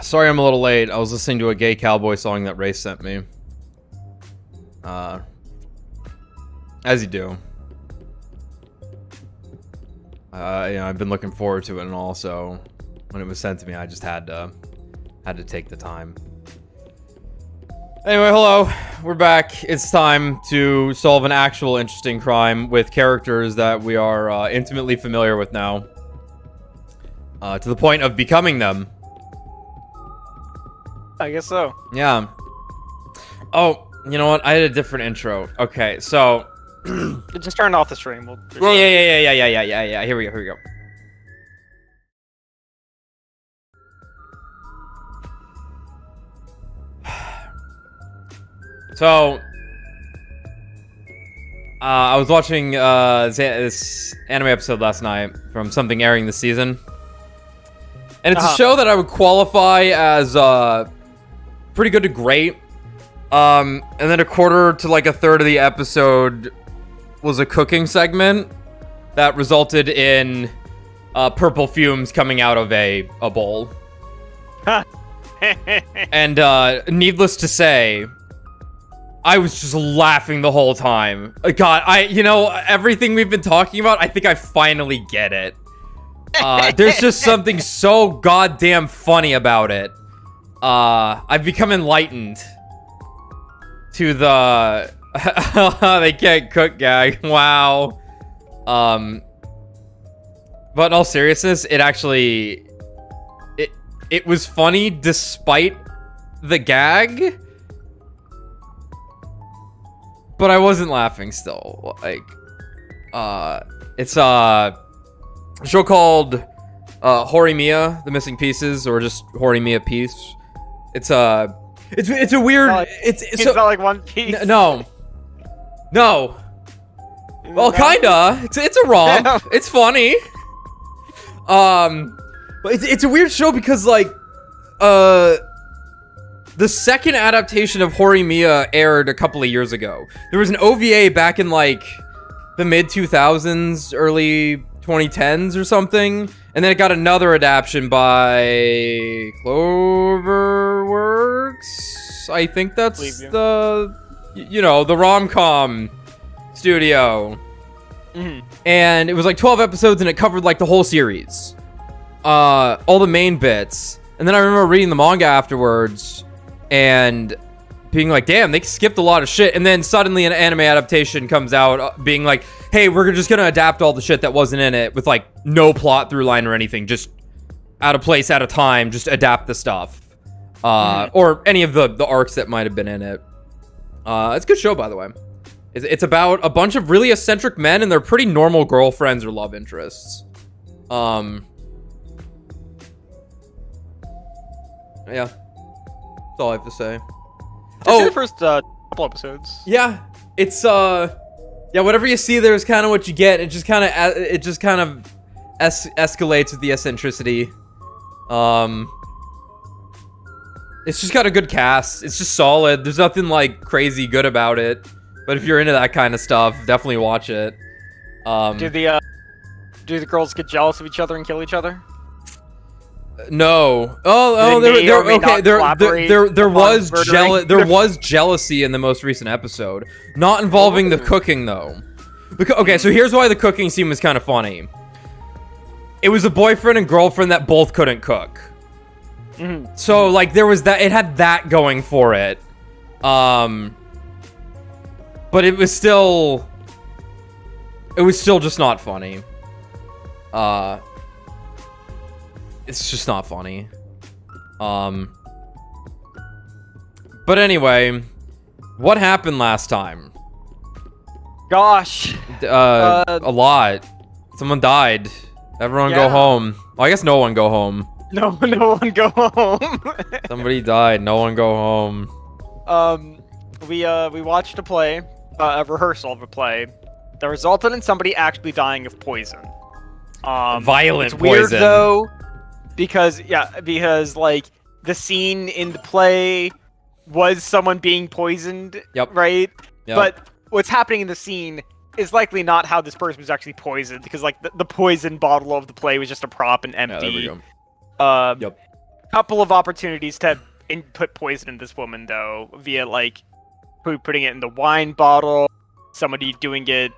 Sorry I'm a little late. I was listening to a gay cowboy song that Ray sent me. As you do. I've been looking forward to it and all, so when it was sent to me, I just had to take the time. Anyway, hello. We're back. It's time to solve an actual interesting crime with characters that we are intimately familiar with now. To the point of becoming them. I guess so. Yeah. Oh, you know what? I had a different intro. Okay, so... Just turn off the stream. Yeah. Here we go. So, I was watching this anime episode last night from something airing this season. And it's a show that I would qualify as pretty good to great. And then a quarter to like a third of the episode was a cooking segment that resulted in purple fumes coming out of a bowl. And needless to say, I was just laughing the whole time. God, everything we've been talking about, I think I finally get it. There's just something so goddamn funny about it. I've become enlightened to the they can't cook gag. Wow. But in all seriousness, it actually it was funny despite the gag. But I wasn't laughing still. Like it's a show called Horimiya, The Missing Pieces, or just Horimiya Piece. It's a weird. It's not like One Piece. No. Well, kinda. It's a romp. Yeah. It's funny. But it's a weird show because like, the second adaptation of Horimiya aired a couple of years ago. There was an OVA back in like the mid 2000s, early 2010s or something, and then it got another adaptation by Cloverworks. I think that's the rom-com studio. Mm-hmm. And it was like 12 episodes, and it covered like the whole series, all the main bits. And then I remember reading the manga afterwards and being like, damn, they skipped a lot of shit. And then suddenly an anime adaptation comes out being like, hey, we're just gonna adapt all the shit that wasn't in it with like no plot through line or anything, just out of place, out of time, just adapt the stuff. Or any of the arcs that might have been in it. It's a good show, by the way. It's about a bunch of really eccentric men and their pretty normal girlfriends or love interests. Yeah. That's all I have to say. The first couple episodes. Yeah, it's whatever you see there is kind of what you get. It just kind of escalates with the eccentricity. It's just got a good cast. It's just solid. There's nothing like crazy good about it. But if you're into that kind of stuff, definitely watch it. Do the girls get jealous of each other and kill each other? No. There was jealousy in the most recent episode, not involving the cooking though. Okay, so here's why the cooking scene was kind of funny. It was a boyfriend and girlfriend that both couldn't cook. Mm-hmm. So like there was that, it had that going for it. But it was still just not funny. It's just not funny. But anyway, what happened last time? Gosh. A lot. Someone died. Everyone go home. Well, I guess no one go home. No one go home. Somebody died. No one go home. We watched a play, a rehearsal of a play that resulted in somebody actually dying of poison. Violent it's poison. Weird though, because like the scene in the play was someone being poisoned. Yep. Right. Yep. But what's happening in the scene is likely not how this person was actually poisoned, because like the poison bottle of the play was just a prop and empty. Yeah, there we go. Yep. couple of opportunities to put poison in this woman, though, via like putting it in the wine bottle, somebody doing it.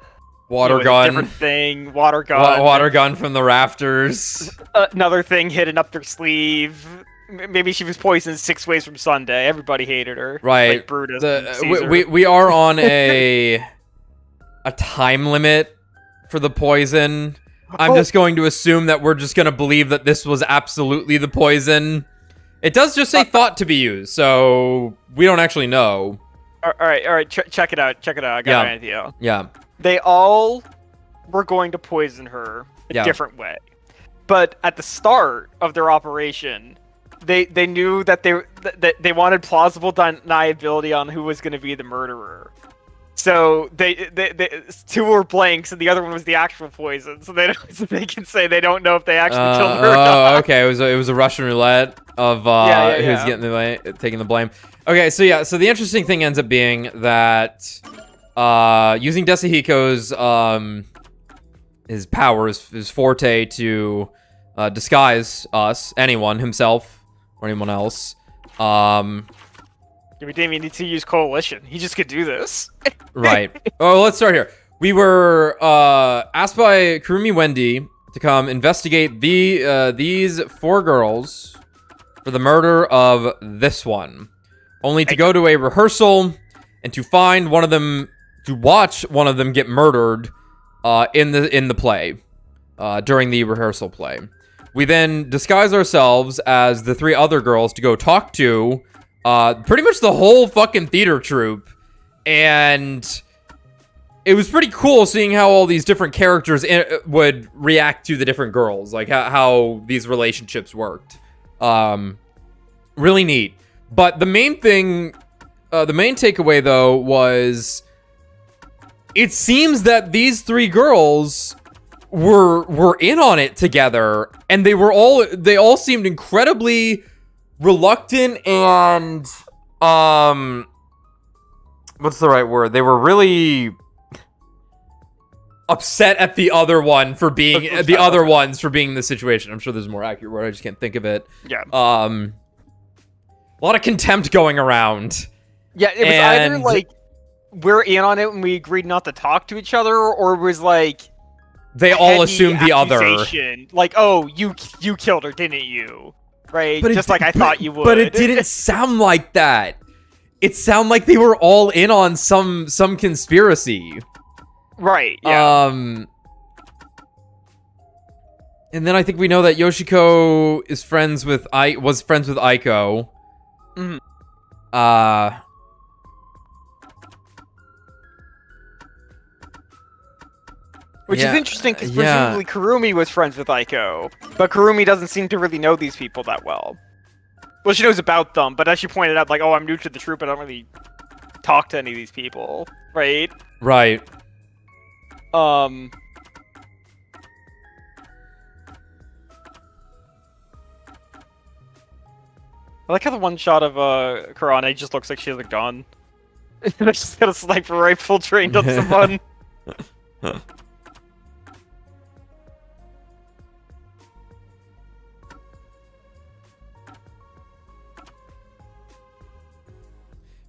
Water gun. A different thing. Water gun. Water gun from the rafters. Another thing hidden up their sleeve. Maybe she was poisoned 6 ways from Sunday. Everybody hated her. Right. Like Brutus. We are on a time limit for the poison. I'm just going to assume that we're just going to believe that this was absolutely the poison. It does just say thought to be used, so we don't actually know. All right. Check it out. I got an idea. Yeah. They all were going to poison her a different way. But at the start of their operation, they knew that they wanted plausible deniability on who was going to be the murderer. So they 2 were blanks, and the other one was the actual poison. So they can say they don't know if they actually killed her or not. Oh, okay. It was a Russian roulette of who's getting taking the blame. Okay, so the interesting thing ends up being that using Desahiko's his powers, his forte to disguise anyone, himself or anyone else. We didn't even need to use coalition. He just could do this. Right. Oh, let's start here. We were asked by Kurumi Wendy to come investigate these 4 girls for the murder of this one. Only to go to a rehearsal and to find one of them, to watch one of them get murdered in the play, during the rehearsal play. We then disguise ourselves as the 3 other girls to go talk to pretty much the whole fucking theater troupe, and it was pretty cool seeing how all these different characters would react to the different girls, like how these relationships worked. Really neat. But the main thing, the main takeaway though was, it seems that these 3 girls were in on it together, and they all seemed incredibly reluctant and what's the right word? They were really upset at the other one for being the other ones for being in the situation. I'm sure there's a more accurate word. I just can't think of it. Yeah. A lot of contempt going around. Yeah, it was either like we're in on it and we agreed not to talk to each other, or it was like they all assumed the other. Like, oh, you killed her, didn't you? Right? But just like I thought you would. But it didn't sound like that. It sounded like they were all in on some conspiracy. Right, yeah. And then I think we know that Yoshiko is was friends with Aiko. Mm-hmm. Which is interesting, because presumably Kurumi was friends with Aiko, but Kurumi doesn't seem to really know these people that well. Well, she knows about them, but as she pointed out, like, oh, I'm new to the troupe, I don't really talk to any of these people, right? Right. I like how the one shot of Kurane just looks like she has a gun. And I just got a sniper rifle trained on someone.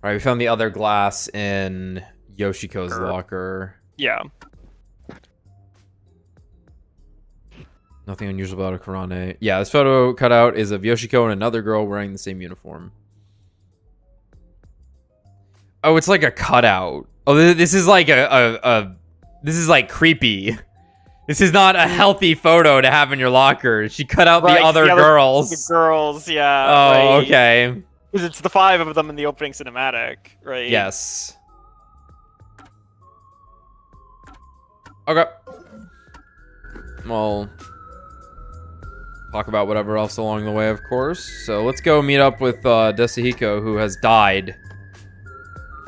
Alright, we found the other glass in Yoshiko's locker. Yeah. Nothing unusual about a Kurane. Yeah, this photo cutout is of Yoshiko and another girl wearing the same uniform. Oh, it's like a cutout. Oh, this is like this is like creepy. This is not a healthy photo to have in your locker. She cut out the other girls. The girls, yeah. Oh, right. Okay. Because it's the 5 of them in the opening cinematic, right? Yes. Okay. Well, talk about whatever else along the way, of course. So let's go meet up with Desahiko, who has died.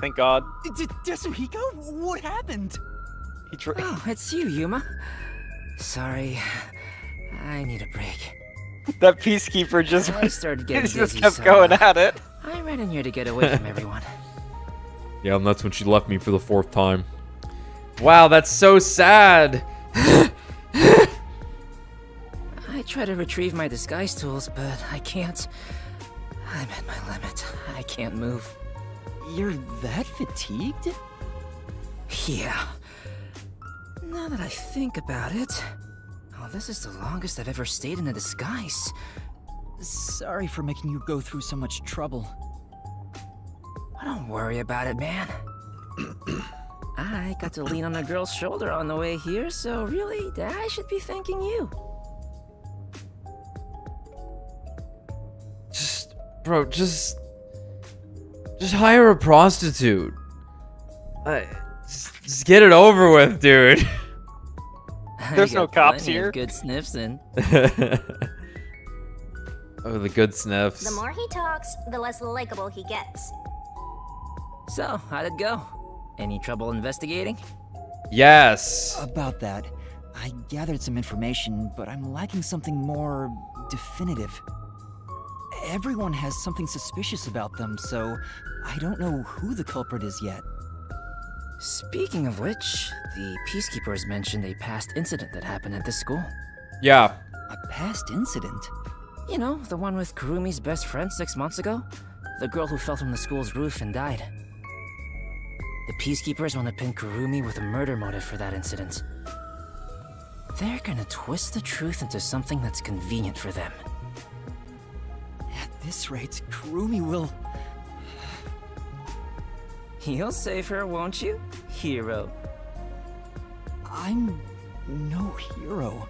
Thank God. Desahiko? What happened? Oh, it's you, Yuma. Sorry. I need a break. That peacekeeper just started getting just dizzy, kept so going at it. I ran in here to get away from everyone. Yeah, and that's when she left me for the 4th time. Wow, that's so sad. I try to retrieve my disguise tools, but I can't. I'm at my limit. I can't move. You're that fatigued? Yeah. Now that I think about it, this is the longest I've ever stayed in a disguise. Sorry for making you go through so much trouble. Don't worry about it, man. I got to lean on a girl's shoulder on the way here, so really, I should be thanking you. Bro, just hire a prostitute. Just get it over with, dude. There's no cops plenty of here. Good sniffs in. Oh, the good sniffs. The more he talks, the less likable he gets. So, how'd it go? Any trouble investigating? Yes. About that, I gathered some information, but I'm lacking something more definitive. Everyone has something suspicious about them, so I don't know who the culprit is yet. Speaking of which, the Peacekeepers mentioned a past incident that happened at this school. Yeah. A past incident? You know, the one with Kurumi's best friend 6 months ago? The girl who fell from the school's roof and died. The Peacekeepers want to pin Kurumi with a murder motive for that incident. They're gonna twist the truth into something that's convenient for them. At this rate, Kurumi will... You'll save her, won't you, hero? I'm no hero.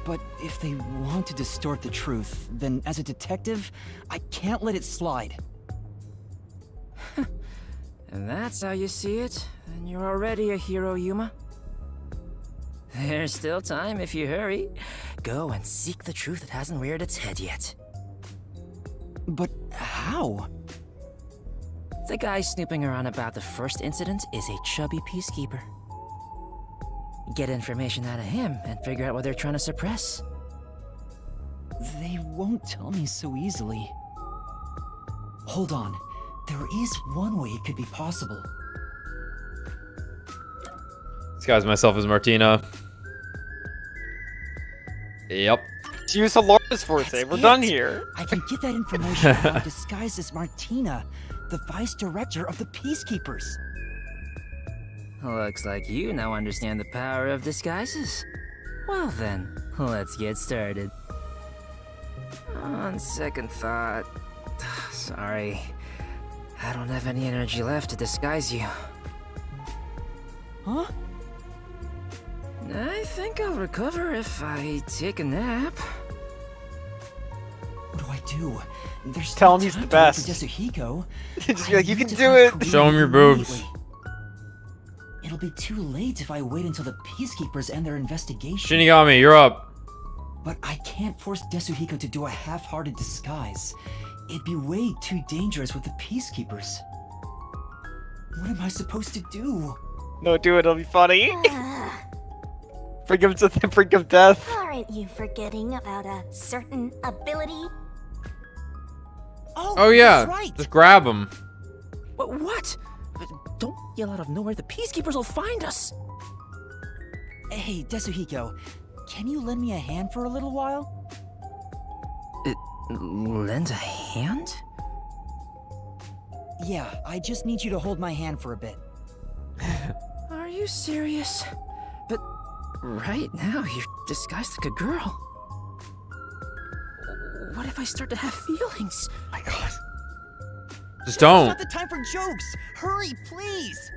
But if they want to distort the truth, then as a detective, I can't let it slide. And that's how you see it, then you're already a hero, Yuma. There's still time if you hurry. Go and seek the truth that hasn't reared its head yet. But how? The guy snooping around about the first incident is a chubby peacekeeper. Get information out of him and figure out what they're trying to suppress. They won't tell me so easily. Hold on. There is one way it could be possible. Disguise myself as Martina. Yep. Use Alora's forte. We're done here. I can get that information if I'm disguised as Martina, the vice director of the Peacekeepers. Looks like you now understand the power of disguises. Well then, let's get started. On second thought... Sorry. I don't have any energy left to disguise you. Huh? I think I'll recover if I take a nap. What do I do? There's Tell no him he's time the to wait best. for Yasuhiko. Just be like, you I can need to do find it. Kurumi Show him your boobs. immediately. It'll be too late if I wait until the Peacekeepers end their investigation. Shinigami, you're up. But I can't force Yasuhiko to do a half-hearted disguise. It'd be way too dangerous with the Peacekeepers. What am I supposed to do? No, do it. It'll be funny. Bring him to the brink of death. Aren't you forgetting about a certain ability? Oh yeah, that's right. just grab him. What? Don't yell out of nowhere, the Peacekeepers will find us! Hey, Yasuhiko, can you lend me a hand for a little while? Lend a hand? Yeah, I just need you to hold my hand for a bit. Are you serious? But right now, you're disguised like a girl. What if I start to have feelings? My God. Just It's don't. not the time for jokes! Hurry, please!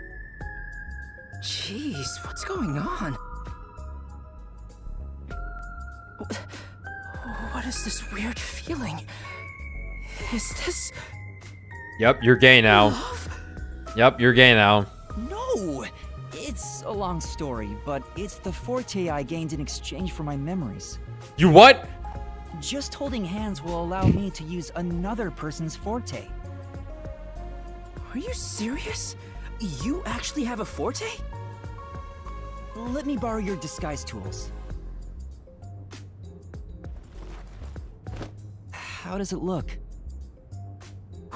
Jeez, what's going on? What is this weird feeling? Is this Yep, you're gay now. love? Yep, you're gay now. No! It's a long story, but it's the forte I gained in exchange for my memories. You what? Just holding hands will allow me to use another person's forte. Are you serious? You actually have a forte? Let me borrow your disguise tools. How does it look?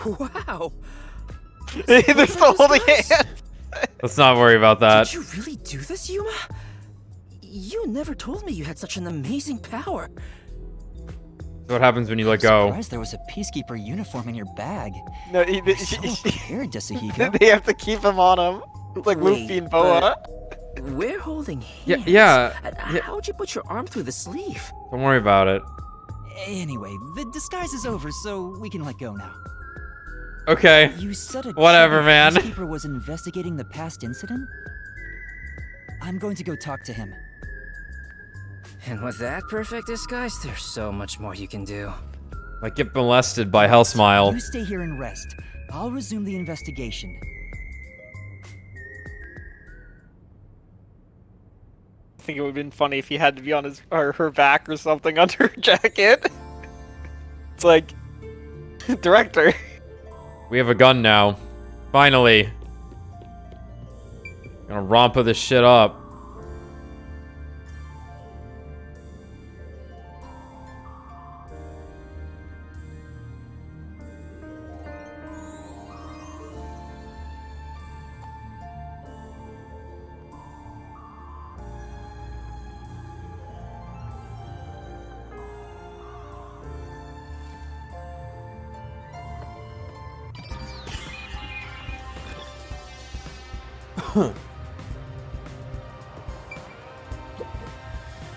Wow! They're still holding hands. Let's not worry about that. Did you really do this, Yuma? You never told me you had such an amazing power. What happens when you let go? Surprised there was a peacekeeper uniform in your bag. No, You're so prepared, Yasuhiko. they have to keep him on him, like Wait, Luffy and Boa. We're holding Yeah, hands. yeah. How'd you put your arm through the sleeve? Don't worry about it. Anyway, the disguise is over, so we can let go now. Okay. You said a Whatever, man. peacekeeper was investigating the past incident? I'm going to go talk to him. And with that perfect disguise, there's so much more you can do. Like get molested by Hell Smile. You stay here and rest. I'll resume the investigation. I think it would have been funny if he had to be on his or her back or something under her jacket. It's like, director. We have a gun now. Finally. Gonna rompa this shit up.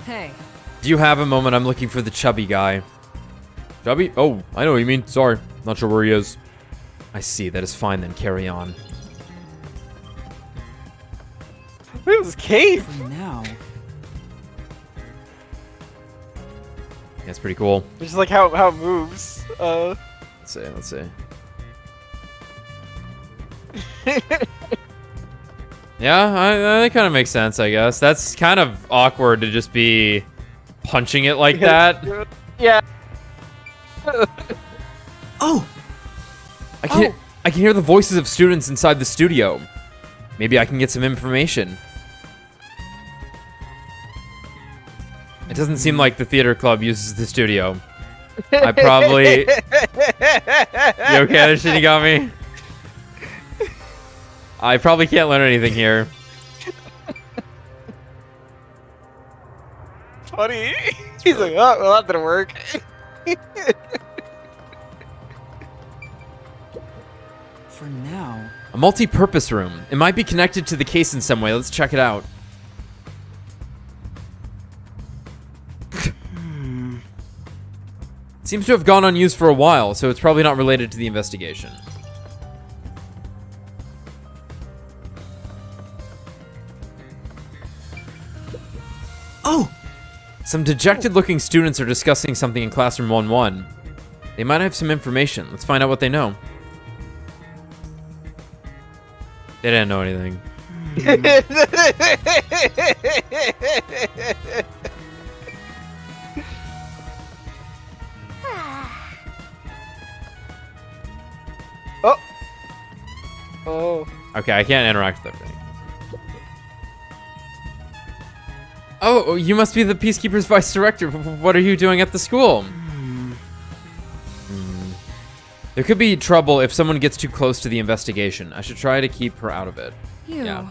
Hey. Do you have a moment? I'm looking for the chubby guy. Chubby? Oh, I know what you mean. Sorry. Not sure where he is. I see. That is fine then. Carry on. Look at this cave. For now, That's pretty cool. Just like how it moves. Let's see. Let's see. Yeah, that kind of makes sense, I guess. That's kind of awkward to just be punching it like that. Yeah. oh, I can hear the voices of students inside the studio. Maybe I can get some information. It doesn't seem like the theater club uses the studio. I probably... You okay there, Shinigami? I probably can't learn anything here. Funny. He's like, oh, well, that didn't work. for now. A multi-purpose room. It might be connected to the case in some way. Let's check it out. Seems to have gone unused for a while, so it's probably not related to the investigation. Oh, Some dejected-looking students are discussing something in classroom 1-1. They might have some information. Let's find out what they know. They didn't know anything. Oh. Oh. Okay, I can't interact with everything. Oh, you must be the Peacekeeper's vice director. What are you doing at the school? There could be trouble if someone gets too close to the investigation. I should try to keep her out of it. You. Yeah.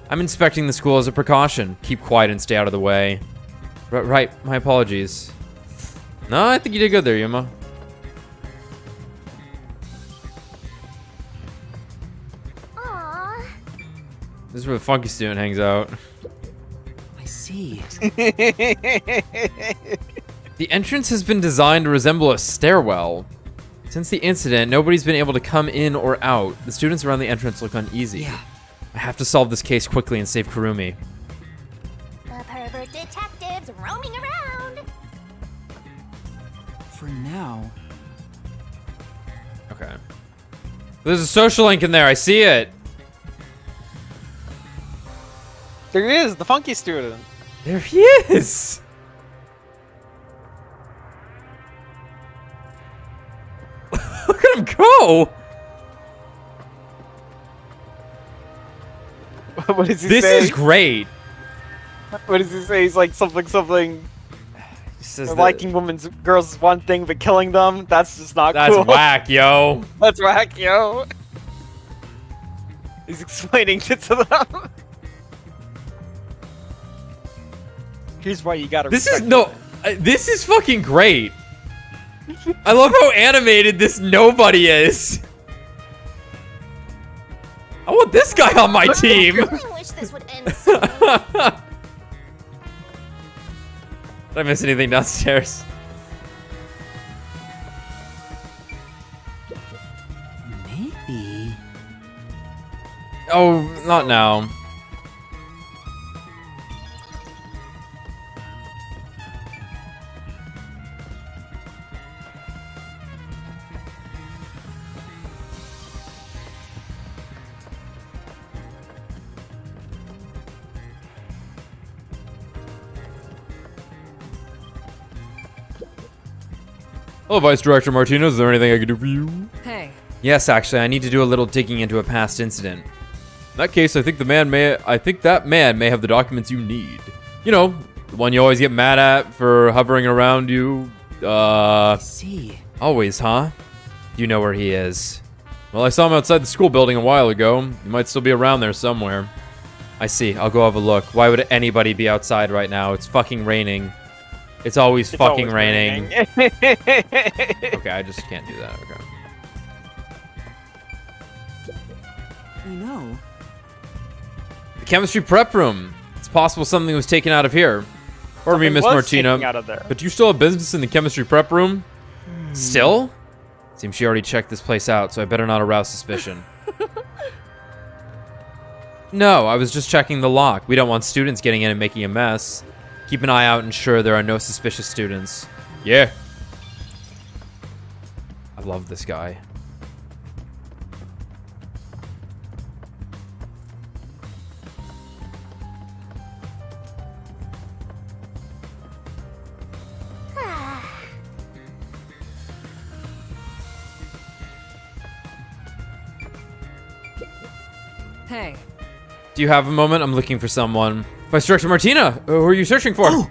I'm inspecting the school as a precaution. Keep quiet and stay out of the way. Right, my apologies. No, I think you did good there, Yuma. Aww. This is where the funky student hangs out. I see. The entrance has been designed to resemble a stairwell. Since the incident, nobody's been able to come in or out. The students around the entrance look uneasy. Yeah. I have to solve this case quickly and save Kurumi. The pervert detectives roaming around. For now. Okay. There's a social link in there. I see it. There he is, the funky student. There he is. Look at him go. What does he This say? is great. What does he say? He's like something. He says that- Liking girls is one thing, but killing them, that's just not That's cool. whack, yo. That's whack, yo. He's explaining it to them. Here's why you gotta. This is fucking great. I love how animated this nobody is. I want this guy on my team. I really wish this would end soon. Did I miss anything downstairs? Maybe. Oh, not now. Hello, Vice Director Martinez. Is there anything I can do for you? Hey. Yes, actually, I need to do a little digging into a past incident. In that case, I think that man may have the documents you need. You know, the one you always get mad at for hovering around you. See. Always, huh? You know where he is. Well, I saw him outside the school building a while ago. He might still be around there somewhere. I see. I'll go have a look. Why would anybody be outside right now? It's fucking raining. It's always fucking raining. Okay, I just can't do that. Okay. I know. The chemistry prep room. It's possible something was taken out of here. Or me, Miss Martina. Out of there. But you still have business in the chemistry prep room? Still? Seems she already checked this place out, so I better not arouse suspicion. No, I was just checking the lock. We don't want students getting in and making a mess. Keep an eye out and ensure there are no suspicious students. Yeah. I love this guy. Hey. Do you have a moment? I'm looking for someone. Vice Director Martina, who are you searching for? Oh.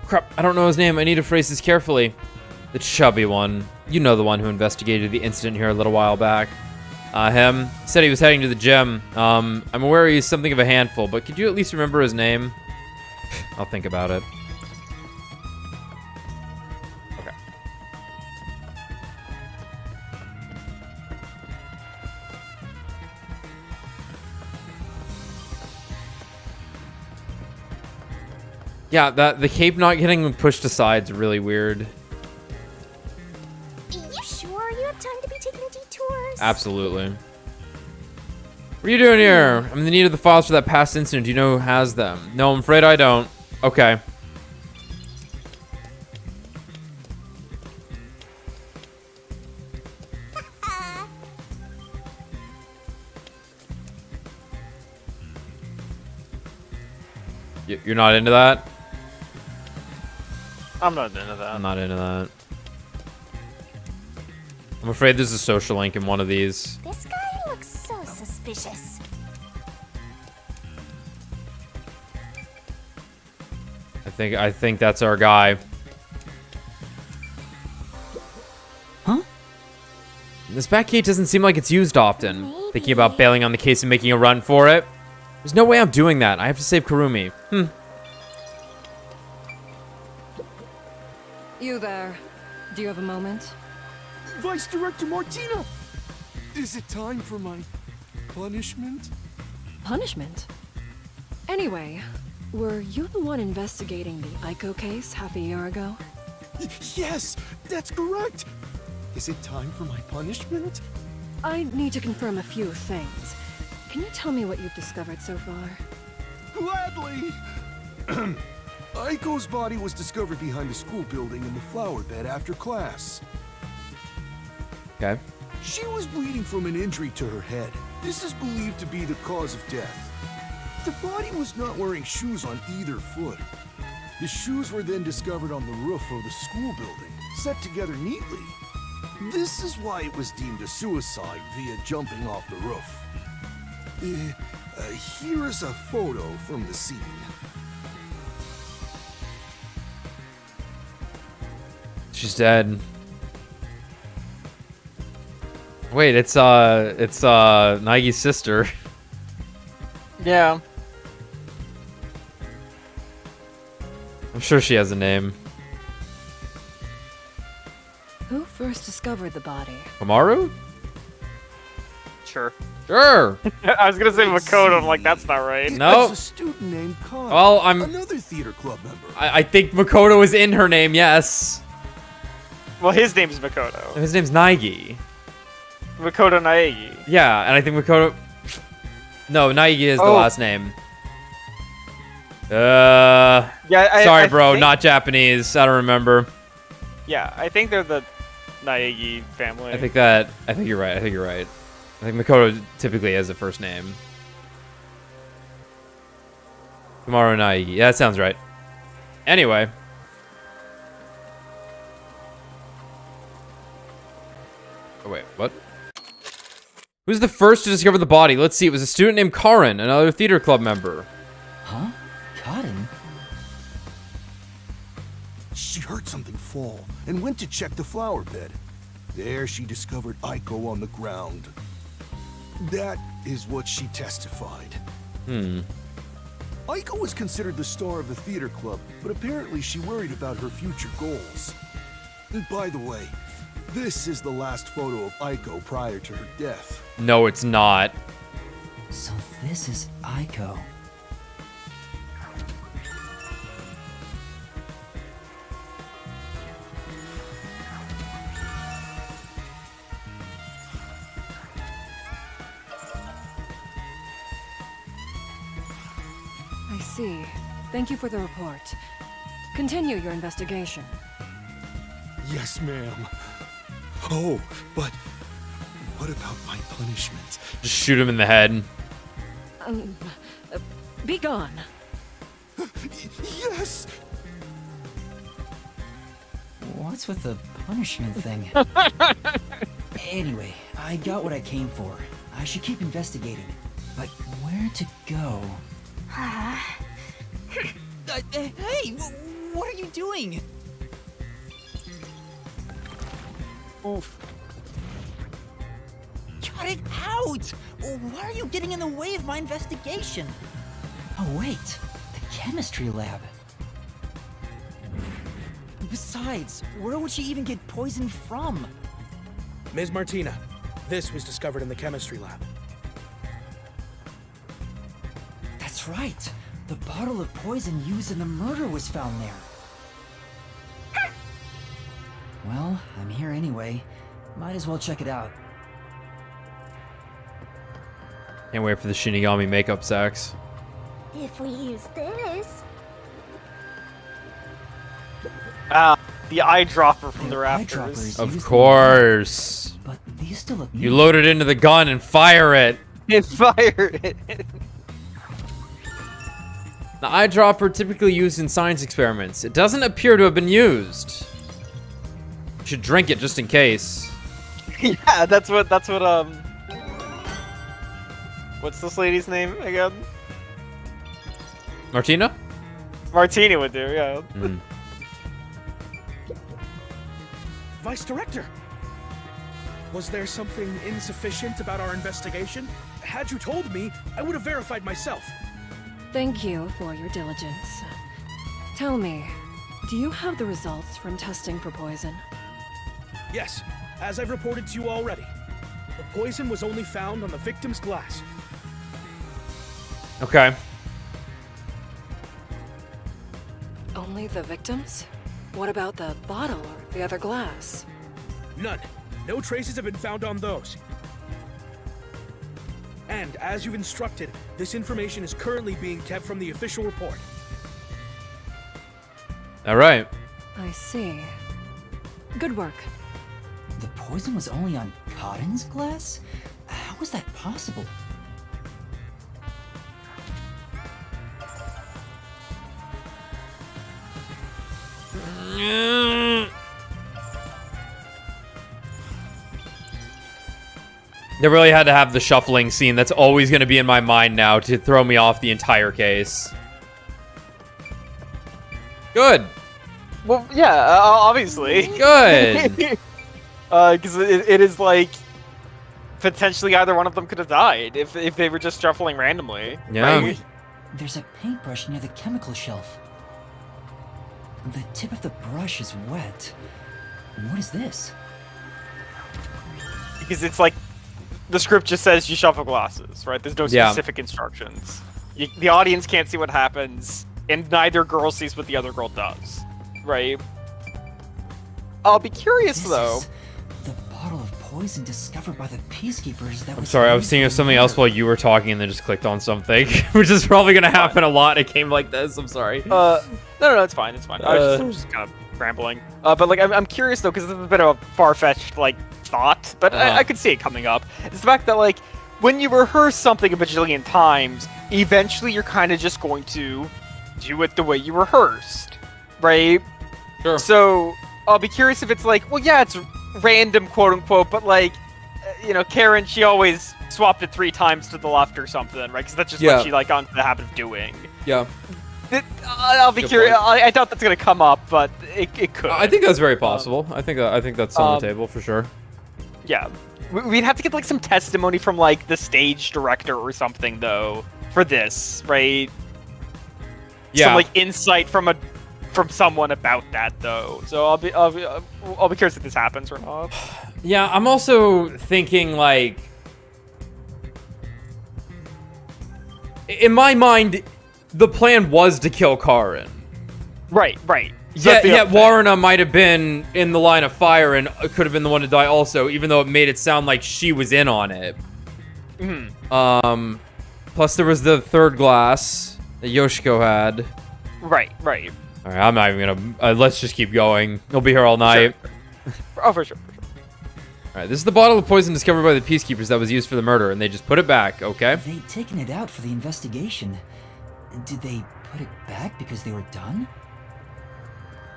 Crap, I don't know his name. I need to phrase this carefully. The chubby one. You know, the one who investigated the incident here a little while back. Him. Said he was heading to the gym. I'm aware he's something of a handful, but could you at least remember his name? I'll think about it. Okay. Yeah, the cape not getting pushed aside is really weird. You sure you have time to be taking detours? Absolutely. What are you doing here? I'm in the need of the files for that past incident. Do you know who has them? No, I'm afraid I don't. Okay. You're not into that? I'm not into that. I'm not into that. I'm afraid there's a social link in one of these. This guy looks so suspicious. I think that's our guy. Huh? This back gate doesn't seem like it's used often. Maybe. Thinking about bailing on the case and making a run for it. There's no way I'm doing that. I have to save Kurumi. You there. Do you have a moment? Vice Director Martina! Is it time for my punishment? Punishment? Anyway, were you the one investigating the Aiko case half a year ago? Yes, that's correct! Is it time for my punishment? I need to confirm a few things. Can you tell me what you've discovered so far? Gladly! Aiko's body was discovered behind a school building in the flower bed after class. Okay. She was bleeding from an injury to her head. This is believed to be the cause of death. The body was not wearing shoes on either foot. The shoes were then discovered on the roof of the school building, set together neatly. This is why it was deemed a suicide via jumping off the roof. Here is a photo from the scene. She's dead. Wait, it's Naigi's sister. Yeah. sure she has a name. Who first discovered the body? Komaru? Sure. Sure. I was gonna say Makoto. I'm like, that's not right. No. There's a student named Khan. Well, another theater club member. I think Makoto is in her name, yes. Well, his name's Makoto. His name's Naegi. Makoto Naegi. Yeah, and I think Makoto... No, Naegi is the last name. Yeah, sorry, I bro, think, not Japanese. I don't remember. Yeah, I think they're the Naegi family. I think you're right. I think Makoto typically has the first name. Komaru Naegi. Yeah, that sounds right. Anyway. Oh, wait, what? Who's the first to discover the body? Let's see. It was a student named Karin, another theater club member. Huh? Cotton? She heard something fall and went to check the flower bed. There she discovered Aiko on the ground. That is what she testified. Aiko was considered the star of the theater club, but apparently she worried about her future goals. And by the way, this is the last photo of Aiko prior to her death. No, it's not. So this is Aiko. I see. Thank you for the report. Continue your investigation. Yes, ma'am. Oh, but what about my punishment? Just shoot him in the head. Be gone. Yes! What's with the punishment thing? Anyway, I got what I came for. I should keep investigating. But where to go? Hey! What are you doing? Oof. Cut it out! Why are you getting in the way of my investigation? Oh wait, the chemistry lab. Besides, where would she even get poison from? Ms. Martina, this was discovered in the chemistry lab. That's right. The bottle of poison used in the murder was found there. Well, I'm here anyway. Might as well check it out. Can't wait for the Shinigami makeup sex. If we use this... The eyedropper from the They're rafters. eyedroppers Of used in course. But these still look You new. load it into the gun and fire it. It fired it. The eyedropper typically used in science experiments. It doesn't appear to have been used. You should drink it just in case. Yeah, that's what what's this lady's name again? Martina? Martina would do, yeah. Vice Director! Was there something insufficient about our investigation? Had you told me, I would have verified myself. Thank you for your diligence. Tell me, do you have the results from testing for poison? Yes, as I've reported to you already. The poison was only found on the victim's glass. Okay. Only the victims? What about the bottle or the other glass? None. No traces have been found on those. And as you've instructed, this information is currently being kept from the official report. All right. I see. Good work. The poison was only on Cotton's glass? How was that possible? They really had to have the shuffling scene. That's always going to be in my mind now to throw me off the entire case. Good. Well, yeah, obviously. Good. Because it is like potentially either one of them could have died if they were just shuffling randomly. Yeah. Right? There's a paintbrush near the chemical shelf. The tip of the brush is wet. What is this? Because it's like the script just says you shuffle glasses, right? There's no specific instructions. The audience can't see what happens, and neither girl sees what the other girl does, right? I'll be curious though. The bottle of poison discovered by the Peacekeepers that was... I'm sorry, I was thinking of something else while you were talking and then just clicked on something, which is probably gonna happen a lot. It came like this. I'm sorry. No, it's fine. It's fine. I'm just kind of rambling. But like, I'm curious though, because this is a bit of a far-fetched like thought, but I could see it coming up. It's the fact that like, when you rehearse something a bajillion times, eventually you're kind of just going to do it the way you rehearsed, right? Sure. So I'll be curious if it's like, well, yeah, it's random, quote unquote, but like, you know, Karen, she always swapped it 3 times to the left or something, right? Because that's just what she like got into the habit of doing. Yeah. I'll be curious. I doubt that's gonna come up, but it could. I think that's very possible. I think that's on the table for sure. Yeah. We'd have to get like some testimony from like the stage director or something though for this, right? Yeah. Some like insight from someone about that though. So I'll be curious if this happens or not. Yeah, I'm also thinking like, in my mind, the plan was to kill Karin. Right. So yeah, Warrena might have been in the line of fire and could have been the one to die also, even though it made it sound like she was in on it. Plus there was the third glass that Yoshiko had. Right. Alright, I'm not even gonna... let's just keep going. He'll be here all night. Sure. Oh, for sure. Alright, this is the bottle of poison discovered by the Peacekeepers that was used for the murder, and they just put it back, okay? They'd taken it out for the investigation. Did they put it back because they were done?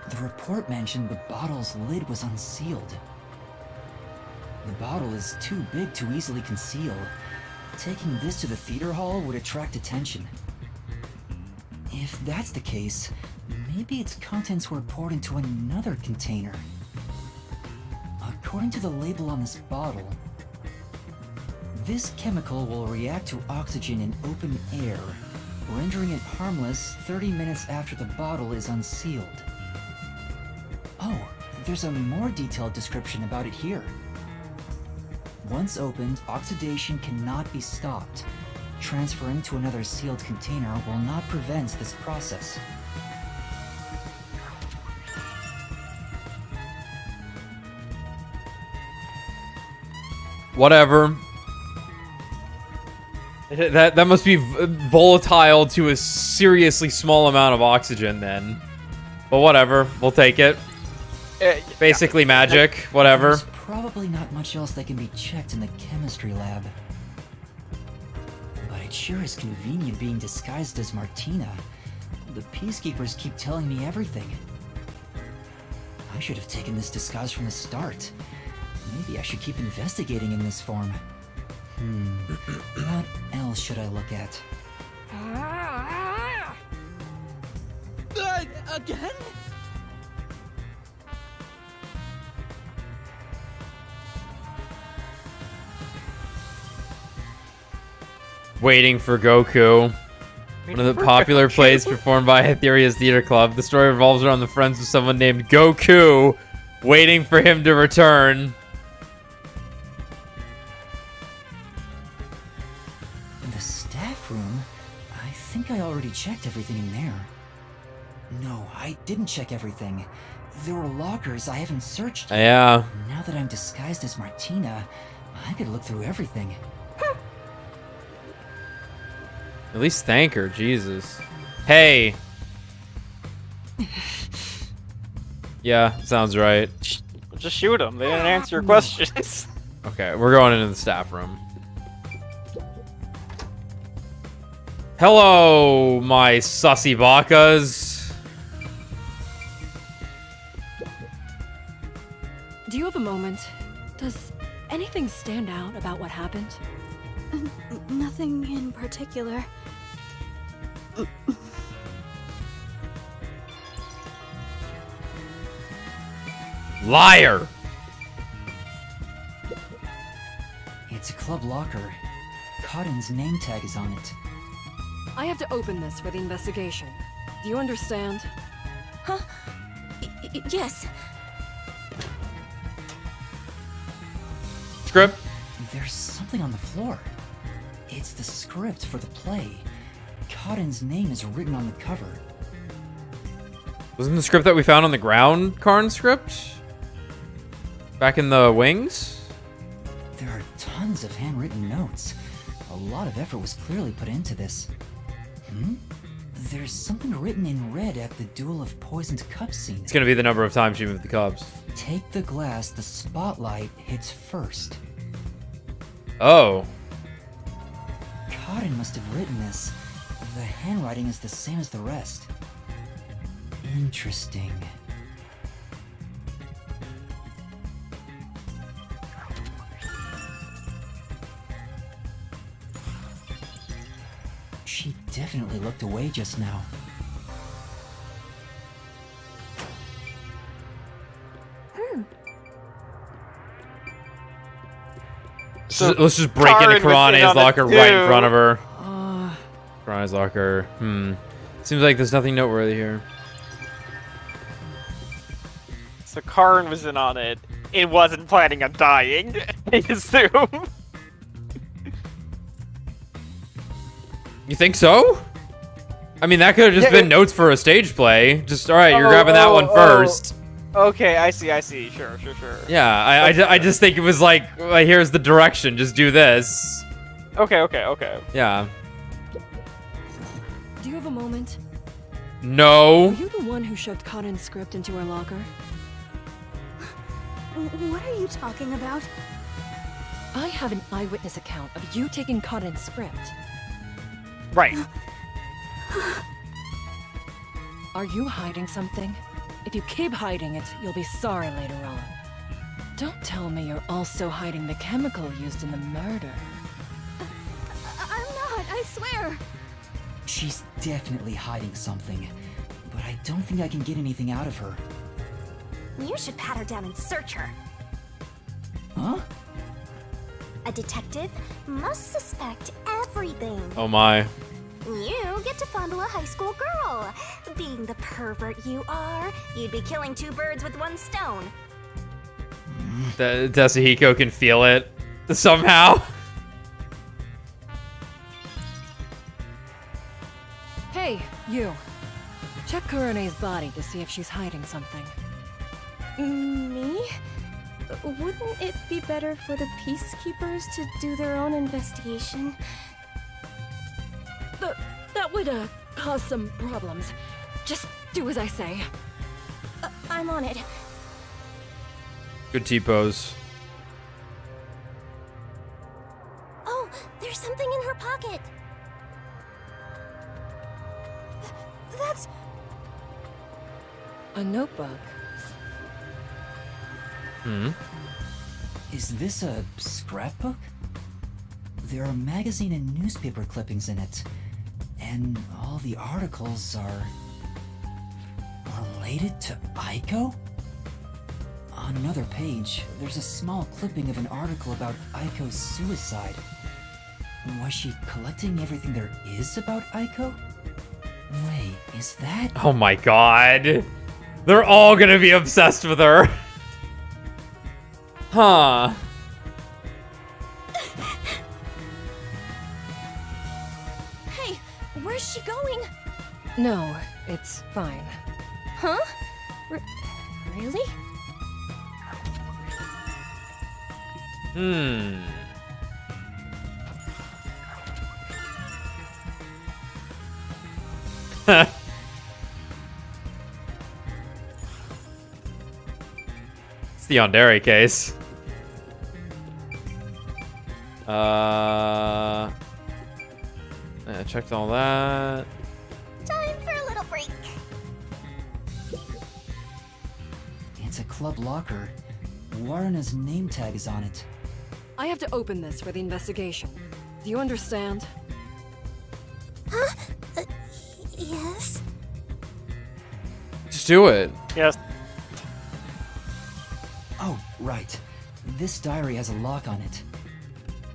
The report mentioned the bottle's lid was unsealed. The bottle is too big to easily conceal. Taking this to the theater hall would attract attention. If that's the case, maybe its contents were poured into another container. According to the label on this bottle, this chemical will react to oxygen in open air, rendering it harmless 30 minutes after the bottle is unsealed. Oh, there's a more detailed description about it here. Once opened, oxidation cannot be stopped. Transferring to another sealed container will not prevent this process. Whatever. That must be volatile to a seriously small amount of oxygen then. But whatever, we'll take it. Basically magic, whatever. There's probably not much else that can be checked in the chemistry lab. But it sure is convenient being disguised as Martina. The Peacekeepers keep telling me everything. I should have taken this disguise from the start. Maybe I should keep investigating in this form. What else should I look at? Again? Waiting for Goku. One of the popular plays performed by Etherea's Theater Club. The story revolves around the friends of someone named Goku, waiting for him to return. The staff room? I think I already checked everything in there. No, I didn't check everything. There were lockers I haven't searched. Yeah. Now that I'm disguised as Martina, I could look through everything. At least thank her, Jesus. Hey. Yeah, sounds right. Just shoot them. They didn't answer your questions. Okay, we're going into the staff room. Hello, my sussy bakas. Do you have a moment? Does anything stand out about what happened? Nothing in particular. Liar! It's a club locker. Cotton's name tag is on it. I have to open this for the investigation. Do you understand? Huh? Yes. Script? There's something on the floor. It's the script for the play. Cotton's name is written on the cover. Wasn't the script that we found on the ground Karn's script? Back in the wings? There are tons of handwritten notes. A lot of effort was clearly put into this. There's something written in red at the Duel of Poisoned Cups scene. It's gonna be the number of times she moved the cups. Take the glass the spotlight hits first. Oh. Cotton must have written this. The handwriting is the same as the rest. Interesting. She definitely looked away just now. So let's just break into Karane's locker right in front of her. Karane's locker. Seems like there's nothing noteworthy here. So Karn was in on it. It wasn't planning on dying, I assume. You think so? I mean, that could have just been notes for a stage play. Just, all right, you're grabbing that one first. Okay, I see. Sure. Yeah, I just think it was like, here's the direction. Just do this. Okay. Yeah. Do you have a moment? No. Were you the one who shoved Cotton's script into her locker? What are you talking about? I have an eyewitness account of you taking Cotton's script. Right. Are you hiding something? If you keep hiding it, you'll be sorry later on. Don't tell me you're also hiding the chemical used in the murder. I'm not, I swear. She's definitely hiding something, but I don't think I can get anything out of her. You should pat her down and search her. Huh? A detective must suspect everything. Oh my. You get to fondle a high school girl. Being the pervert you are, you'd be killing two birds with one stone. Tasahiko can feel it somehow. Hey, you. Check Kurane's body to see if she's hiding something. Me? Wouldn't it be better for the peacekeepers to do their own investigation? That would, cause some problems. Just do as I say. I'm on it. Good T-pose. Oh, there's something in her pocket. That's... A notebook. Is this a scrapbook? There are magazine and newspaper clippings in it. And all the articles are related to Aiko? On another page, there's a small clipping of an article about Aiko's suicide. Was she collecting everything there is about Aiko? Wait, is that... Oh my god. They're all gonna be obsessed with her. Huh. Hey, where's she going? No, it's fine. Huh? Really? It's the Yandere case. I checked all that. Time for a little break. It's a club locker. Waruna's name tag is on it. I have to open this for the investigation. Do you understand? Huh? Yes? Just do it. Yes. Oh, right. This diary has a lock on it.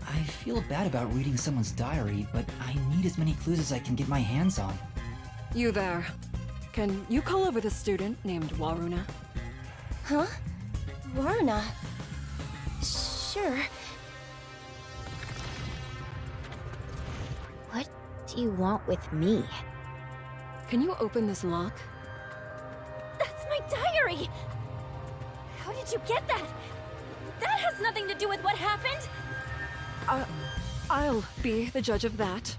I feel bad about reading someone's diary, but I need as many clues as I can get my hands on. You there. Can you call over the student named Waruna? Huh? Lorna. Sure. What do you want with me? Can you open this lock? That's my diary! How did you get that? That has nothing to do with what happened! I'll be the judge of that.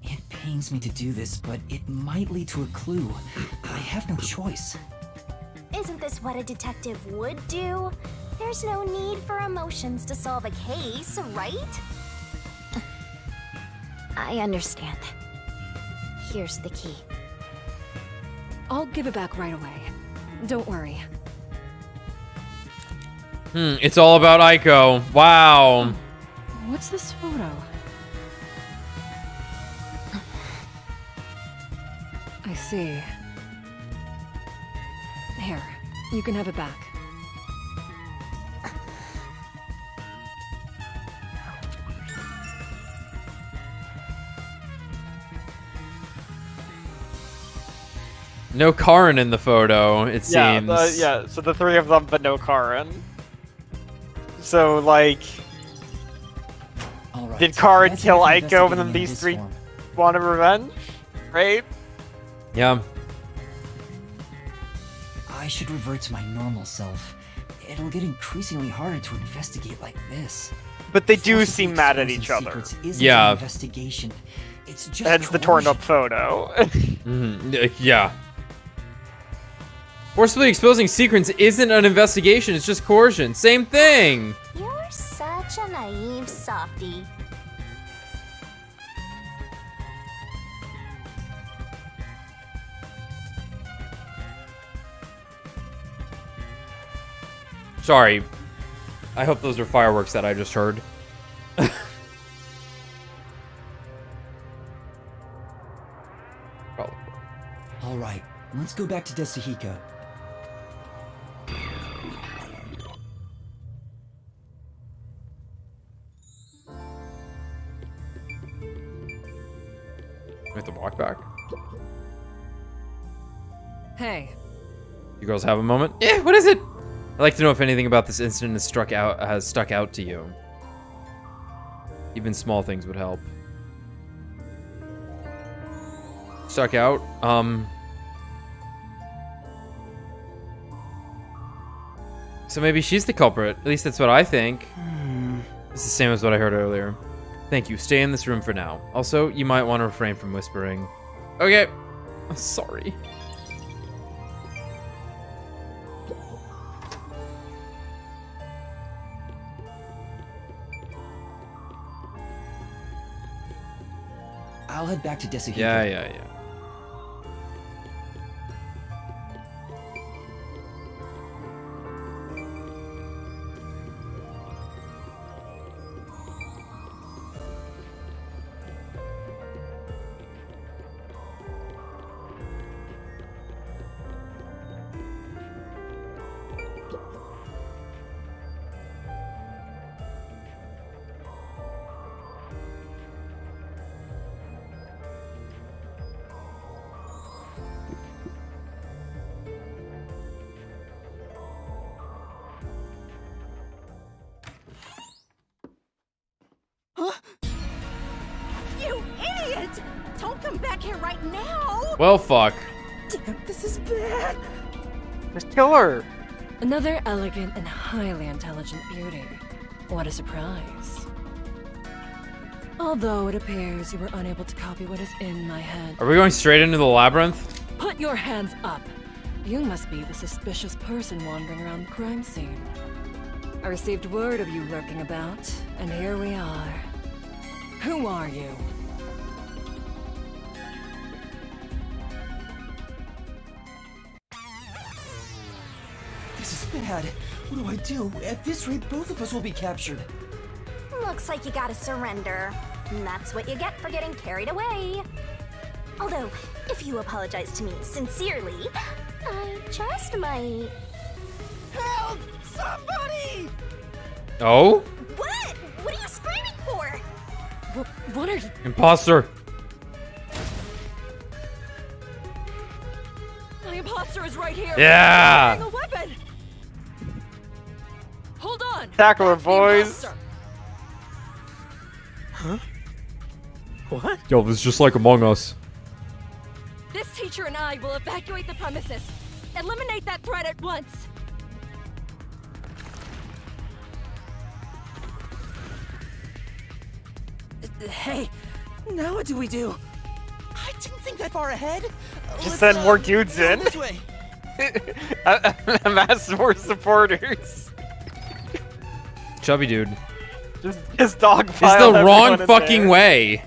It pains me to do this, but it might lead to a clue. I have no choice. Isn't this what a detective would do? There's no need for emotions to solve a case, right? I understand. Here's the key. I'll give it back right away. Don't worry. It's all about Aiko. Wow. What's this photo? I see. Here, you can have it back. No Karin in the photo, it seems. Yeah, so the three of them, but no Karin. So, like... All right, Did Karin let's kill start Aiko and then investigating in these this three form. wanted revenge? Right? Yeah. I should revert to my normal self. It'll get increasingly harder to investigate like this. But they do Forcibly seem mad at exposing each other. secrets isn't Yeah. an investigation. It's just Hence the torn up coercion. photo. Yeah. Forcibly exposing secrets isn't an investigation, it's just coercion. Same thing! You're such a naive softie. Sorry. I hope those are fireworks that I just heard. Probably. All right, let's go back to Desahiko. We have to walk back. Hey, You girls have a moment? Yeah, what is it? I'd like to know if anything about this incident has stuck out to you. Even small things would help. Stuck out? So maybe she's the culprit. At least that's what I think. It's the same as what I heard earlier. Thank you. Stay in this room for now. Also, you might want to refrain from whispering. Okay. Sorry. I'll head back to Desahiko. Yeah. You idiot! Don't come back here right now! Well, fuck. Damn, this is bad! Just kill her! another elegant and highly intelligent beauty. What a surprise. Although it appears you were unable to copy what is in my head. Are we going straight into the labyrinth? Put your hands up! You must be the suspicious person wandering around the crime scene. I received word of you lurking about, and here we are. Who are you? This is bad. What do? At this rate, both of us will be captured. Looks like you gotta surrender. And that's what you get for getting carried away. Although, if you apologize to me sincerely, I just might... Help! Somebody! Oh? What? What are you screaming for? What are you? Imposter. I monster is right here. Yeah. A weapon. Hold on. Tackle her, That's the boys. imposter. Huh? What? Yo, this is just like Among Us. This teacher and I will evacuate the premises. Eliminate that threat at once. Hey, now what do we do? I didn't think that far ahead. Just send more dudes go in. This way. Amass more supporters. Chubby dude. Just dog It's pile the everyone wrong in fucking there. way.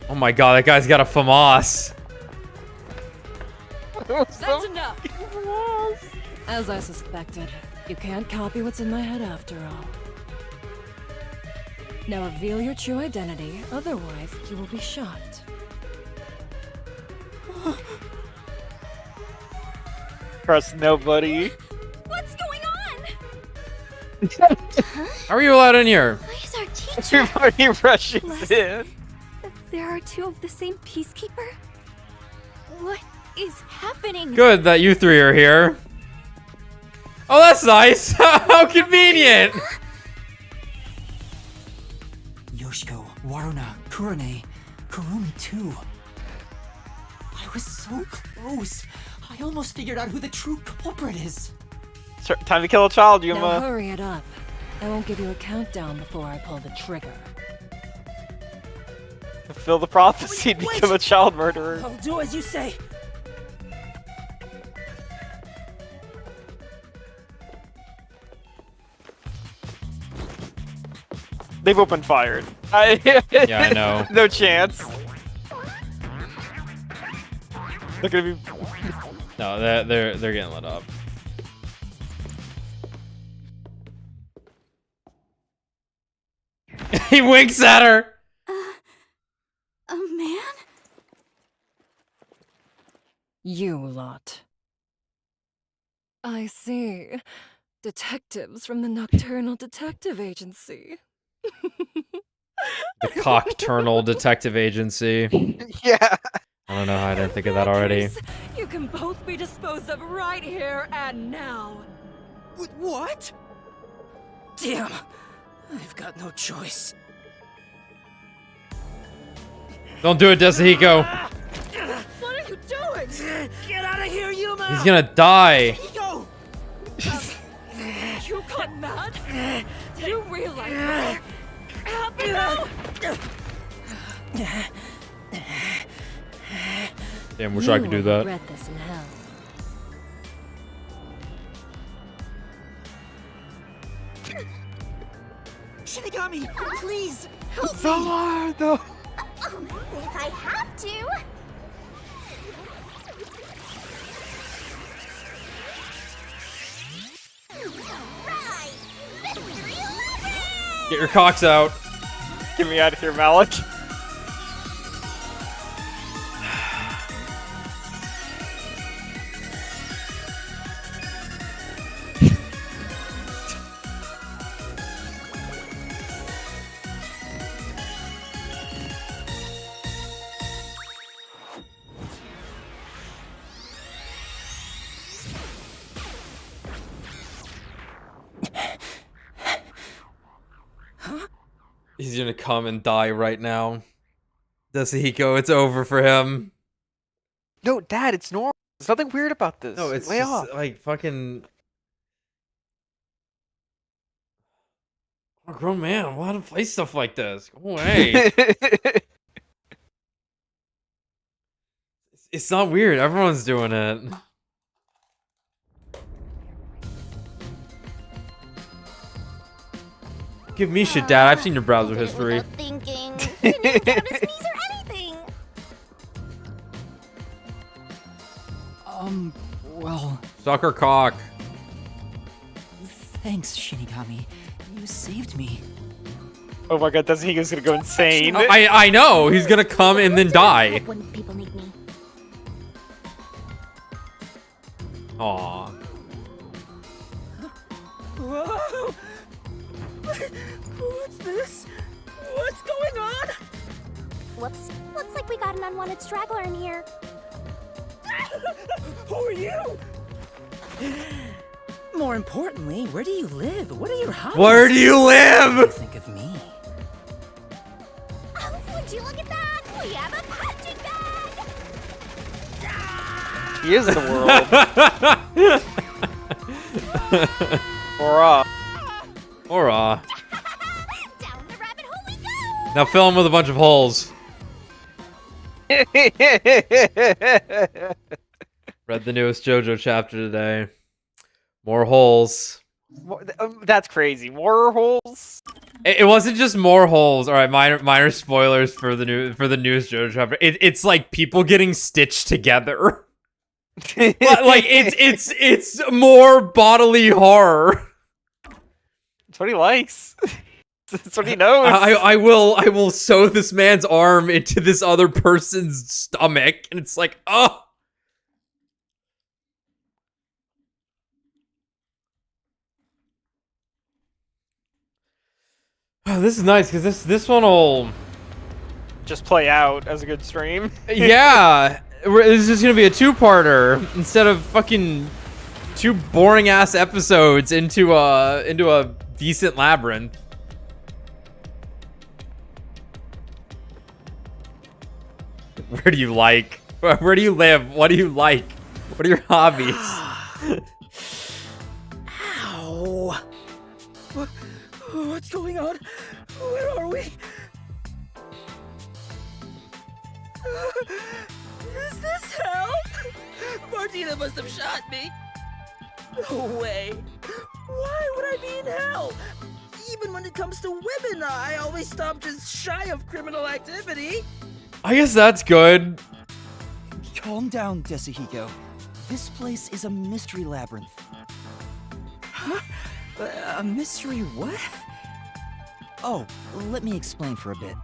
Oh my god, that guy's got a FAMAS. That's enough. As I suspected, you can't copy what's in my head after all. Now reveal your true identity, otherwise you will be shot. Trust nobody. What's going on? How are you allowed in here? Why is our teacher? Everybody rushes Les. in. There are two of the same peacekeeper? What is happening? Good that you three are here. Oh, that's nice. How convenient. Yoshiko, Waruna, Kurane, Kurumi too. I was so close. I almost figured out who the true culprit is. Time to kill a child, Now Yuma. hurry it up. I won't give you a countdown before I pull the trigger. Fulfill the prophecy and Wait. become a child murderer. I'll do as you say. They've opened fire. Yeah, I know. No chance. They're gonna be. No, they're getting lit up. He winks at her. A man? You lot. I see. Detectives from the Nocturnal Detective Agency. The Cockturnal Detective Agency. Yeah. I don't know how I didn't think of that already. You can both be disposed of right here and now. What? Damn, I've got no choice. Don't do it, Desahiko. What are you doing? Get out of here, Yuma! He's gonna die. Go! You got mad? Do you realize what happened now? Damn, wish I could do that. Regret this in hell. Shinigami, please help So me! hard though. If I have to. Right. Mystery Labyrinth! Get your cocks out. Get me out of here, Malik. He's gonna come and die right now. Desahiko, it's over for him. No, Dad, it's normal. There's nothing weird about this. No, it's Lay just, off. like fucking. I'm a grown man. I'm allowed to play stuff like this. Go away. It's not weird. Everyone's doing it. Give me shit, Dad. I've seen your browser history. Without thinking. He didn't count his knees or anything. Well, Suck her cock. thanks, Shinigami. You saved me. Oh my god, Desahiko's gonna go insane. I know. He's gonna come and then die. When people need me. Aw. Whoa! What's this? What's going on? Whoops. Looks like we got an unwanted straggler in here. Who are you? More importantly, where do you live? What are your hobbies? Where do you What do you live? think of me? Oh, would you look at that? We have a punching bag! He is the world. Aura. Aura. Down the rabbit hole we go! Now fill him with a bunch of holes. Read the newest JoJo chapter today. More holes. That's crazy. More holes? It wasn't just more holes. All right, minor spoilers for the newest JoJo chapter. It's like people getting stitched together. Like it's more bodily horror. That's what he likes. That's what he knows. I will sew this man's arm into this other person's stomach, and it's like, oh. Oh, this is nice because this one will just play out as a good stream. Yeah, this is gonna be a two-parter instead of fucking 2 boring ass episodes into a decent Labyrinth. Where do you like? Where do you live? What do you like? What are your hobbies? Ow! What's going on? Where are we? Is this hell? Martina must have shot me. No way. Why would I be in hell? Even when it comes to women, I always stop just shy of criminal activity. I guess that's good. Calm down, Desahiko. This place is a mystery labyrinth. Huh? A mystery what? Oh, let me explain for a bit.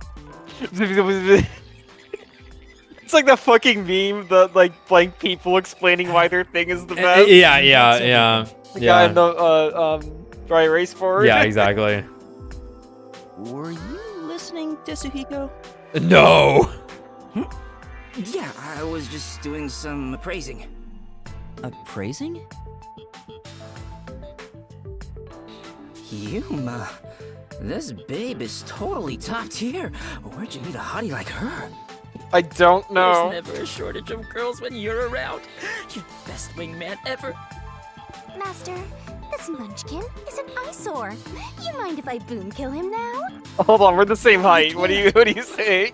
It's like the fucking meme, the like blank people explaining why their thing is the best. Yeah. The guy in the dry erase board. Yeah, exactly. Were you listening, Tetsuhiko? No. Yeah, I was just doing some appraising. Appraising? Yuma, this babe is totally top tier. Where'd you meet a hottie like her? I don't know. There's never a shortage of girls when you're around. You're the best wingman ever. Master, this munchkin is an eyesore. You mind if I boom kill him now? Hold on, we're the same height. What do you say?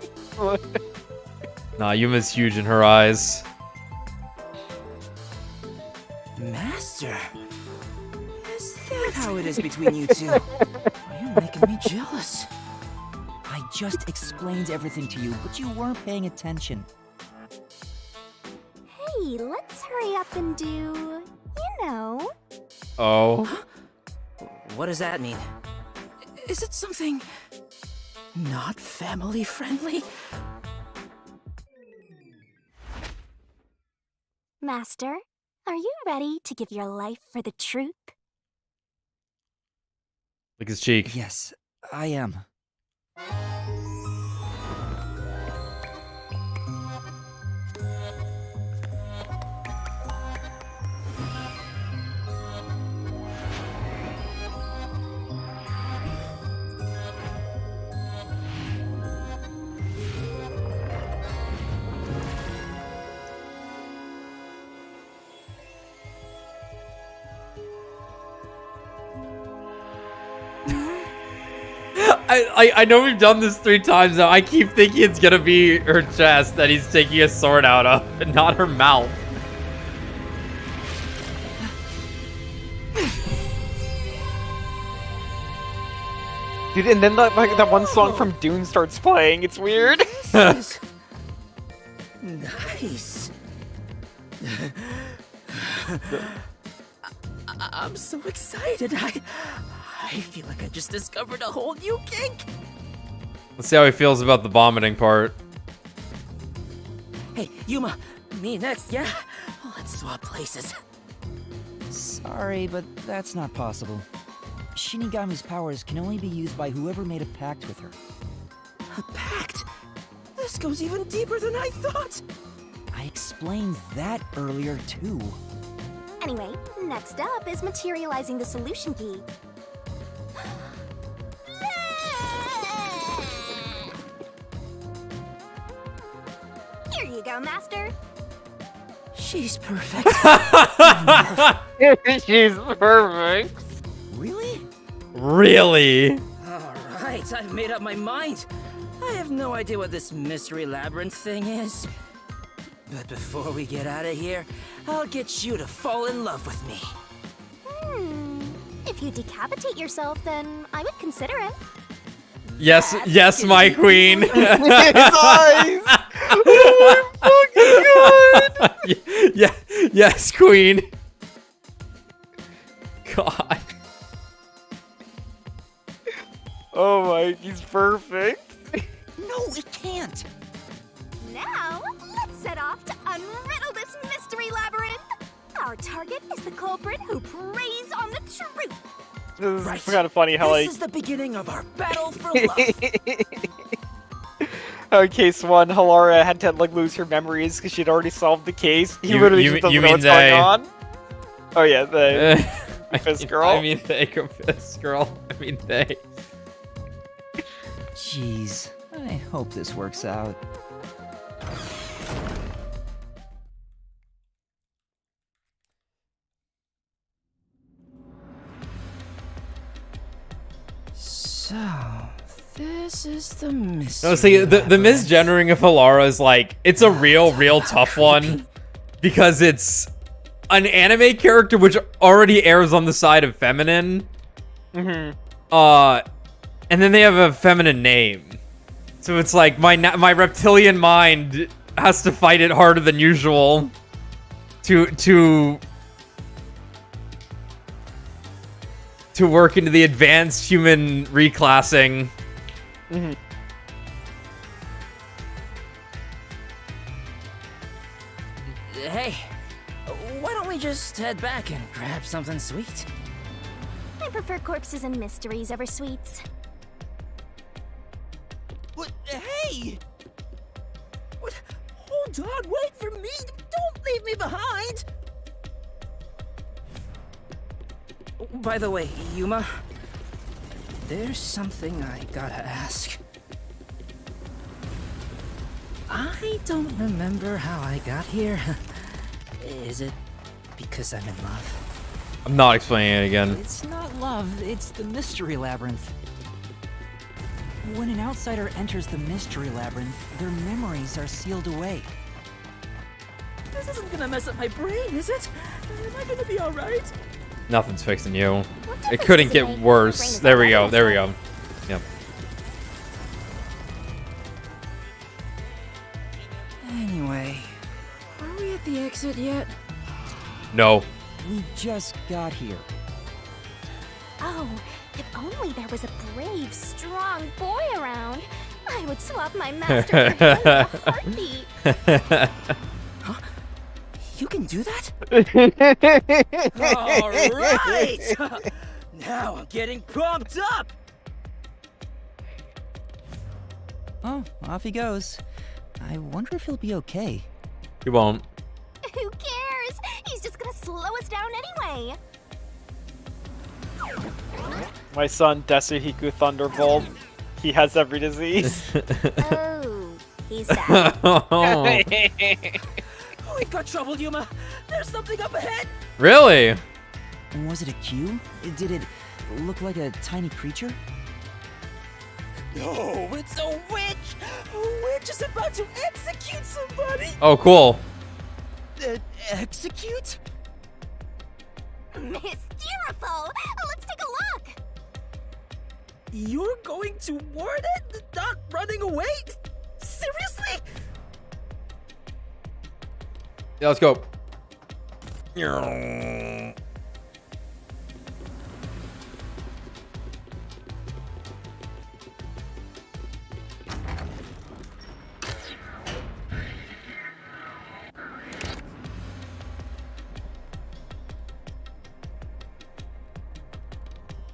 Nah, Yuma's huge in her eyes. Master, is that how it is between you two? You're making me jealous. I just explained everything to you, but you weren't paying attention. Hey, let's hurry up and do, you know. Oh. Huh? What does that mean? Is it something not family friendly? Master, are you ready to give your life for the truth? Lick his cheek. Yes, I am. I know we've done this 3 times now. I keep thinking it's gonna be her chest that he's taking a sword out of, and not her mouth. Dude, and then that one song from Dune starts playing. It's weird. This is nice. I'm so excited. I feel like I just discovered a whole new kink. Let's see how he feels about the vomiting part. Hey, Yuma, me next, yeah? Let's swap places. Sorry, but that's not possible. Shinigami's powers can only be used by whoever made a pact with her. A pact? This This goes even deeper than I thought. I explained that earlier too. Anyway, next up is materializing the solution key. Here you go, Master. She's perfect. She's perfect. Really? Really? Alright, I've made up my mind. I have no idea what this mystery labyrinth thing is. But before we get out of here, I'll get you to fall in love with me. If you decapitate yourself, then I would consider it. Yes, yes, my queen. His eyes! Oh my fucking god! Yeah, yes, queen. God. Oh my, he's perfect. No, it can't. Now, let's set off to unriddle this mystery labyrinth. Our target is the culprit who preys on the truth. This is kind of funny how, This like, is the beginning of our battle for love. in case one, Halara had to like lose her memories because she'd already solved the case. He You- literally you- just doesn't you know mean what's going they. on. Oh yeah, they. Fist girl. I mean, they go fist girl. I mean, they. Jeez, I hope this works out. So, this is the mystery. No, see, the labyrinth. misgendering of Halara is like, it's a real tough one. Because it's an anime character which already airs on the side of feminine. Mm-hmm. And then they have a feminine name. So it's like, my reptilian mind has to fight it harder than usual. To work into the advanced human reclassing. Mm-hmm. Hey, why don't we just head back and grab something sweet? I prefer corpses and mysteries over sweets. What? Hey! What? Hold on, wait for me! Don't leave me behind! By the way, Yuma, there's something I gotta ask. I don't remember how I got here. Is it because I'm in love? I'm not explaining it again. It's not love, it's the mystery labyrinth. When an outsider enters the mystery labyrinth, their memories are sealed away. This isn't gonna mess up my brain, is it? Am I gonna be alright? Nothing's fixing you. What It difference couldn't does get it make? My brain worse. is There we go. already There we go. Yep. Anyway, are we at the exit yet? No. We just got here. Oh, if only there was a brave, strong boy around. I would swap my master for him in a heartbeat. You can do that? Alright! Now I'm getting pumped up! Oh, off he goes. I wonder if he'll be okay. You won't. Who cares? He's just gonna slow us down anyway. My son, Desuhiku Thunderbolt. He has every disease. Oh, he's back. Oh. We've got trouble, Yuma! There's something up ahead! Really? Was it a cue? Did it look like a tiny creature? No, it's a witch! A witch is about to execute somebody! Oh, cool. Execute? Hysterical! Let's take a look. You're going toward it? Not running away? Seriously? Yeah, let's go.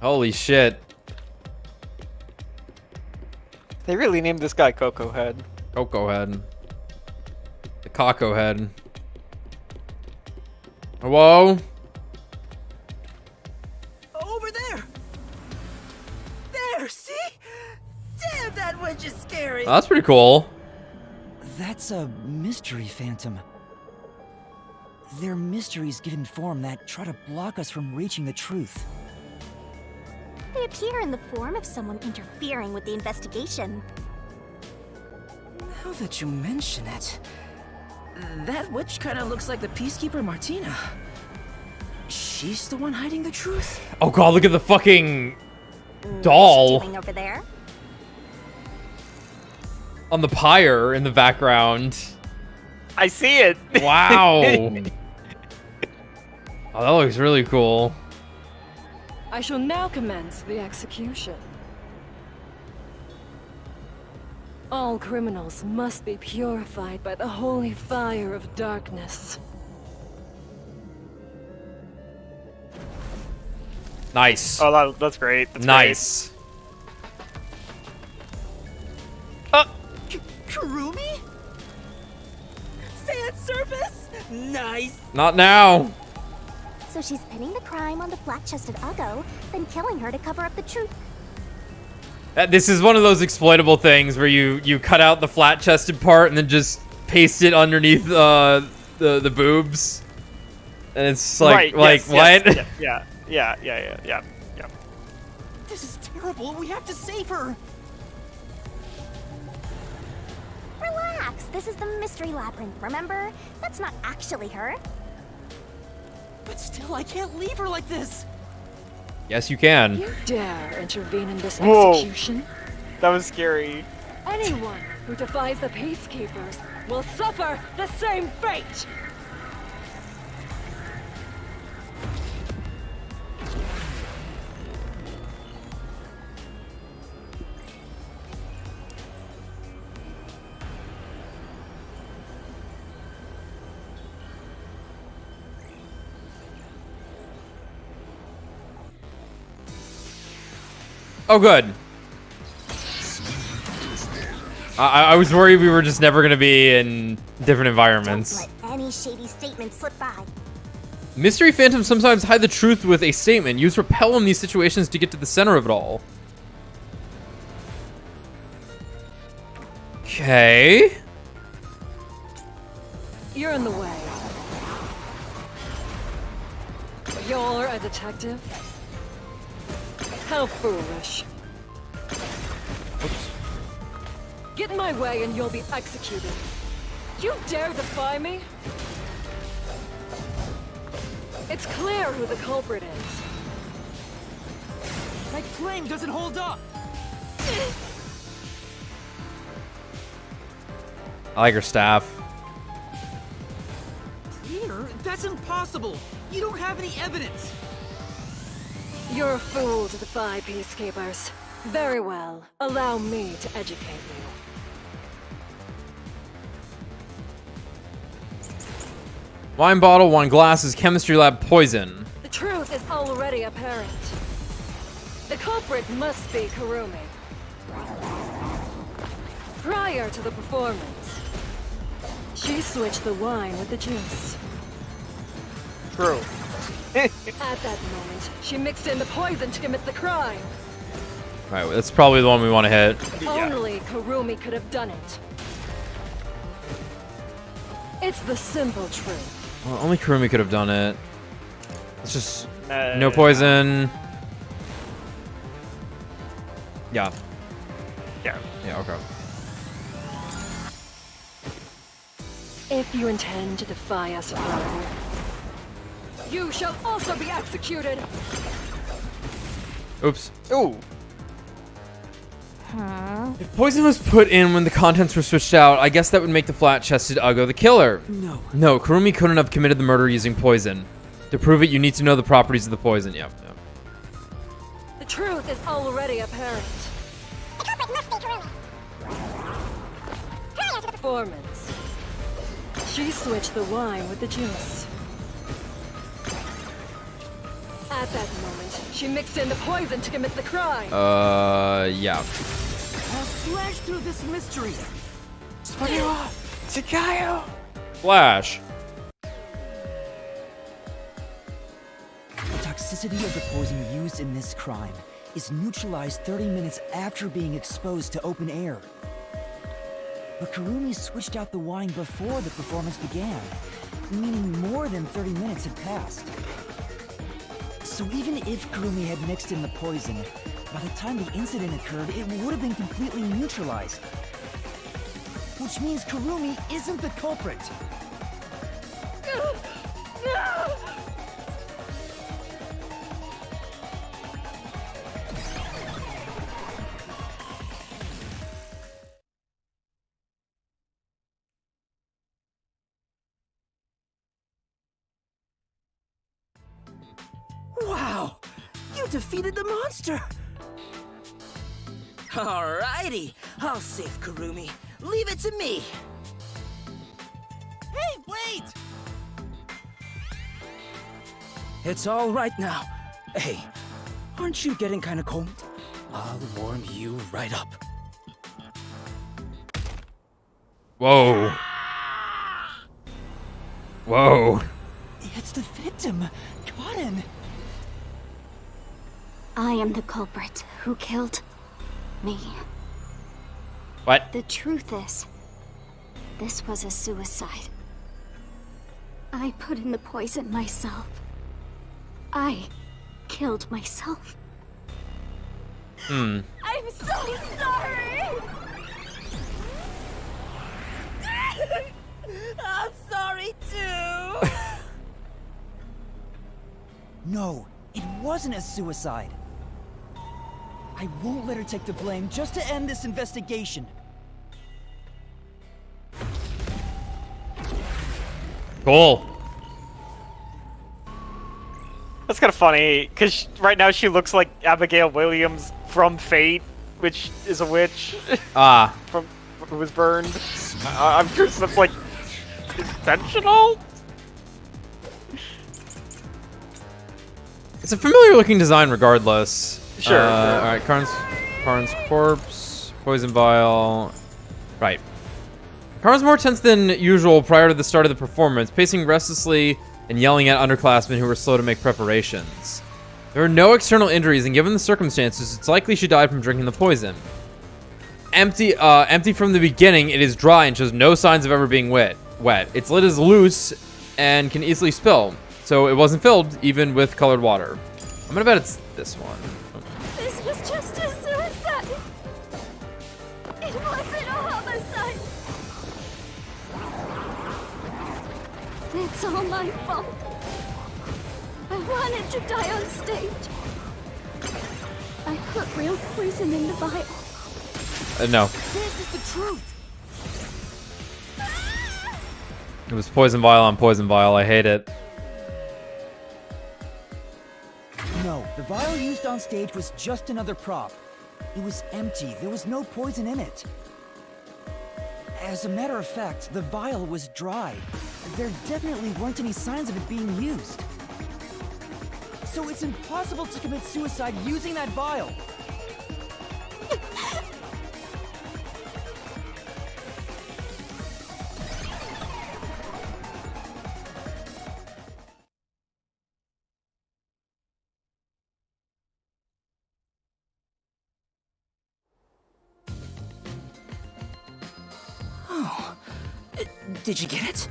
Holy shit. They really named this guy Coco Head. Cocoa head. The Cocoa head. Whoa. Over there! There, see? Damn, that witch is scary! Oh, that's pretty cool. That's a mystery phantom. They're mysteries given form that try to block us from reaching the truth. They appear in the form of someone interfering with the investigation. Now that you mention it, that witch kind of looks like the Peacekeeper Martina. She's the one hiding the truth? Oh god, look at the fucking doll. What's she doing over there? On the pyre in the background. I see it. Wow. Oh, that looks really cool. I shall now commence the execution. All criminals must be purified by the holy fire of darkness. Nice. Oh, that's great. That's nice. Great. Kurumi? Fan service? Nice! Not now. So she's pinning the crime on the flat-chested Uggo, then killing her to cover up the truth. This is one of those exploitable things where you cut out the flat-chested part and then just paste it underneath the boobs, and it's like right, yes, what? Yeah. This is terrible. We have to save her. Relax, this is the mystery labyrinth, remember? That's not actually her. But still, I can't leave her like this. Yes, you can. You dare intervene in this Whoa. execution? That was scary. Anyone who defies the Peacekeepers will suffer the same fate! Oh, good. I was worried we were just never going to be in different environments. Don't let any shady statement slip by. Mystery phantoms sometimes hide the truth with a statement. Use repel in these situations to get to the center of it all. Okay. You're in the way. You're a detective? How foolish. Oops. Get in my way and you'll be executed. You dare defy me? It's clear who the culprit is. My flame doesn't hold up. I like her staff. Peter, that's impossible. You don't have any evidence. You're a fool to defy Peacekeepers. Very well. Allow me to educate you. Wine bottle, wine glasses, chemistry lab, poison. The truth is already apparent. The culprit must be Kurumi. Prior to the performance, she switched the wine with the juice. True. At that moment, she mixed in the poison to commit the crime. Right, that's probably the one we want to hit. Only Kurumi could have done it. It's the simple truth. Well, only Kurumi could have done it. It's just no poison. Yeah. Yeah. Yeah, okay. If you intend to defy us further, you shall also be executed. Oops. Ooh. If poison was put in when the contents were switched out, I guess that would make the flat-chested Uggo the killer. No. No, Kurumi couldn't have committed the murder using poison. To prove it, you need to know the properties of the poison. Yep. The truth is already apparent. The culprit must be Kurumi. Prior to the Performance. She switched the wine with the juice. At that moment, she mixed in the poison to commit the crime. Yeah. I'll slash through this mystery. Flash. The toxicity of the poison used in this crime is neutralized 30 minutes after being exposed to open air. But Kurumi switched out the wine before the performance began, meaning more than 30 minutes had passed. So even if Kurumi had mixed in the poison, by the time the incident occurred, it would have been completely neutralized. Which means Kurumi isn't the culprit. Wow! You defeated the monster! Alrighty, I'll save Kurumi. Leave it to me! Hey, wait! It's all right now. Hey, aren't you getting kinda cold? I'll warm you right up. Whoa. Whoa. It's the victim, Cotton. I am the culprit who killed me. What? The truth is, this was a suicide. I put in the poison myself. I killed myself. Hmm. I'm so sorry! I'm sorry too! No, it wasn't a suicide. I won't let her take the blame just to end this investigation. Cool. That's kind of funny, because right now she looks like Abigail Williams from Fate, which is a witch. Ah. From who was burned. I'm curious if that's like intentional? It's a familiar looking design regardless. Sure. Alright, Karn's corpse, poison vial. Right. Karn's more tense than usual prior to the start of the performance, pacing restlessly and yelling at underclassmen who were slow to make preparations. There are no external injuries, and given the circumstances, it's likely she died from drinking the poison. Empty from the beginning, it is dry and shows no signs of ever being wet. Its lid is loose and can easily spill, so it wasn't filled even with colored water. I'm gonna bet it's this one. This was just a suicide. It wasn't a homicide. It's all my fault. I wanted to die on stage. I put real poison in the vial. No. This is the truth! It was poison vial on poison vial. I hate it. No, the vial used on stage was just another prop. It was empty. There was no poison in it. As a matter of fact, the vial was dry. There definitely weren't any signs of it being used. So it's impossible to commit suicide using that vial. Oh, did you get it?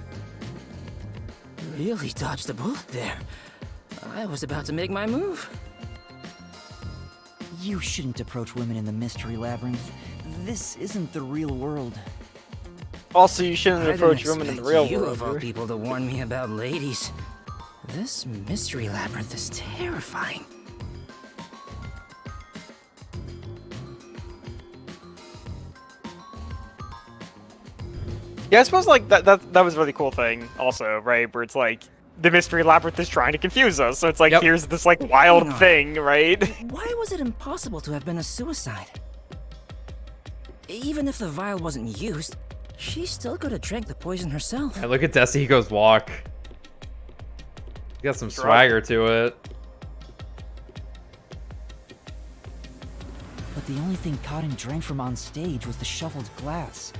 Really dodged a bullet there. I was about to make my move. You shouldn't approach women in the mystery labyrinth. This isn't the real world. Also, you shouldn't approach I didn't women in the expect real you world. of all people to warn me about ladies. This mystery labyrinth is terrifying. Yeah, I suppose like that was a really cool thing also, right? Where it's like the mystery labyrinth is trying to confuse us. So it's like here's this like wild thing, right? Why was it impossible to have been a suicide? Even if the vial wasn't used, she still could have drank the poison herself. Yeah, look at Desico's walk. He's got some swagger to it. But the only thing Cotton drank from on stage was the shuffled glass.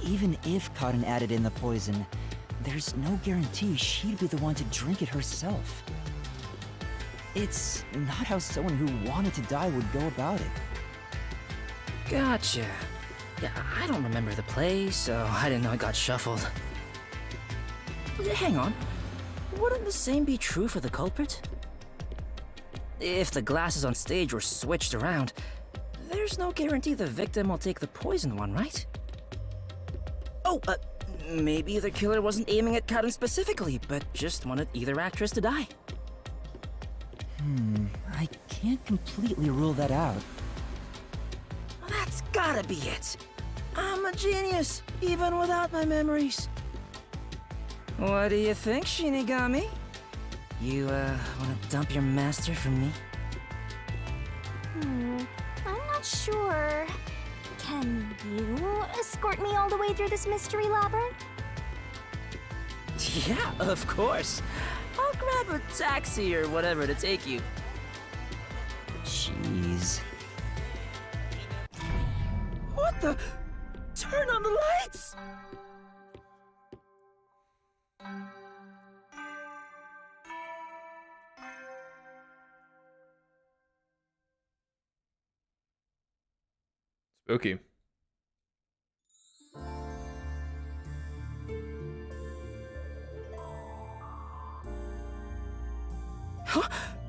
Even if Cotton added in the poison, there's no guarantee she'd be the one to drink it herself. It's not how someone who wanted to die would go about it. Gotcha. Yeah, I don't remember the play, so I didn't know it got shuffled. Hang on. Wouldn't the same be true for the culprit? If the glasses on stage were switched around, there's no guarantee the victim will take the poisoned one, right? Oh, maybe the killer wasn't aiming at Cotton specifically, but just wanted either actress to die. I can't completely rule that out. That's gotta be it. I'm a genius, even without my memories. What do you think, Shinigami? You, wanna dump your master for me? I'm not sure. Can you escort me all the way through this mystery labyrinth? Yeah, of course. I'll grab a taxi or whatever to take you. Jeez. What the? Turn on the lights! Spooky.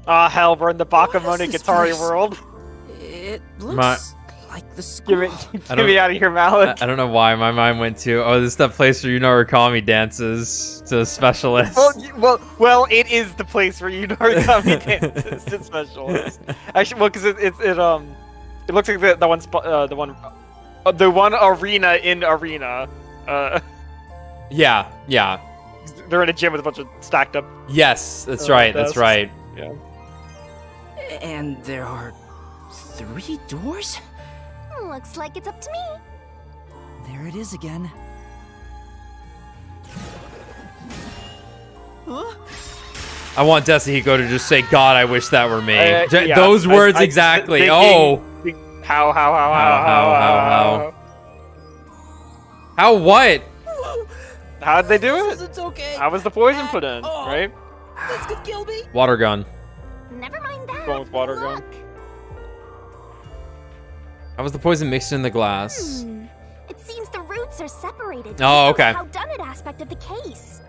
Ah, hell, we're in the What Bakamoni is this Guitari place? world. It looks like the school. Get me out of here, Malik. I don't know why my mind went to, oh, this is that place where Origami dances to specialists. Well, it is the place where Origami dances to specialist. Actually, well, because it looks like the one arena in arena. Yeah. They're in a gym with a bunch of stacked up. Yes, that's right. desks. That's right. Yeah. And there are 3 doors? Looks like it's up to me. There it is again. Huh? I want Desahiko to just say, God, I wish that were me. Yeah, Those words exactly. How? How what? Whoa! How'd they do This it? isn't okay. How was the poison put in? Oh. Right? This could kill me. Water gun. Never mind that. Going with water gun. Look. How was the poison mixed in the glass? It seems the roots are separated. Oh, okay. How done it aspect of the case.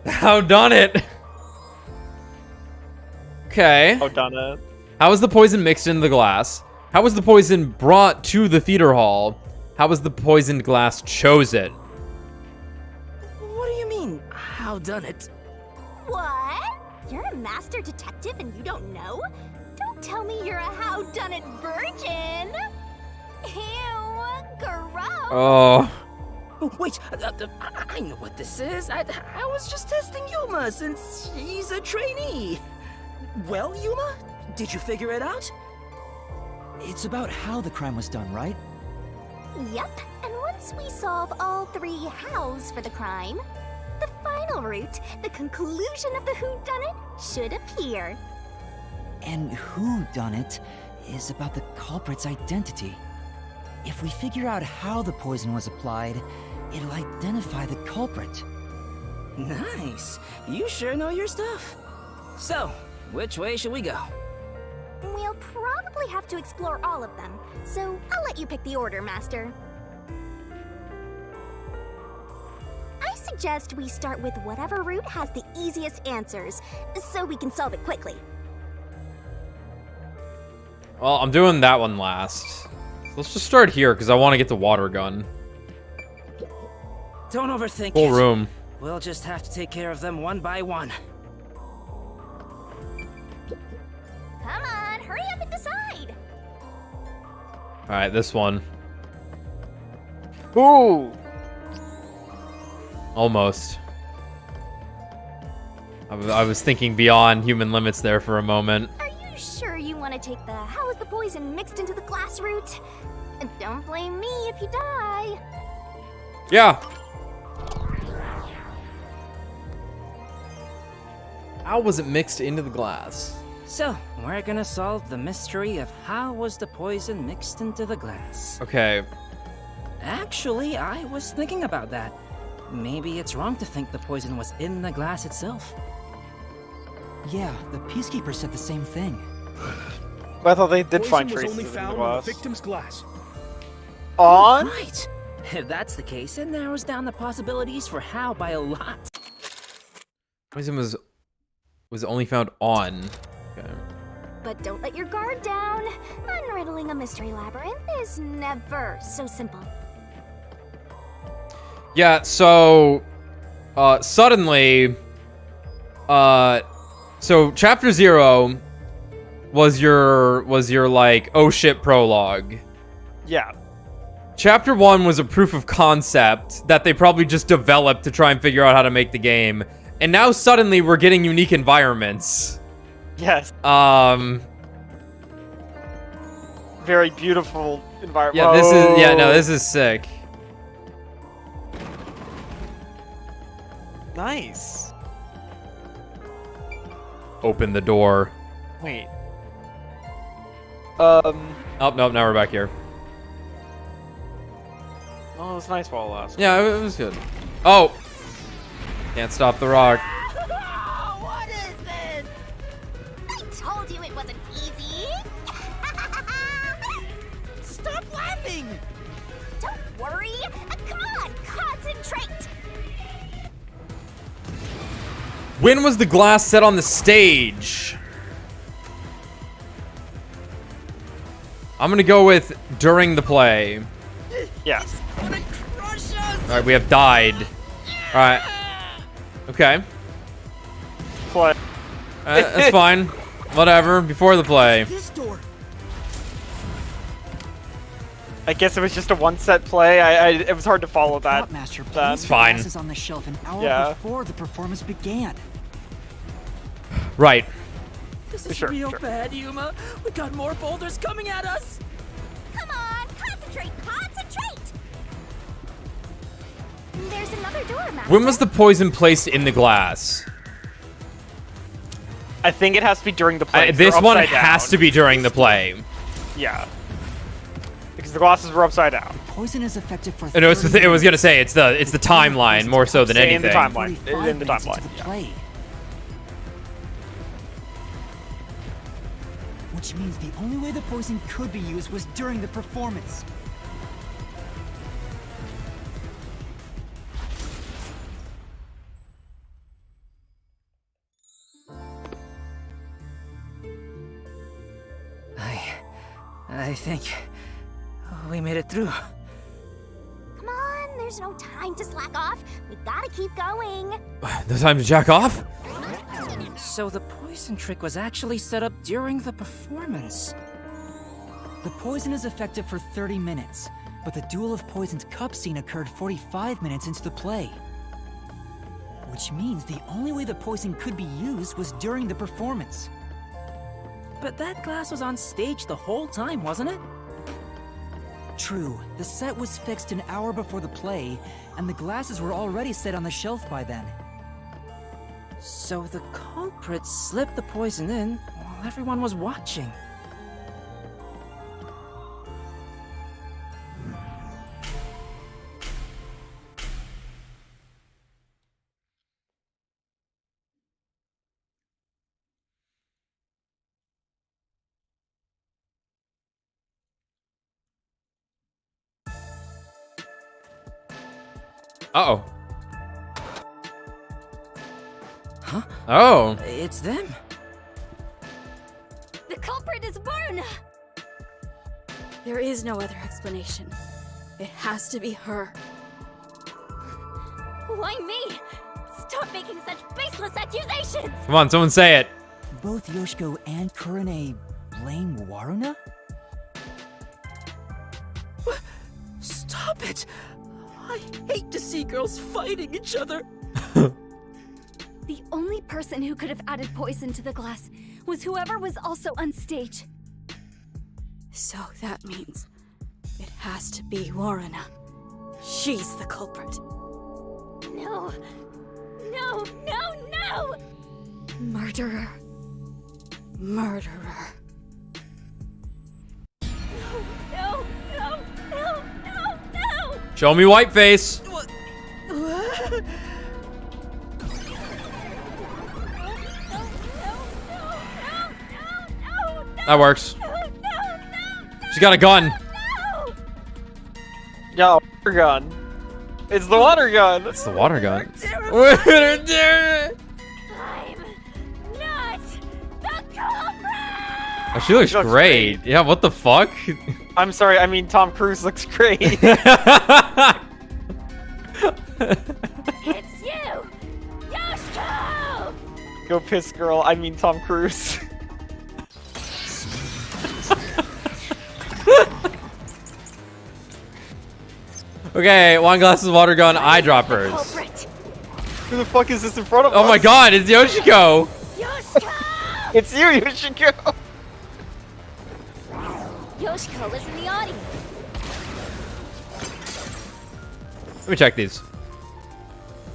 How done it? Okay. Oh, done it. How was the poison mixed in the glass? How was the poison brought to the theater hall? How was the poisoned glass chosen? What do you mean, how done it? What? You're a master detective and you don't know? Don't tell me you're a how-done-it virgin. Ew, gross. Oh. Oh, wait, I know what this is. I was just testing Yuma since she's a trainee. Well, Yuma, did you figure it out? It's about how the crime was done, right? Yep, and once we solve all 3 hows for the crime, the final route, the conclusion of the whodunit, should appear. And who done it is about the culprit's identity. If we figure out how the poison was applied, it'll identify the culprit. Nice. You sure know your stuff. So, which way should we go? We'll probably have to explore all of them, so I'll let you pick the order, Master. I suggest we start with whatever route has the easiest answers, so we can solve it quickly. Well, I'm doing that one last. Let's just start here, because I want to get the water gun. Don't overthink Whole it. room. We'll just have to take care of them one by one. Come on, hurry up and decide! Alright, this one. Ooh! Almost. I was thinking beyond human limits there for a moment. Are you sure you want to take the how is the poison mixed into the glass route? And don't blame me if you die. Yeah. How was it mixed into the glass? So, we're gonna solve the mystery of how was the poison mixed into the glass. Okay. Actually, I was thinking about that. Maybe it's wrong to think the poison was in the glass itself. Yeah, the Peacekeeper said the same thing. I thought they did Poison find was traces only in the found on the glass. victim's glass. On? Right. If that's the case, it narrows down the possibilities for Hal by a lot. Poison was only found on. Okay. But don't let your guard down. Unriddling a mystery labyrinth is never so simple. Yeah, so suddenly so chapter 0 was your like oh shit prologue. Yeah. Chapter 1 was a proof of concept that they probably just developed to try and figure out how to make the game. And now suddenly we're getting unique environments. Yes. Very beautiful environment. Yeah, this is sick. Nice. Open the door. Wait. Oh, no, now we're back here. Oh, it was nice while it lasted. Yeah, it was good. Oh! Can't stop the rock. What is this? I told you it wasn't easy. Stop laughing! Don't worry. Come on, concentrate. When was the glass set on the stage? I'm gonna go with during the play. Yes. Alright, we have died. Alright. Okay. Play. That's fine. Whatever. Before the play. This door. I guess it was just a one-set play. It was hard to follow that. Master It's fine. Glasses on the shelf an hour Yeah. before the performance began. Right. This is Sure, real sure. bad, Yuma. We got more boulders coming at us. Come on, concentrate. There's another door, Master. When was the poison placed in the glass? I think it has to be during the play. This They're one upside has down. to be during the play. Yeah. Because the glasses were upside down. Poison is effective for. No, it 30 was gonna say it's the timeline more so than In the anything. timeline. 45 In the minutes timeline. into the Yeah. play. Which means the only way the poison could be used was during the performance. I think we made it through. Come on, there's no time to slack off. We gotta keep going. No time to jack off? So the poison trick was actually set up during the performance. The poison is effective for 30 minutes, but the Duel of Poison's cup scene occurred 45 minutes into the play. Which means the only way the poison could be used was during the performance. But that glass was on stage the whole time, wasn't it? True, the set was fixed an hour before the play, and the glasses were already set on the shelf by then. So the culprit slipped the poison in while everyone was watching. Uh-oh. Huh? Oh. It's them. The culprit is Varna. There is no other explanation. It has to be her. Why me? Stop making such baseless accusations. Come on, someone say it. Both Yoshiko and Kurane blame Waruna? Stop it! I hate to see girls fighting each other. The only person who could have added poison to the glass was whoever was also on stage. So that means it has to be Waruna. She's the culprit. No. No, no, no! Murderer. Murderer. No, no, no, no, no! Show me white face. What? That works. She's got a gun. Yeah, water gun. It's the water gun. It's the water gun. I'm not the culprit! Oh, she looks She looks great. Yeah, what the fuck? I'm sorry, I mean Tom Cruise looks great. It's you! Yoshiko! Go piss girl, I mean Tom Cruise. Okay, wine glasses, water gun, eyedroppers. Culprit! Who the fuck is this in front of us? Oh my god, it's Yoshiko! Yoshiko! It's you, Yoshiko! Yoshiko was in the audience. Let me check these.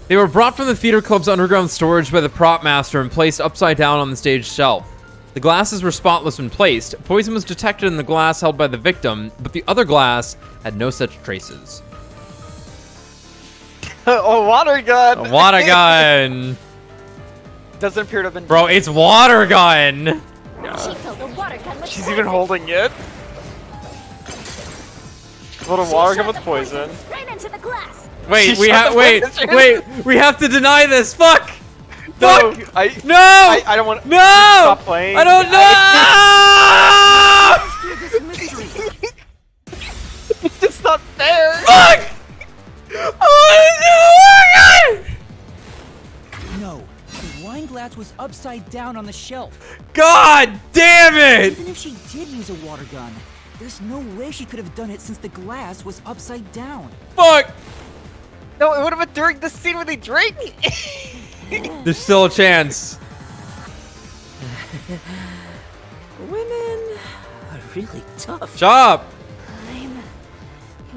They were brought from the theater club's underground storage by the prop master and placed upside down on the stage shelf. The glasses were spotless when placed. Poison was detected in the glass held by the victim, but the other glass had no such traces. A water gun! A water gun! Doesn't appear to have been. Bro, it's water gun! She filled the water gun with She's poison. even holding it. Little She water shot gun with the poison. Straight into the glass. Wait, She we shot have the wait, poison. wait, we have to deny this. Fuck! No, Fuck! I don't want. No! Stop playing. I don't know! It's just not fair. Fuck! I want to do the No, the wine glass was upside down on the shelf. God damn it! Even if she did use a water gun, there's no way she could have done it since the glass was upside down. Fuck! No, it would have been during the scene where they drank. There's still a chance. Women are really tough. Shut up! I'm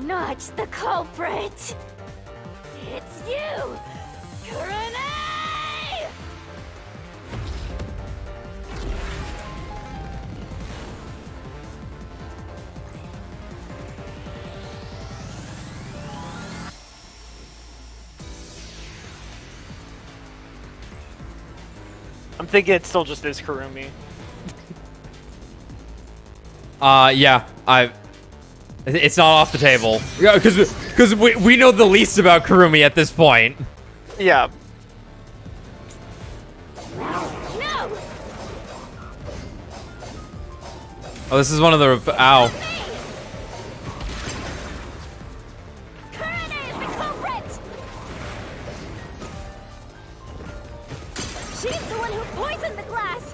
not the culprit. It's you, Kurane! I'm thinking it still just is Kurumi. Yeah, it's not off the table. Yeah, because we know the least about Kurumi at this point. Yeah. No! Oh, this is one of the ow. Kurane is the culprit! She's the one who poisoned the glass!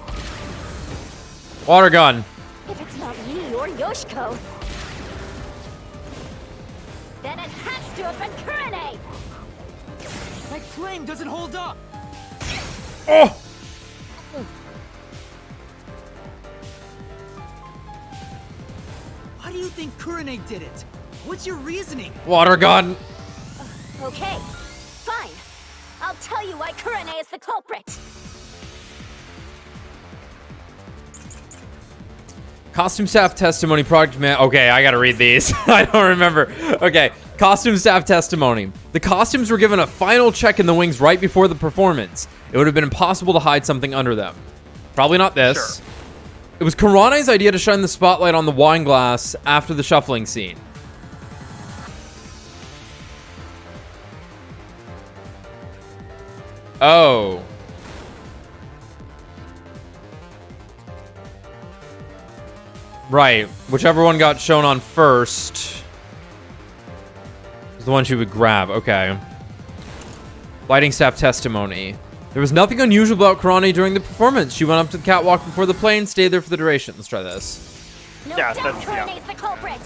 Water gun. If it's not me or Yoshiko, then it has to have been Kurane! My flame doesn't hold up. Oh! How do you think Kurane did it? What's your reasoning? Water gun. Okay, fine. I'll tell you why Kurane is the culprit. Costume staff testimony, product man. Okay, I gotta read these. I don't remember. Okay, costume staff testimony. The costumes were given a final check in the wings right before the performance. It would have been impossible to hide something under them. Probably not this. Sure. It was Karane's idea to shine the spotlight on the wine glass after the shuffling scene. Oh. Right. Whichever one got shown on first is the one she would grab. Okay. Lighting staff testimony. There was nothing unusual about Karane during the performance. She went up to the catwalk before the play and stayed there for the duration. Let's try this. No Yeah, doubt that's- yeah. Kurane's the culprit.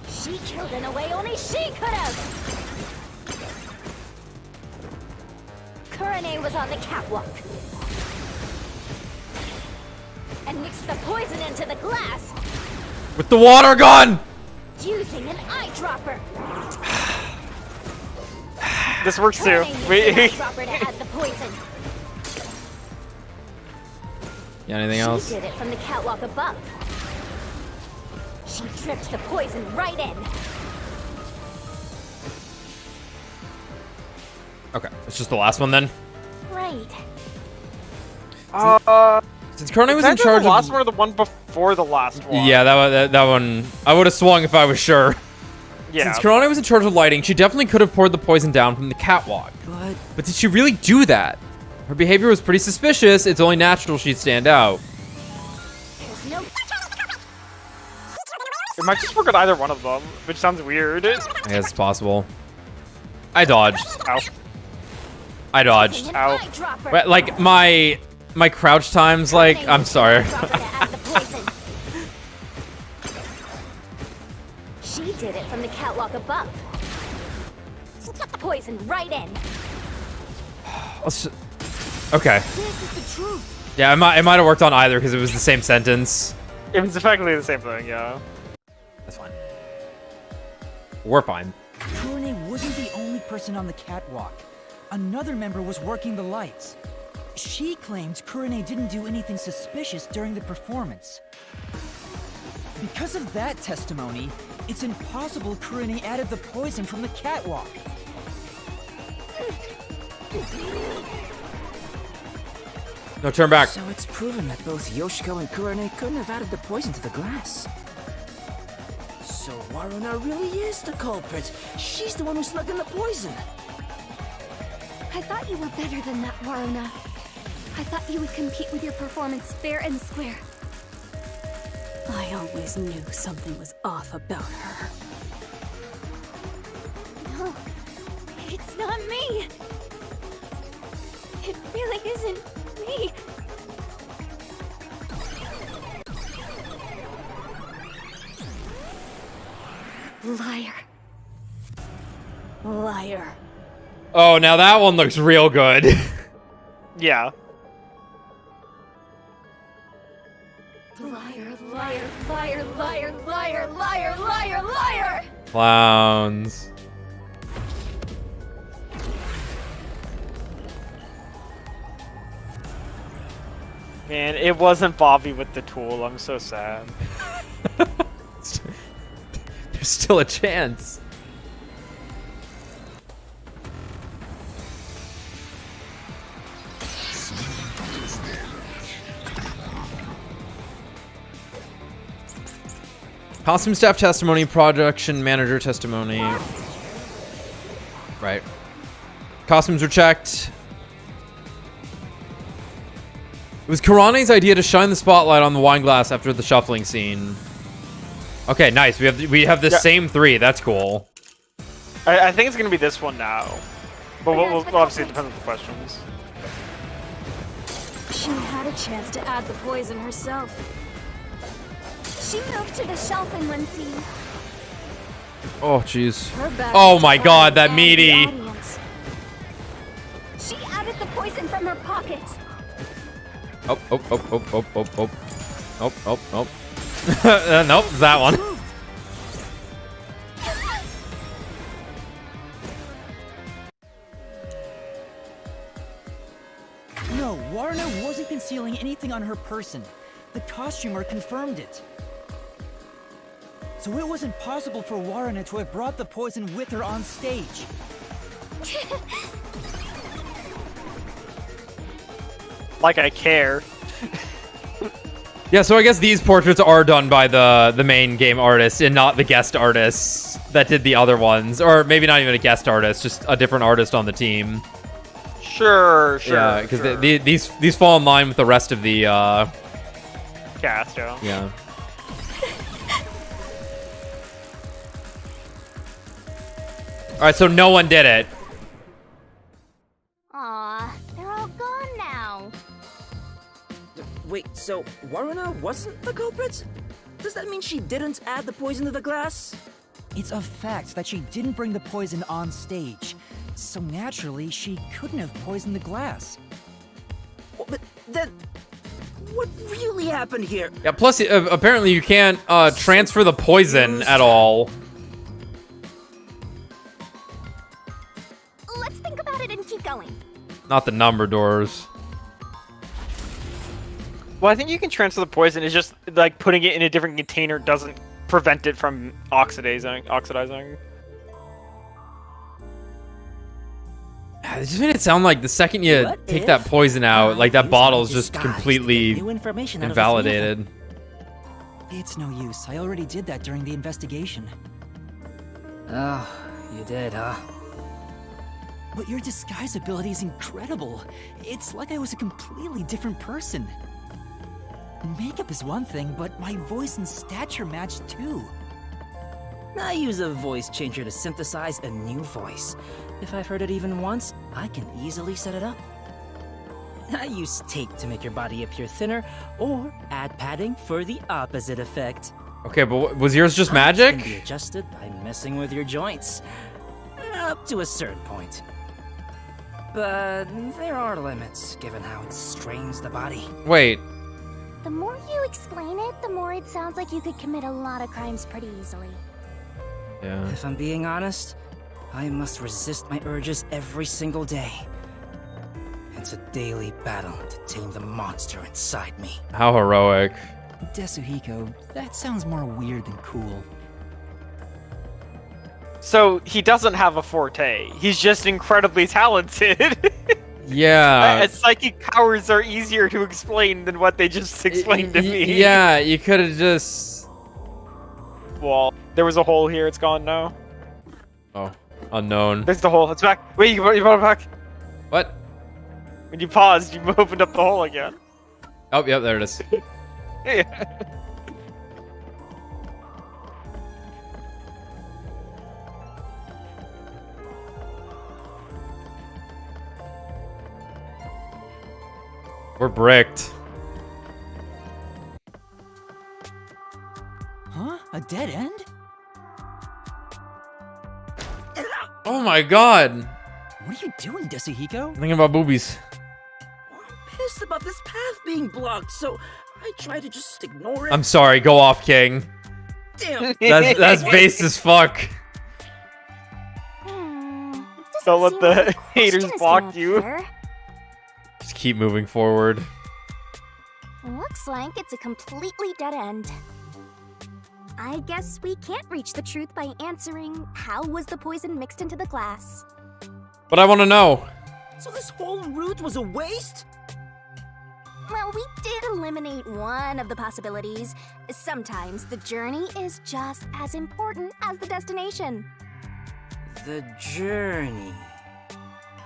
She killed in a way only she could have. Kurane was on the catwalk and mixed the poison into the glass With the water gun! using an eyedropper. This works too. Kurane used an Wait. eyedropper to add the poison. Yeah, anything else? She did it from the catwalk above. She dripped the poison right in. Okay, it's just the last one then. Right. Since Kurone was in Either charge the last of... one or the one before the last one. Yeah, that one... I would have swung if I was sure. Yeah. Since Kurone was in charge of lighting, she definitely could have poured the poison down from the catwalk. But did she really do that? Her behavior was pretty suspicious. It's only natural she'd stand out. There's no. It might just work on either one of them, which sounds weird. I guess it's possible. I dodged. Ow. I dodged. Ow. Wait, like, my crouch time's like... I'm sorry. She did it from the catwalk above. Poison right in. Okay. This is the truth. Yeah, it might have worked on either because it was the same sentence. It was effectively the same thing, yeah. That's fine. We're fine. Kurone wasn't the only person on the catwalk. Another member was working the lights. She claimed Kurone didn't do anything suspicious during the performance. Because of that testimony, it's impossible Kurone added the poison from the catwalk. No, turn back. So it's proven that both Yoshiko and Kurone couldn't have added the poison to the glass. So Waruna really is the culprit. She's the one who snuck in the poison. I thought you were better than that, Waruna. I thought you would compete with your performance fair and square. I always knew something was off about her. No, it's not me. It really isn't me. Liar. Liar. Oh, now that one looks real good. Yeah. Liar, liar, liar, liar, liar, liar, liar, liar! Clowns. Man, it wasn't Bobby with the tool. I'm so sad. There's still a chance. Costume staff testimony, production manager testimony. Right. Costumes were checked. It was Kurane's idea to shine the spotlight on the wine glass after the shuffling scene. Okay, nice. We have the same three. That's cool. I think it's gonna be this one now, but we'll obviously it depends on the questions. She had a chance to add the poison herself. She moved to the shelf in one scene. Oh, jeez. Her bad Oh my was god, that and meaty. the audience. She added the poison from her pocket. Oh. Nope, it's that one. No, Waruna wasn't concealing anything on her person. The costumer confirmed it. So it wasn't possible for Waruna to have brought the poison with her on stage. Like I care. Yeah, so I guess these portraits are done by the main game artist and not the guest artists that did the other ones. Or maybe not even a guest artist, just a different artist on the team. Sure. Yeah, because these fall in line with the rest of the cast, yeah. Alright, so no one did it. Aw, they're all gone now. Wait, so Waruna wasn't the culprit? Does that mean she didn't add the poison to the glass? It's a fact that she didn't bring the poison on stage. So naturally, she couldn't have poisoned the glass. But then, what really happened here? Yeah, plus apparently you can't transfer the poison at all. Let's think about it and keep going. Not the number doors. Well, I think you can transfer the poison. It's just like putting it in a different container doesn't prevent it from oxidizing. It just made it sound like the second you What take if that poison out, like that used bottle's my just disguise to get completely new information out of the invalidated. It's no use. I already did that during the investigation. Oh, you did, huh? But your disguise ability is incredible. It's like I was a completely different person. Makeup is one thing, but my voice and stature match too. I use a voice changer to synthesize a new voice. If I've heard it even once, I can easily set it up. I use tape to make your body appear thinner, or add padding for the opposite effect. Okay, but was yours just Can be magic? adjusted by messing with your joints, up to a certain point. But there are limits, given how it strains the body. Wait, The more you explain it, the more it sounds like you could commit a lot of crimes pretty easily. yeah. If I'm being honest, I must resist my urges every single day. It's a daily battle to tame the monster inside me. How heroic. Desuhiko, that sounds more weird than cool. So he doesn't have a forte. He's just incredibly talented. Yeah. Psychic powers are easier to explain than what they just explained to me. Yeah, you could have just. Well, there was a hole here. It's gone now. Oh, unknown. There's the hole. It's back. Wait, you brought it back. What? When you paused, you opened up the hole again. Oh, yep, there it is. Yeah. We're bricked. Huh? A dead end? Oh my god. What are you doing, Desuhiko? I'm thinking about boobies. I'm pissed about this path being blocked, so I try to just ignore it. I'm sorry, go off, King. Damn. That's base as fuck. Don't let the haters block you. Just keep moving forward. Looks like it's a completely dead end. I guess we can't reach the truth by answering how was the poison mixed into the glass. But I want to know. So this whole route was a waste? Well, we did eliminate one of the possibilities. Sometimes the journey is just as important as the destination. The journey.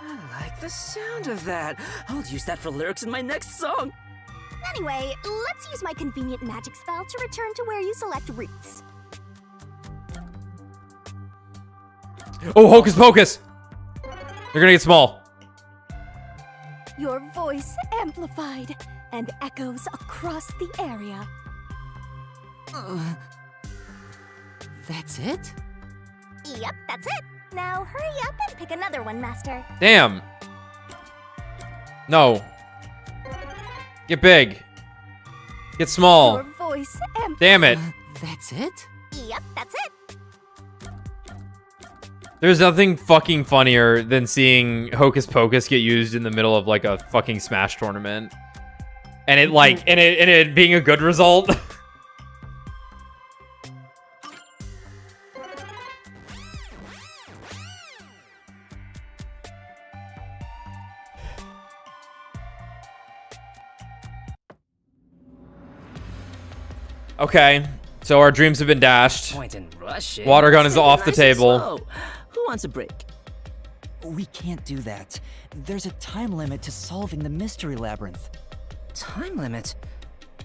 I like the sound of that. I'll use that for lyrics in my next song. Anyway, let's use my convenient magic spell to return to where you select routes. Oh, hocus pocus! You're gonna get small. Your voice amplified and echoes across the area. That's it? Yep, that's it. Now hurry up and pick another one, Master. Damn. No. Get big. Get small. Your voice amplified. Damn it. That's it? Yep, that's it. There's nothing fucking funnier than seeing Hocus Pocus get used in the middle of like a fucking Smash tournament. And it like, and it being a good result. Okay, so our dreams have been dashed. Point in rushing. Water gun is Take it off the nice and table. slow. Who wants a break? We can't do that. There's a time limit to solving the mystery labyrinth. Time limit?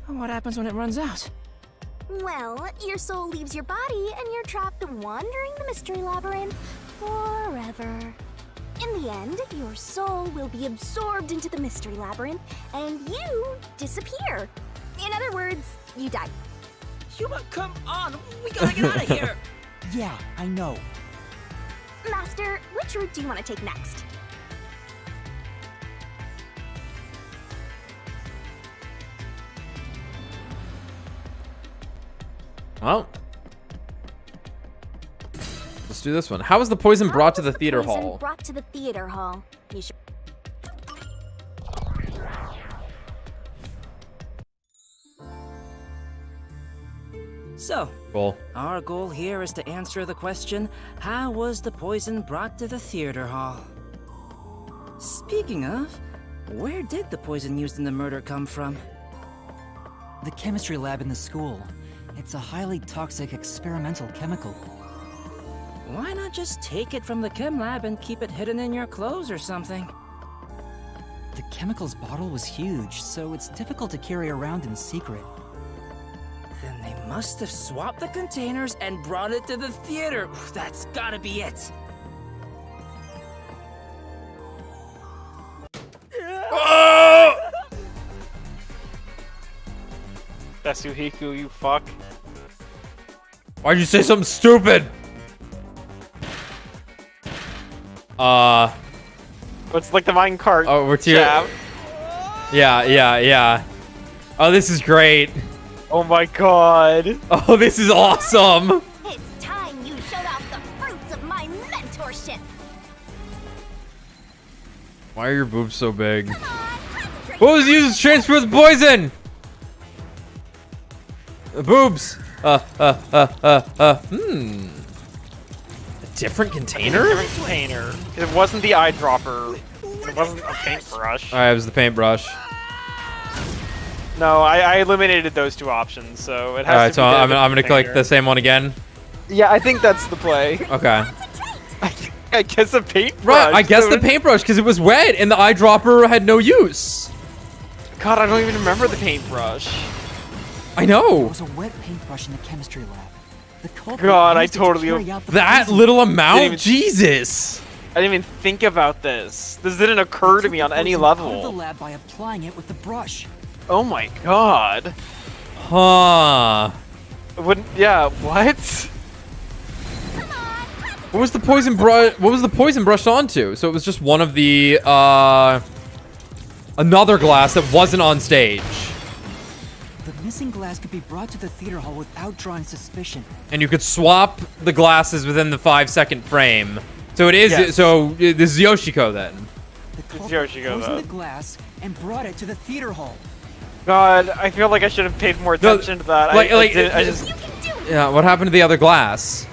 What happens when it runs out? Well, your soul leaves your body and you're trapped wandering the mystery labyrinth forever. In the end, your soul will be absorbed into the mystery labyrinth and you disappear. In other words, you die. Human, come on! We gotta get out of here! Yeah, I know. Master, which route do you want to take next? Well, let's do this one. How was the poison brought to the theater Poison hall? brought to the theater hall. You should. So, Cool. our goal here is to answer the question, how was the poison brought to the theater hall? Speaking of, where did the poison used in the murder come from? The chemistry lab in the school. It's a highly toxic experimental chemical. Why not just take it from the chem lab and keep it hidden in your clothes or something? The chemicals bottle was huge, so it's difficult to carry around in secret. Then they must have swapped the containers and brought it to the theater. That's gotta be it. Yasuhiko, you fuck. Why'd you say something stupid? It's like the mine cart. Oh, we're too. jab. Yeah. Oh, this is great. Oh my god. Oh, this is awesome. It's time you showed off the fruits of my mentorship. Why are your boobs so big? Come on, concentrate. What was used to transfer the poison? Boobs. A different container? Different container. It wasn't the eyedropper. It wasn't a paintbrush. Alright, it was the paintbrush. No, I eliminated those two options, so it has Alright, to so be I'm the gonna click container. the same one again. Yeah, I think that's the play. Okay. I guess a paintbrush. Right, I guess so the paintbrush because it was wet and the eyedropper had no use. God, I don't even remember the paintbrush. I There know. was a wet paintbrush in the chemistry lab. The culprit God, I used it to totally- carry out the That poison. little amount? Didn't even- Jesus. I didn't even think about this. This didn't occur to Took me the on any poison out of the level. lab by applying it with the brush. Oh my god. Huh. Wouldn't? Yeah. What? What was the poison brush? What was the poison brushed onto? So it was just one of the another glass that wasn't on stage. The missing glass could be brought to the theater hall without drawing suspicion. And you could swap the glasses within the 5-second frame. So it is. Yes. So this is Yoshiko then. The culprit Yoshiko, poisoned though. the glass and brought it to the theater hall. God, I feel like I should have paid more No, attention to that. like- I just Yeah. What happened to the other glass?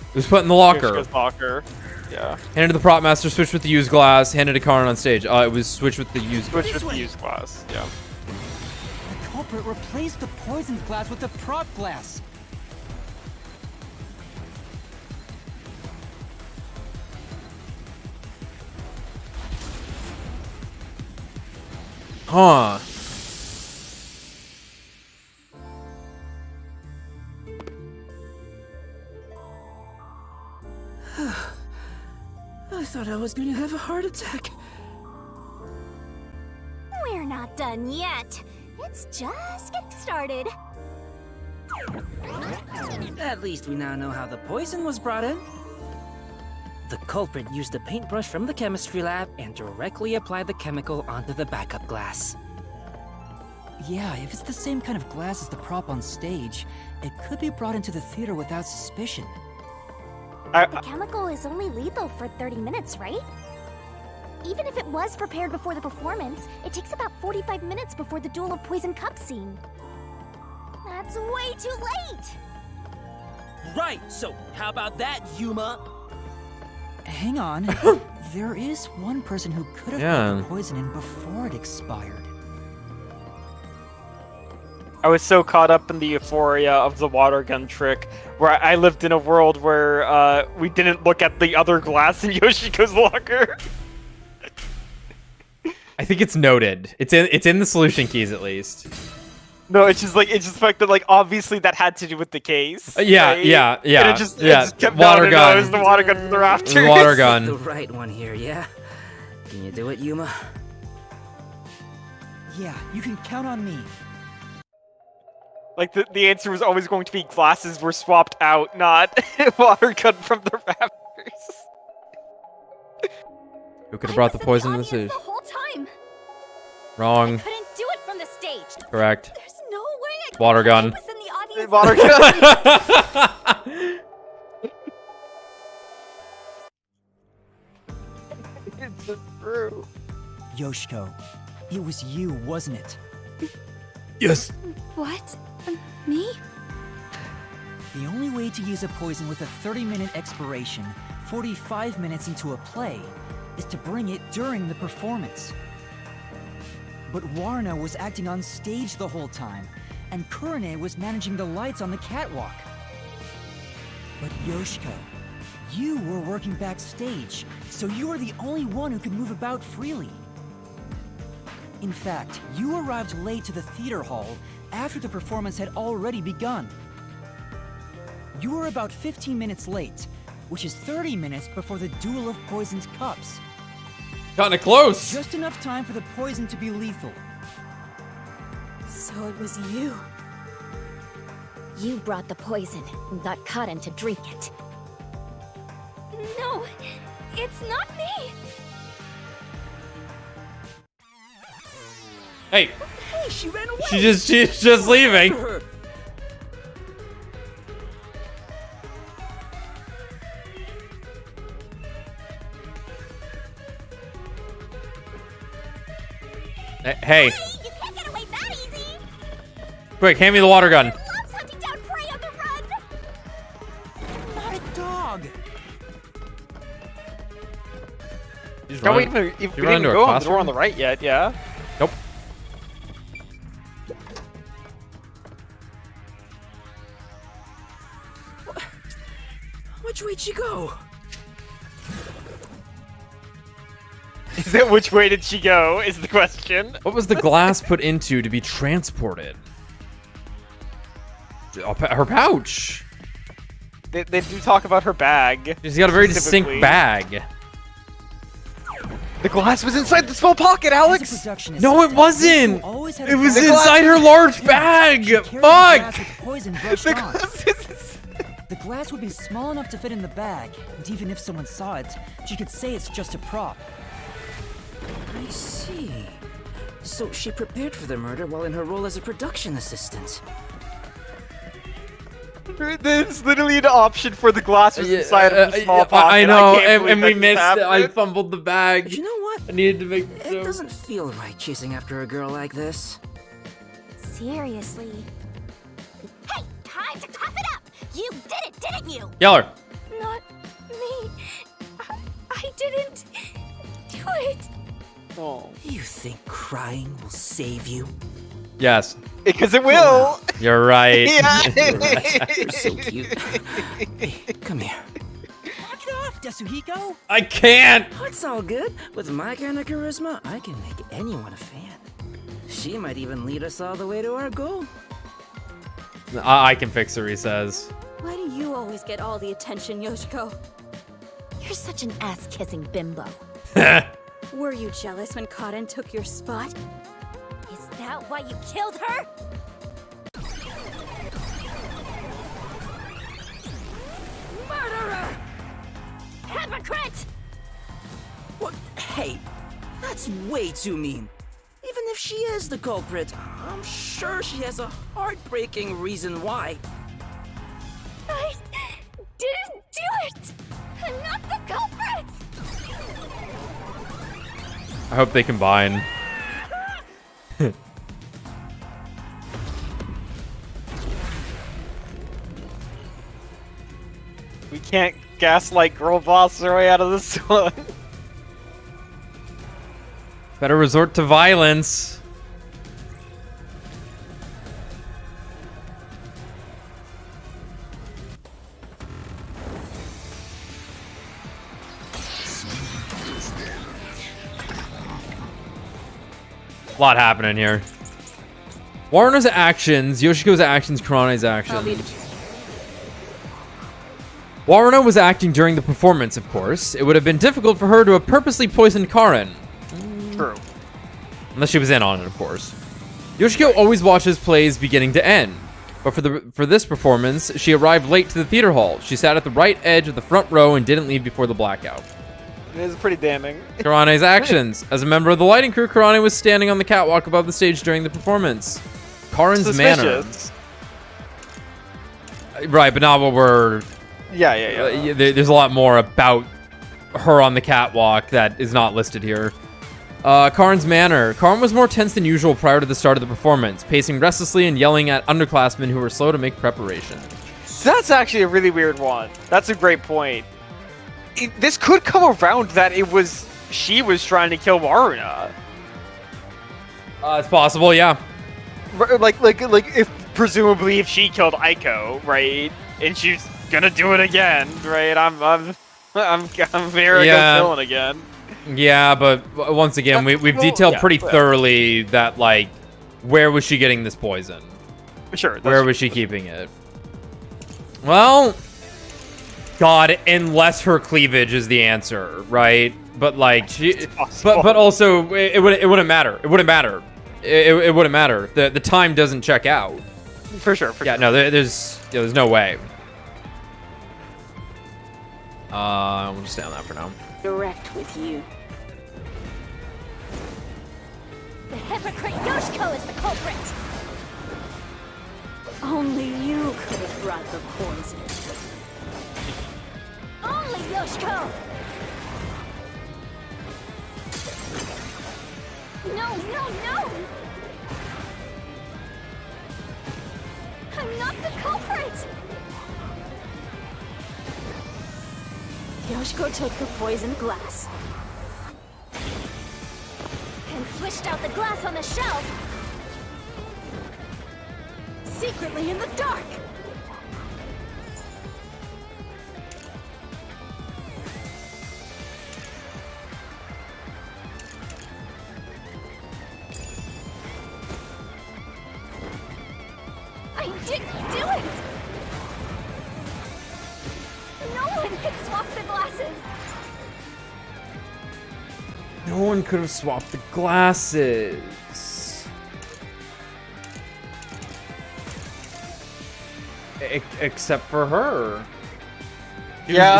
It was put in the locker. Yoshiko's locker. Yeah. Handed to the prop master. Switched with the used glass. Handed to Karin on stage. It was switched with the used. Switch with the used glass. Yeah. The culprit replaced the poisoned glass with the prop glass. Huh. I thought I was gonna have a heart attack. We're not done yet. It's just getting started. At least we now know how the poison was brought in. The culprit used a paintbrush from the chemistry lab and directly applied the chemical onto the backup glass. Yeah, if it's the same kind of glass as the prop on stage, it could be brought into the theater without suspicion. The chemical is only lethal for 30 minutes, right? Even if it was prepared before the performance, it takes about 45 minutes before the Duel of Poison Cup scene. That's way too late! Right, so how about that, Yuma? Hang on. There is one person who could have put the poison in before it expired. I was so caught up in the euphoria of the water gun trick, where I lived in a world where we didn't look at the other glass in Yoshiko's locker. I think it's noted. It's in the solution keys at least. No, it's just the fact that obviously that had to do with the case. Yeah, right? yeah. And it just kept Water gun. It was the water gun in the rafters. The water gun. The right one here, yeah? Can you do it, Yuma? Yeah, you can count on me. Like the answer was always going to be glasses were swapped out, not water gun from the rafters. Who could have brought the poison to the stage? The whole time. Wrong. Couldn't do it from the stage. Correct. There's no way I could Water gun. was in the audience. Water gun. It's just true. Yoshiko, it was you, wasn't it? Yes. What? Me? The only way to use a poison with a 30-minute expiration, 45 minutes into a play, is to bring it during the performance. But Warna was acting on stage the whole time, and Kurane was managing the lights on the catwalk. But Yoshiko, you were working backstage, so you were the only one who could move about freely. In fact, you arrived late to the theater hall after the performance had already begun. You were about 15 minutes late, which is 30 minutes before the Duel of Poisoned Cups. Kinda close. Just enough time for the poison to be lethal. So it was you. You brought the poison and got Karin to drink it. No, it's not me. Hey, Hey, she ran away. she's just leaving. Her. Hey, You can't get away that easy! quick, hand me the water gun. Loves hunting down prey on the run! Not a dog! She's No, we running- didn't you even run into a go on the classroom? door on the right yet, yeah? Nope. Which way'd she go? Is it which way did she go, is the question? What was the glass put into to be transported? Her pouch. They do talk about her bag. She's got a very distinct specifically. bag. The glass was inside the small pocket, As a Alex! production No, it assistant, wasn't. Yoshiko always had a It was bag- inside her large bag. She carried the glass Fuck. with poison brushed The on. glass is... The glass would be small enough to fit in the bag, and even if someone saw it, she could say it's just a prop. I see. So she prepared for the murder while in her role as a production assistant. There's literally an option for the glass was inside of the small pocket. I know, can't believe and we that missed it. I happened. fumbled the bag. But you know what? I needed to make It the joke. doesn't feel right chasing after a girl like this. Seriously. Hey, time to cough it up! You did it, didn't you? Yeller. Not me. I didn't do it. Oh. You think crying will save you? Yes, Because it will! you're right. Yeah. You're right. You're so cute. Hey, come here. Knock it off, Yasuhiko! I can't. It's all good. With my kind of charisma, I can make anyone a fan. She might even lead us all the way to our goal. I can fix her, he says. Why do you always get all the attention, Yoshiko? You're such an ass-kissing bimbo. Were you jealous when Karin took your spot? Is that why you killed her? Murderer! Hypocrite! What? Hey, that's way too mean. Even if she is the culprit, I'm sure she has a heartbreaking reason why. I didn't do it! I'm not the culprit! I hope they combine. We can't gaslight girl boss our way out of this one. Better resort to violence. A lot happening here. Warner's actions, Yoshiko's actions, Kurane's actions. Warner was acting during the performance, of course. It would have been difficult for her to have purposely poisoned Karin. True. Unless she was in on it, of course. Yoshiko always watches plays beginning to end. But for this performance, she arrived late to the theater hall. She sat at the right edge of the front row and didn't leave before the blackout. It is pretty damning. Kurane's actions. As a member of the lighting crew, Kurane was standing on the catwalk above the stage during the performance. Karin's manner. Suspicious. Right, but not what we're... Yeah. There's a lot more about her on the catwalk that is not listed here. Karin's manner. Karin was more tense than usual prior to the start of the performance, pacing restlessly and yelling at underclassmen who were slow to make preparation. So that's actually a really weird one. That's a great point. This could come around that it was she was trying to kill Maruna. It's possible, yeah. Like if presumably if she killed Aiko, right, and she's gonna do it again, right? I'm very good villain again. Yeah, but once again, we've detailed pretty thoroughly that, like, where was she getting this poison? Sure. Where was she keeping it? Well, God, unless her cleavage is the answer, right? But like, but also it wouldn't matter. It wouldn't matter. It wouldn't matter. The time doesn't check out. For sure. Yeah, no, there's no way. We'll just stay on that for now. Direct with you. The hypocrite Yoshiko is the culprit! Only you could have brought the poison. Only Yoshiko! No, no, no! I'm not the culprit! Yoshiko took the poisoned glass and swished out the glass on the shelf, secretly in the dark. I didn't do it! No one could swap the glasses! No one could have swapped the glasses. Except for her.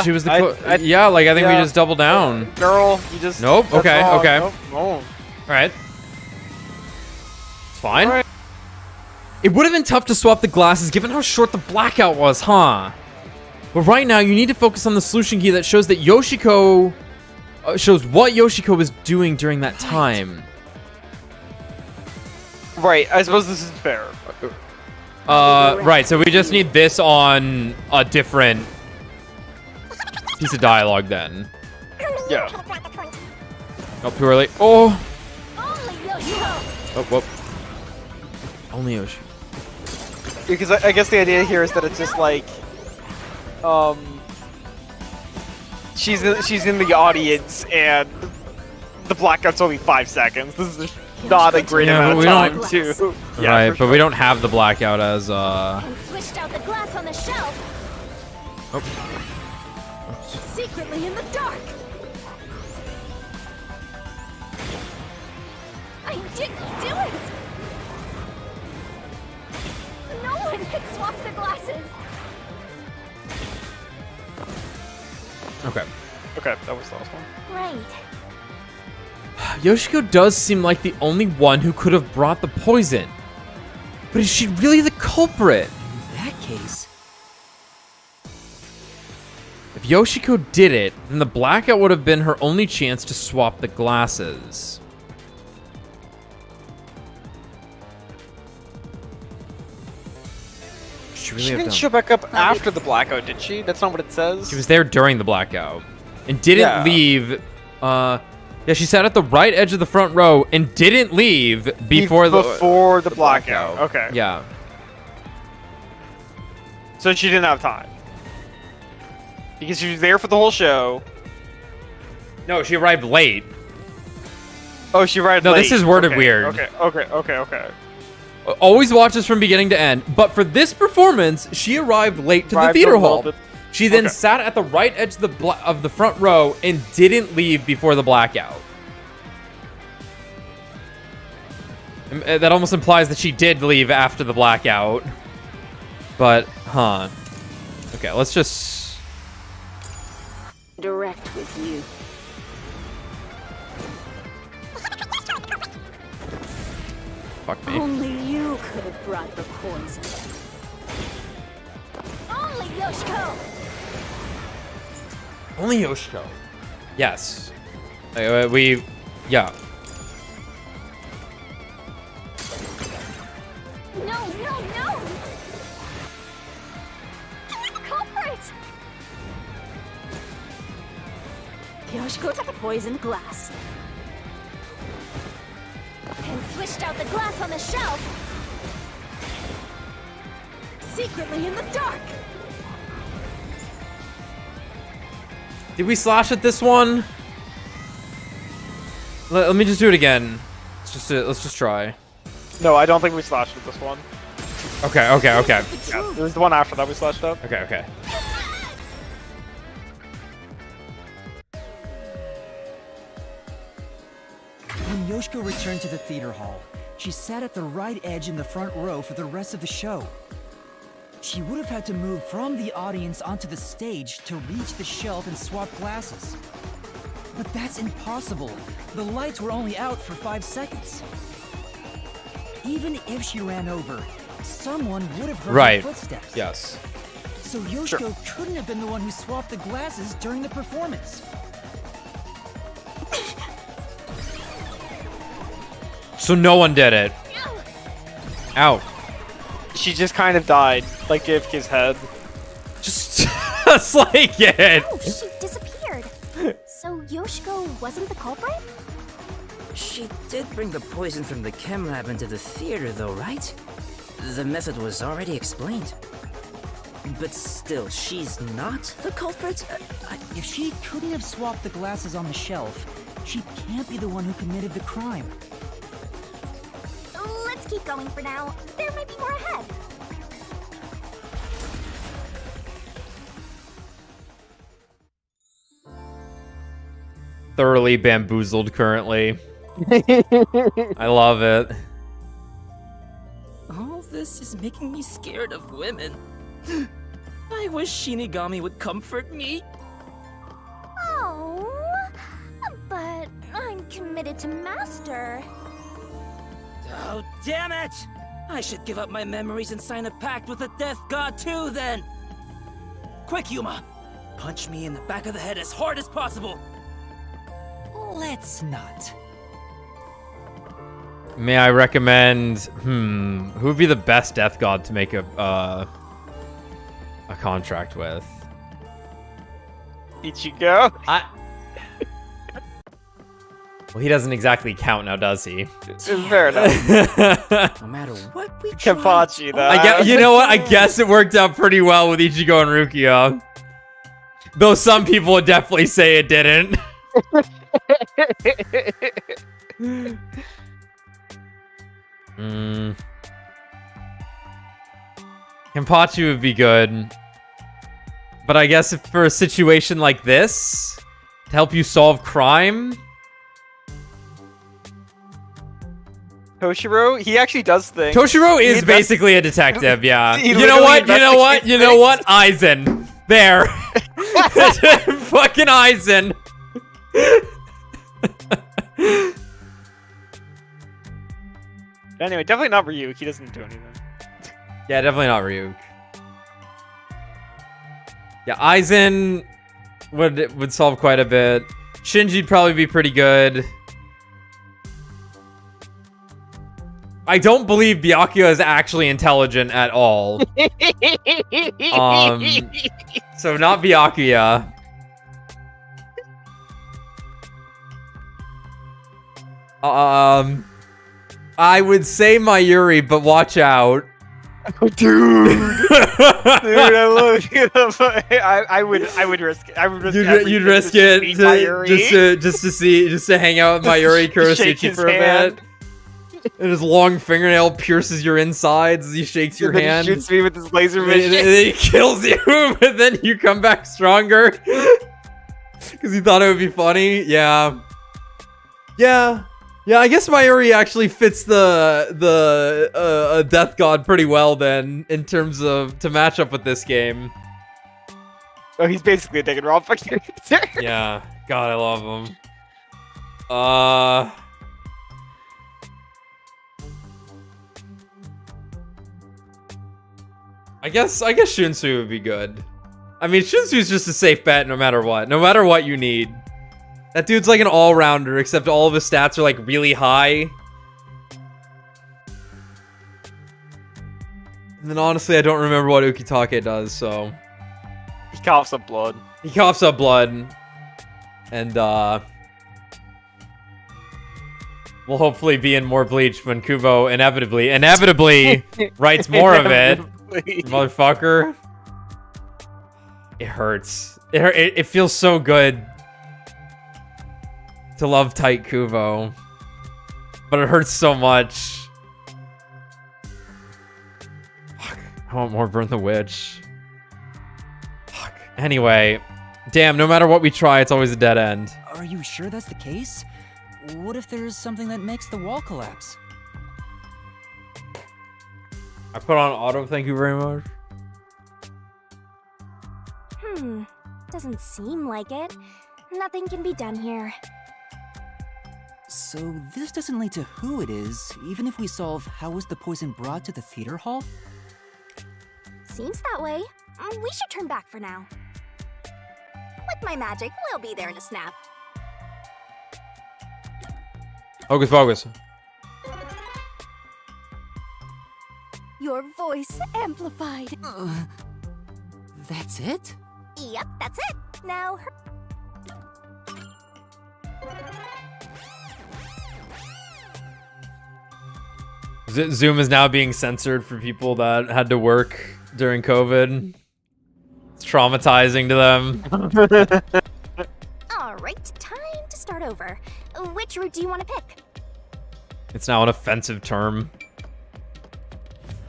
She was the yeah, like, I think we just double down. Girl, you just... Nope, okay, wrong. okay. Nope, no. Alright. It's fine. Right. It would have been tough to swap the glasses given how short the blackout was, huh? But right now, you need to focus on the solution key that shows that Yoshiko... shows what Yoshiko was doing during that time. Right, I suppose this is fair. Right, so we just need this on a different piece of dialogue then. Yeah. Oh, too early. Oh! Only Yoshiko! Oh, whoop. Only Yoshi. Because I guess the idea here is that it's just like... She's in the audience, and the blackout's only 5 seconds. This is not a great amount of time, too. Yeah, right, but sure. We don't have the blackout as, And switched out the glass on the shelf. Oh. Secretly in the dark. I didn't do it! No one could swap the glasses. Okay. Okay, that was the last one. Right. Yoshiko does seem like the only one who could have brought the poison. But is she really the culprit? In that case... If Yoshiko did it, then the blackout would have been her only chance to swap the glasses. She didn't show back up after the blackout, did she? That's not what it says. She was there during the blackout. And didn't leave... yeah, she sat at the right edge of the front row and didn't leave before the blackout. Okay. Yeah. So she didn't have time. Because she was there for the whole show. No, she arrived late. Oh, she arrived late. No, this is worded weird. Okay. Always watch this from beginning to end. But for this performance, she arrived late to the theater hall. She then sat at the right edge of the front row and didn't leave before the blackout. And that almost implies that she did leave after the blackout. But, huh. Okay, let's just... Direct with you. Fuck me. Only you could have brought the poison. Only Yoshiko! Only Yoshiko. Yes. Yeah. No! Culprit! Yoshiko took a poisoned glass and switched out the glass on the shelf secretly in the dark. Did we slash at this one? Let me just do it again. Let's just try. No, I don't think we slashed at this one. Okay. Yeah, it was the one after that we slashed up. Okay. When Yoshiko returned to the theater hall, she sat at the right edge in the front row for the rest of the show. She would have had to move from the audience onto the stage to reach the shelf and swap glasses. But that's impossible. The lights were only out for 5 seconds. Even if she ran over, someone would have heard her footsteps. Yes. So Yoshiko couldn't have been the one who swapped the glasses during the performance. So no one did it. Ow. She just kind of died, like JFK's head. Just like it. Oh, she disappeared. So Yoshiko wasn't the culprit? She did bring the poison from the chem lab into the theater, though, right? The method was already explained. But still, she's not the culprit? If she couldn't have swapped the glasses on the shelf, she can't be the one who committed the crime. Let's keep going for now. There might be more ahead. Thoroughly bamboozled currently. I love it. All this is making me scared of women. I wish Shinigami would comfort me. Oh, but I'm committed to Master. Oh, damn it! I should give up my memories and sign a pact with the Death God too, then! Quick, Yuma! Punch me in the back of the head as hard as possible! Let's not. May I recommend? Who would be the best Death God to make a contract with? Ichigo? Well, he doesn't exactly count now, does he? Fair enough. No matter what we Kenpachi, though. You know what? I guess it worked out pretty well with Ichigo and Rukia. Though some people would definitely say it didn't. Kenpachi would be good. But I guess if for a situation like this, to help you solve crime... Toshiro, he actually does things. Toshiro is basically a detective, yeah. He You know what? literally You know what? Aizen. There. Fucking Aizen. Anyway, definitely not Ryuk. He doesn't do anything. Yeah, definitely not Ryuk. Yeah, Aizen would solve quite a bit. Shinji'd probably be pretty good. I don't believe Byakuya is actually intelligent at all. So not Byakuya. I would say Mayuri, but watch out. Oh, dude. Dude, I love you. I would risk it. I would risk it. You'd risk it just to hang out with Mayuri Kurosuchi for a bit. And his long fingernail pierces your insides as he shakes your hand. He shoots me with his laser vision. And then he kills you, but then you come back stronger. Because he thought it would be funny. Yeah. Yeah, I guess Mayuri actually fits the Death God pretty well then, in terms of to match up with this game. Oh, he's basically a Danganronpa character. Yeah, God, I love him. I guess Shunsui would be good. I mean, Shunsui's just a safe bet no matter what. No matter what you need. That dude's like an all-rounder, except all of his stats are like really high. And then honestly, I don't remember what Ukitake does, so... He coughs up blood. He coughs up blood. And we'll hopefully be in more Bleach when Kubo inevitably writes more of it. Motherfucker. It hurts. It feels so good to love tight Kubo. But it hurts so much. Fuck. I want more Burn the Witch. Fuck. Anyway. Damn, no matter what we try, it's always a dead end. Are you sure that's the case? What if there's something that makes the wall collapse? I put on auto, thank you very much. Doesn't seem like it. Nothing can be done here. So this doesn't lead to who it is, even if we solve how was the poison brought to the theater hall? Seems that way. We should turn back for now. With my magic, we'll be there in a snap. Focus, focus. Your voice amplified. That's it? Yep, that's it. Now, Zoom is now being censored for people that had to work during COVID. It's traumatizing to them. all right, time to start over. Which route do you want to pick? It's now an offensive term.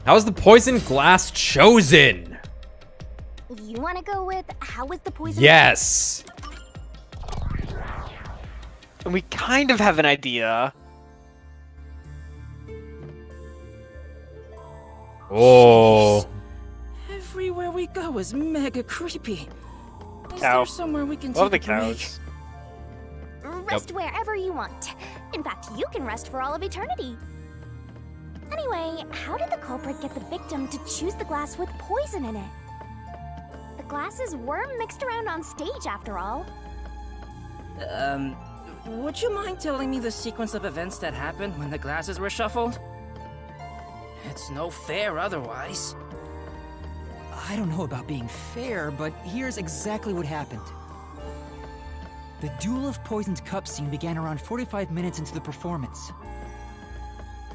How was the poison glass chosen? You want to go with how was the poison? Yes. And we kind of have an idea. Oh. Everywhere we go is mega creepy. Is Cow. there somewhere we can Love the take a break? cows. Rest wherever you want. In fact, you can rest for all of eternity. Anyway, how did the culprit get the victim to choose the glass with poison in it? The glasses were mixed around on stage, after all. Would you mind telling me the sequence of events that happened when the glasses were shuffled? It's no fair otherwise. I don't know about being fair, but here's exactly what happened. The Duel of Poisoned Cup scene began around 45 minutes into the performance.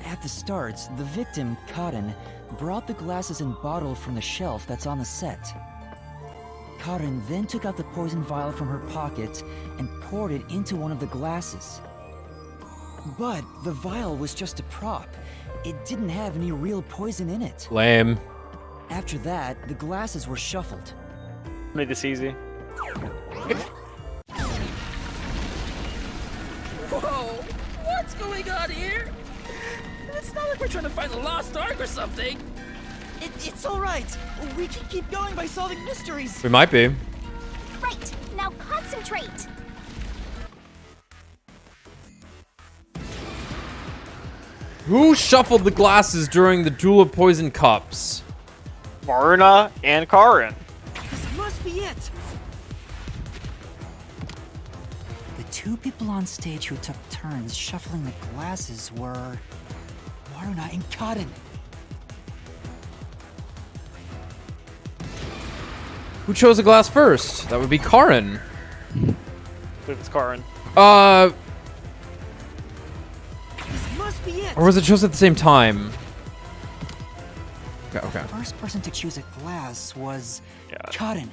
At the start, the victim, Karen, brought the glasses and bottle from the shelf that's on the set. Karen then took out the poison vial from her pocket and poured it into one of the glasses. But the vial was just a prop. It didn't have any real poison in it. Lame. After that, the glasses were shuffled. Made this easy. Whoa! What's going on here? It's not like we're trying to find a lost ark or something. It's all right. We can keep going by solving mysteries. We might be. Right, now concentrate. Who shuffled the glasses during the Duel of Poison Cups? Maruna and Karen. This must be it. The two people on stage who took turns shuffling the glasses were Maruna and Karen. Who chose a glass first? That would be Karen. I believe it's Karen. This must be it. Or was it chosen at the same time? Okay, okay. The first person to choose a glass was Yeah. Karen.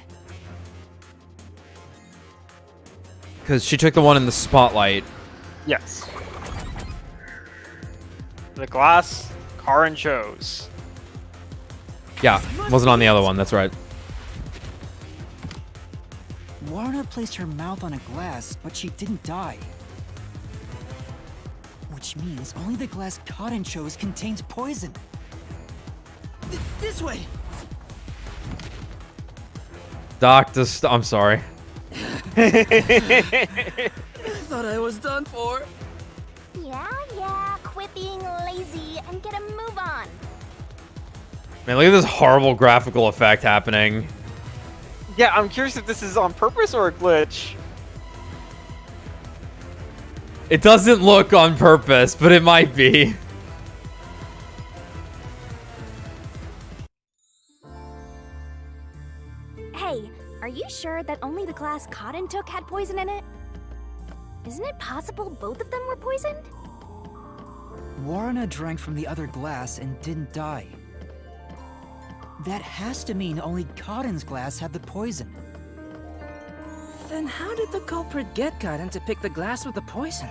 Because she took the one in the spotlight. Yes. The glass Karen chose. Yeah, wasn't on the other one, that's right. Maruna placed her mouth on a glass, but she didn't die. Which means only the glass Karen chose contains poison. This way! I'm sorry. I thought I was done for. Yeah, quit being lazy and get a move on. Man, look at this horrible graphical effect happening. Yeah, I'm curious if this is on purpose or a glitch. It doesn't look on purpose, but it might be. Hey, are you sure that only the glass Cotton took had poison in it? Isn't it possible both of them were poisoned? Warrena drank from the other glass and didn't die. That has to mean only Cotton's glass had the poison. Then how did the culprit get Cotton to pick the glass with the poison?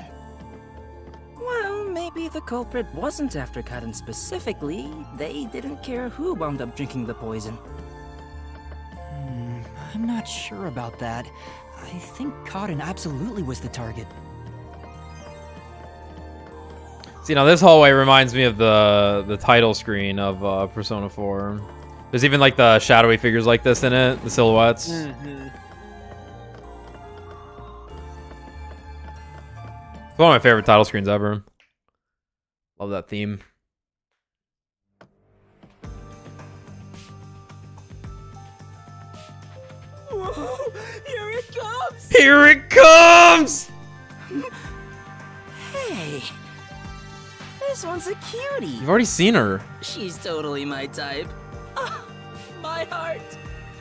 Well, maybe the culprit wasn't after Cotton specifically. They didn't care who wound up drinking the poison. I'm not sure about that. I think Cotton absolutely was the target. See, now this hallway reminds me of the title screen of Persona 4. There's even like the shadowy figures like this in it, the silhouettes. Mm-hmm. It's one of my favorite title screens ever. Love that theme. Whoa, here it comes! Here it comes! Hey, this one's a cutie. You've already seen her. She's totally my type. Ah, my heart.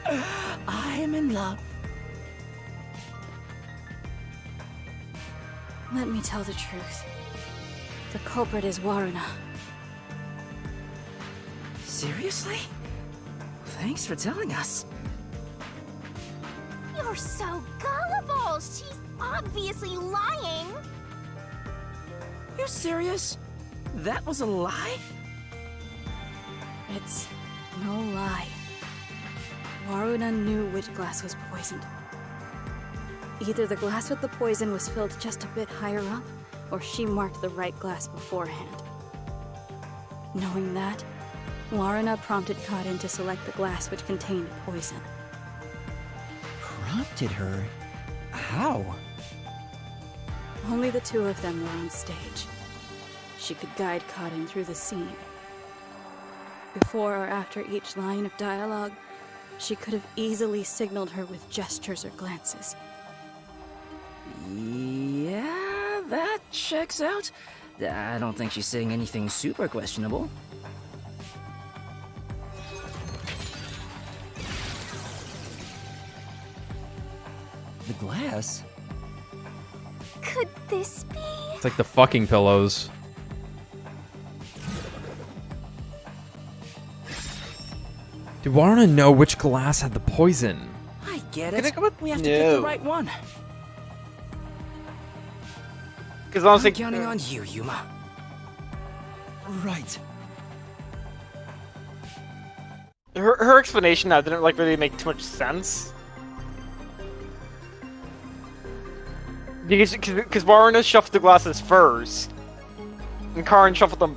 I am in love. Let me tell the truth. The culprit is Warrena. Seriously? Thanks for telling us. You're so gullible! She's obviously lying! You serious? That was a lie? It's no lie. Warrena knew which glass was poisoned. Either the glass with the poison was filled just a bit higher up, or she marked the right glass beforehand. Knowing that, Warrena prompted Cotton to select the glass which contained poison. Prompted her? How? Only the two of them were on stage. She could guide Cotton through the scene. Before or after each line of dialogue, she could have easily signaled her with gestures or glances. Yeah, that checks out. I don't think she's saying anything super questionable. The glass? Could this be? It's like the fucking pillows. Did Warrena know which glass had the poison? I get it. Can I come with- We have to pick the right one. Because honestly, I'm counting on you, Yuma. Right. her explanation now didn't like really make too much sense. Because Warrena shuffled the glasses first, and Karin shuffled them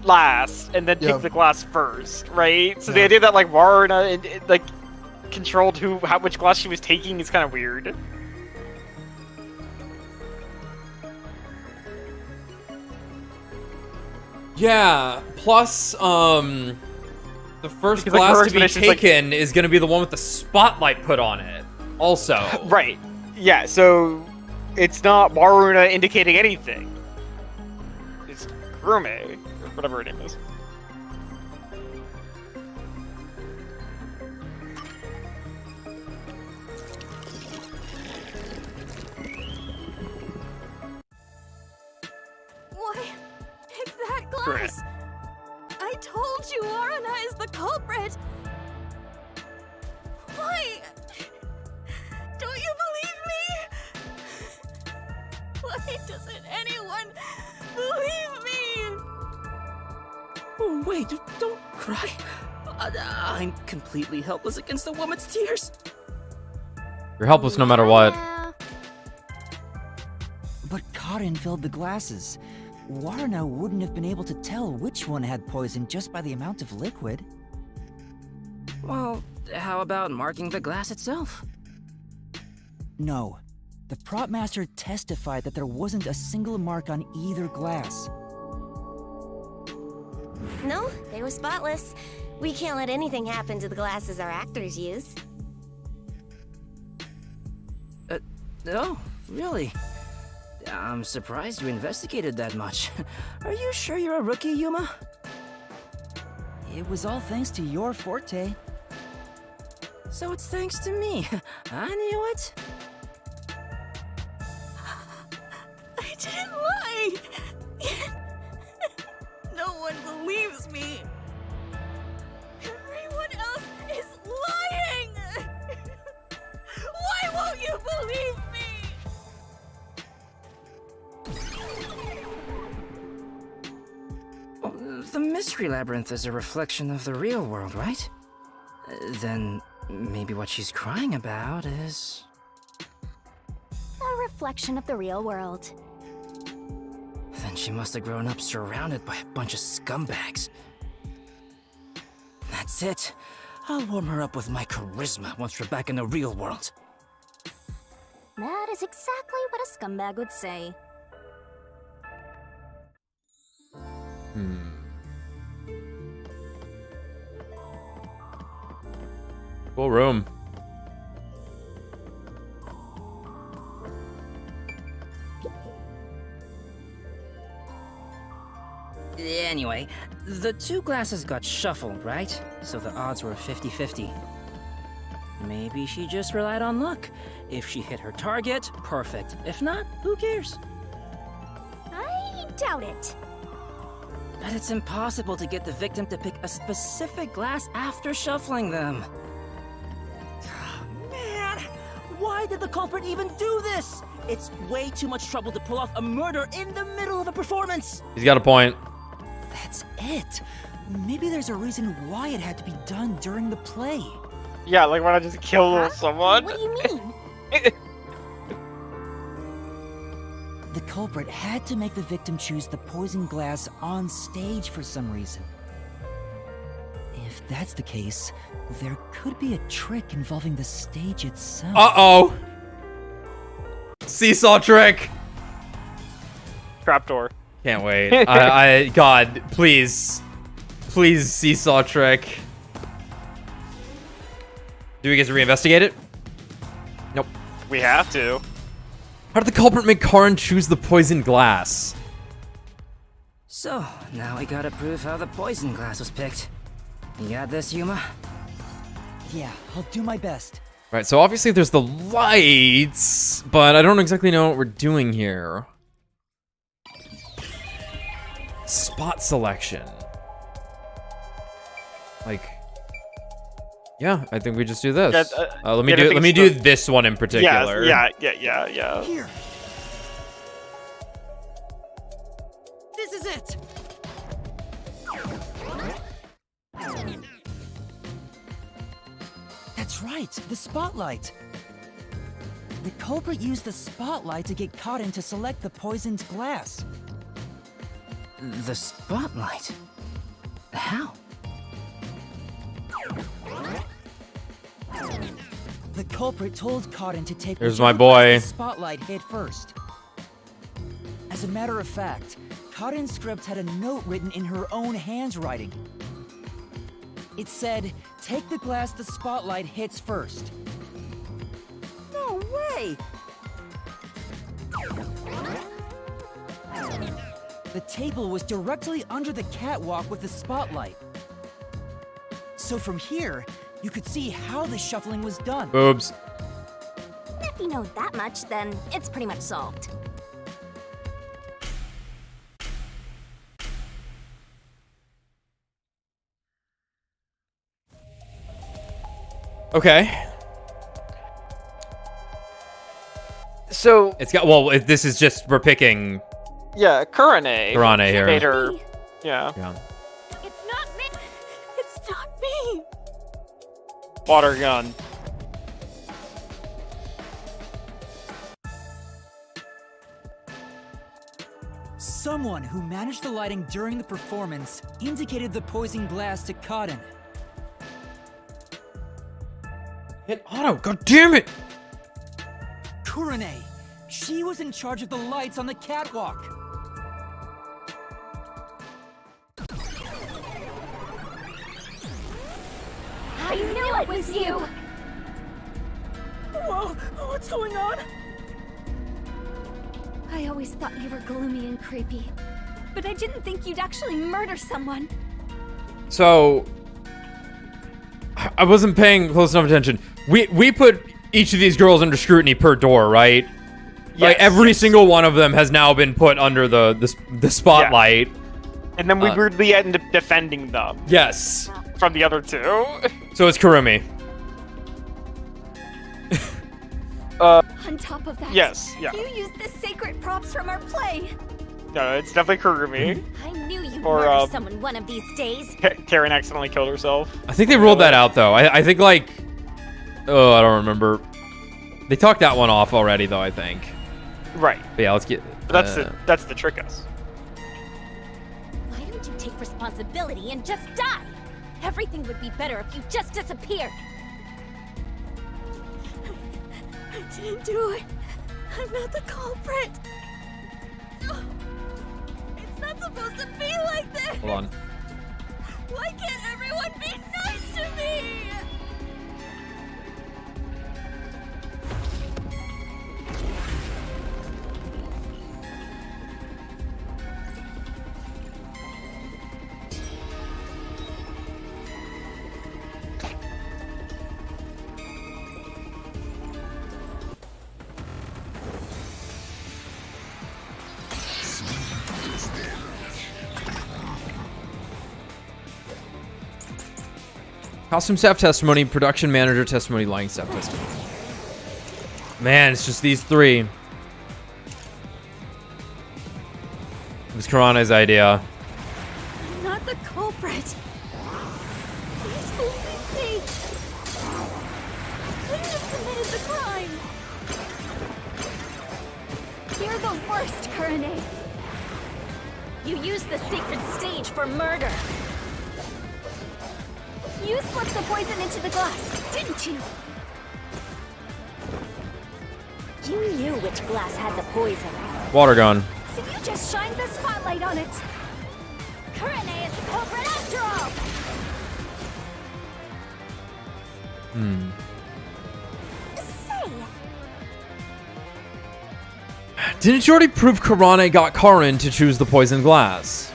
last, and then picked the glass first, right? So the idea that like Warrena like controlled which glass she was taking is kind of weird. Yeah, plus, the first Because, like, glass her to be explanation is, like- taken is going to be the one with the spotlight put on it. Also. Right. Yeah, so it's not Warrena indicating anything. It's Gurume, or whatever her name is. What? It's that glass! I told you Warrena is the culprit! Why? Don't you believe me? Why doesn't anyone believe me? Oh, wait, don't cry. I'm completely helpless against the woman's tears. You're helpless no matter what. But Cotton filled the glasses. Warrena wouldn't have been able to tell which one had poison just by the amount of liquid. Well, how about marking the glass itself? No. The prop master testified that there wasn't a single mark on either glass. No, they were spotless. We can't let anything happen to the glasses our actors use. Oh, really? I'm surprised you investigated that much. Are you sure you're a rookie, Yuma? It was all thanks to your forte. So it's thanks to me. I knew it. The Mystery Labyrinth is a reflection of the real world, right? Then maybe what she's crying about is... A reflection of the real world. Then she must have grown up surrounded by a bunch of scumbags. That's it. I'll warm her up with my charisma once we're back in the real world. That is exactly what a scumbag would say. Full room. Anyway, the two glasses got shuffled, right? So the odds were 50-50. Maybe she just relied on luck. If she hit her target, perfect. If not, who cares? I doubt it. But it's impossible to get the victim to pick a specific glass after shuffling them. Man, why did the culprit even do this? It's way too much trouble to pull off a murder in the middle of a performance. He's got a point. That's it. Maybe there's a reason why it had to be done during the play. Yeah, like why not just kill someone? What do you mean? The culprit had to make the victim choose the poison glass on stage for some reason. If that's the case, there could be a trick involving the stage itself. Uh-oh. Seesaw trick. Trapdoor. Can't wait. God, please. Please, seesaw trick. Do we get to reinvestigate it? Nope. We have to. How did the culprit make Karin choose the poison glass? So, now we gotta prove how the poison glass was picked. You got this, Yuma? Yeah, I'll do my best. Right, so obviously there's the lights, but I don't exactly know what we're doing here. Spot selection. Like, yeah, I think we just do this. Yeah, let me do this one in particular. Yeah. Here. This is it. That's right, the spotlight. The culprit used the spotlight to get caught in to select the poisoned glass. The spotlight? How? The culprit told Cotton to take Here's my boy. the spotlight hit first. As a matter of fact, Cotton's script had a note written in her own handwriting. It said, "Take the glass the spotlight hits first." No way! The table was directly under the catwalk with the spotlight. So from here, you could see how the shuffling was done. Boobs. If you know that much, then it's pretty much solved. Okay. So It's got, well, this is just, we're picking yeah, Kurane. Kurane here. Made her. Yeah. Yeah. It's not me! It's not me! Water gun. Someone who managed the lighting during the performance indicated the poison glass to Cotton. Hit auto, god damn it! Kurane. She was in charge of the lights on the catwalk. I knew it was you! Whoa, what's going on? I always thought you were gloomy and creepy, but I didn't think you'd actually murder someone. So, I wasn't paying close enough attention. We put each of these girls under scrutiny per door, right? Like every single one of them has now been put under the spotlight. Yeah. And then we weirdly end up defending them. Yes. From the other two. So it's Kurumi. On top of that, yes, yeah. you used the sacred props from our play. No, it's definitely Kurumi. I knew you Or murder someone one of these days. Karen accidentally killed herself. I think they ruled that out, though. I think, like... Oh, I don't remember. They talked that one off already, though, I think. Right. But yeah, let's get... But that's the trick us. Why don't you take responsibility and just die? Everything would be better if you just disappeared. I didn't do it. I'm not the culprit. It's not supposed to be like this. Hold on. Why can't everyone be nice to me? Costume staff testimony, production manager testimony, lighting staff testimony. Man, it's just these three. It was Karane's idea. I'm not the culprit. Please believe me. I couldn't have committed the crime. You're the worst, Kurane. You used the sacred stage for murder. You slipped the poison into the glass, didn't you? You knew which glass had the poison. Water gun. So you just shined the spotlight on it. Kurane is the culprit after all. Say, Didn't you already prove Karane got Karin to choose the poison glass?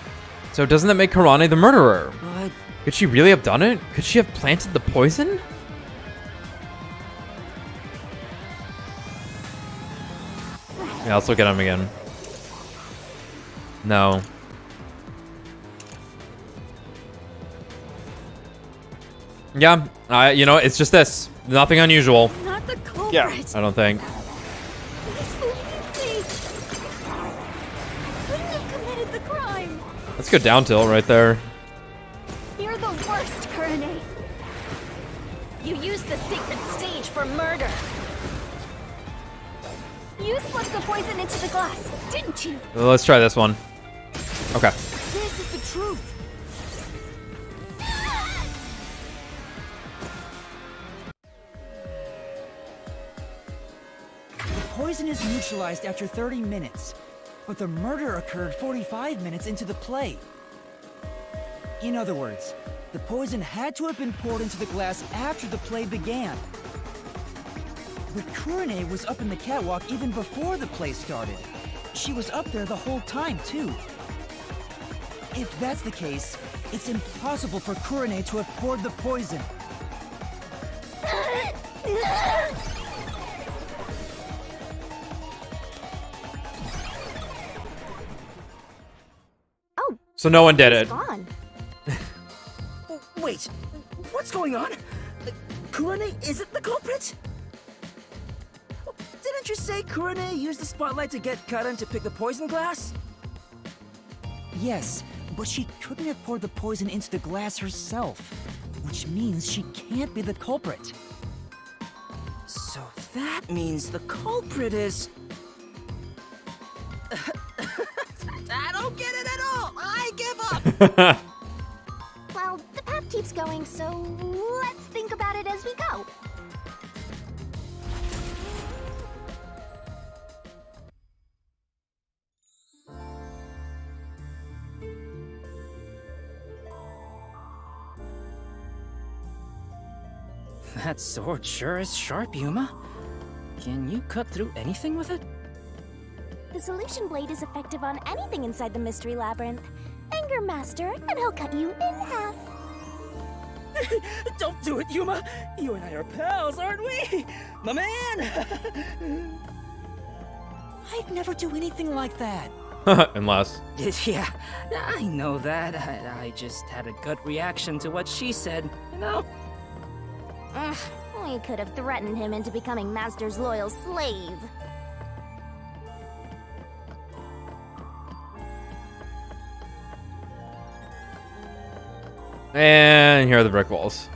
So doesn't that make Karane the murderer? But Could she really have done it? Could she have planted the poison? Yeah, let's look at him again. No. Yeah, you know, it's just this. Nothing unusual. I'm not the culprit. Yeah. I don't think. Please believe me. I couldn't have committed the crime. Let's go down tilt right there. you're the worst, Kurane. You used the sacred stage for murder. You slipped the poison into the glass, didn't you? Let's try this one. Okay. This is the truth. The poison is neutralized after 30 minutes, but the murder occurred 45 minutes into the play. In other words, the poison had to have been poured into the glass after the play began. But Kurane was up in the catwalk even before the play started. She was up there the whole time, too. If that's the case, it's impossible for Kurane to have poured the poison. Oh, So no one did it's it. gone. Wait, what's going on? Kurane isn't the culprit? Didn't you say Kurane used the spotlight to get Karan to pick the poison glass? Yes, but she couldn't have poured the poison into the glass herself, which means she can't be the culprit. So that means the culprit is... I don't get it at all! I give up! Well, the path keeps going, so let's think about it as we go. That sword sure is sharp, Yuma. Can you cut through anything with it? The solution blade is effective on anything inside the mystery labyrinth. Anger Master, and he'll cut you in half. Don't do it, Yuma! You and I are pals, aren't we? My man! I'd never do anything like that. Unless. Yeah, I know that. I just had a gut reaction to what she said, you know? Ugh, we could have threatened him into becoming Master's loyal slave. And here are the brick walls.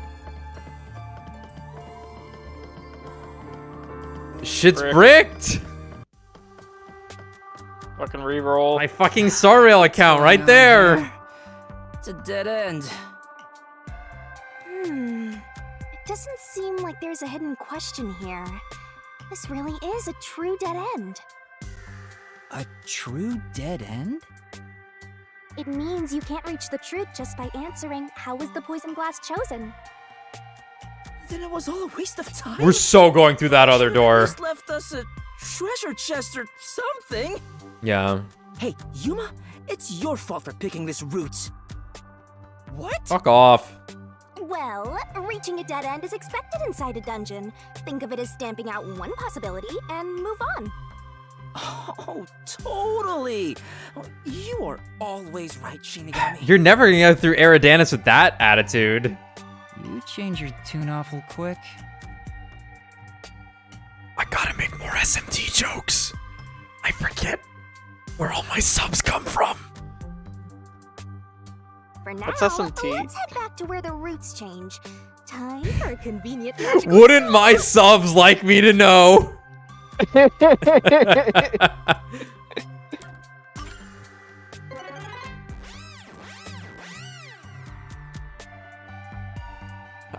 Shit's bricked. Fucking reroll. My fucking Star Rail account right there. It's a dead end. It doesn't seem like there's a hidden question here. This really is a true dead end. A true dead end? It means you can't reach the truth just by answering, how was the poison glass chosen? Then it was all a waste of time. We're so going through that other door. Just left us a treasure chest or something. Yeah. Hey, Yuma, it's your fault for picking this route. What? Fuck off. Well, reaching a dead end is expected inside a dungeon. Think of it as stamping out one possibility and move on. Oh, totally. You are always right, Shinigami. You're never gonna go through Eridanus with that attitude. You change your tune awful quick. I gotta make more SMT jokes. I forget where all my subs come from. For now, What's SMT? let's head back to where the routes change. Time for a convenient magical Wouldn't my subs like me to know?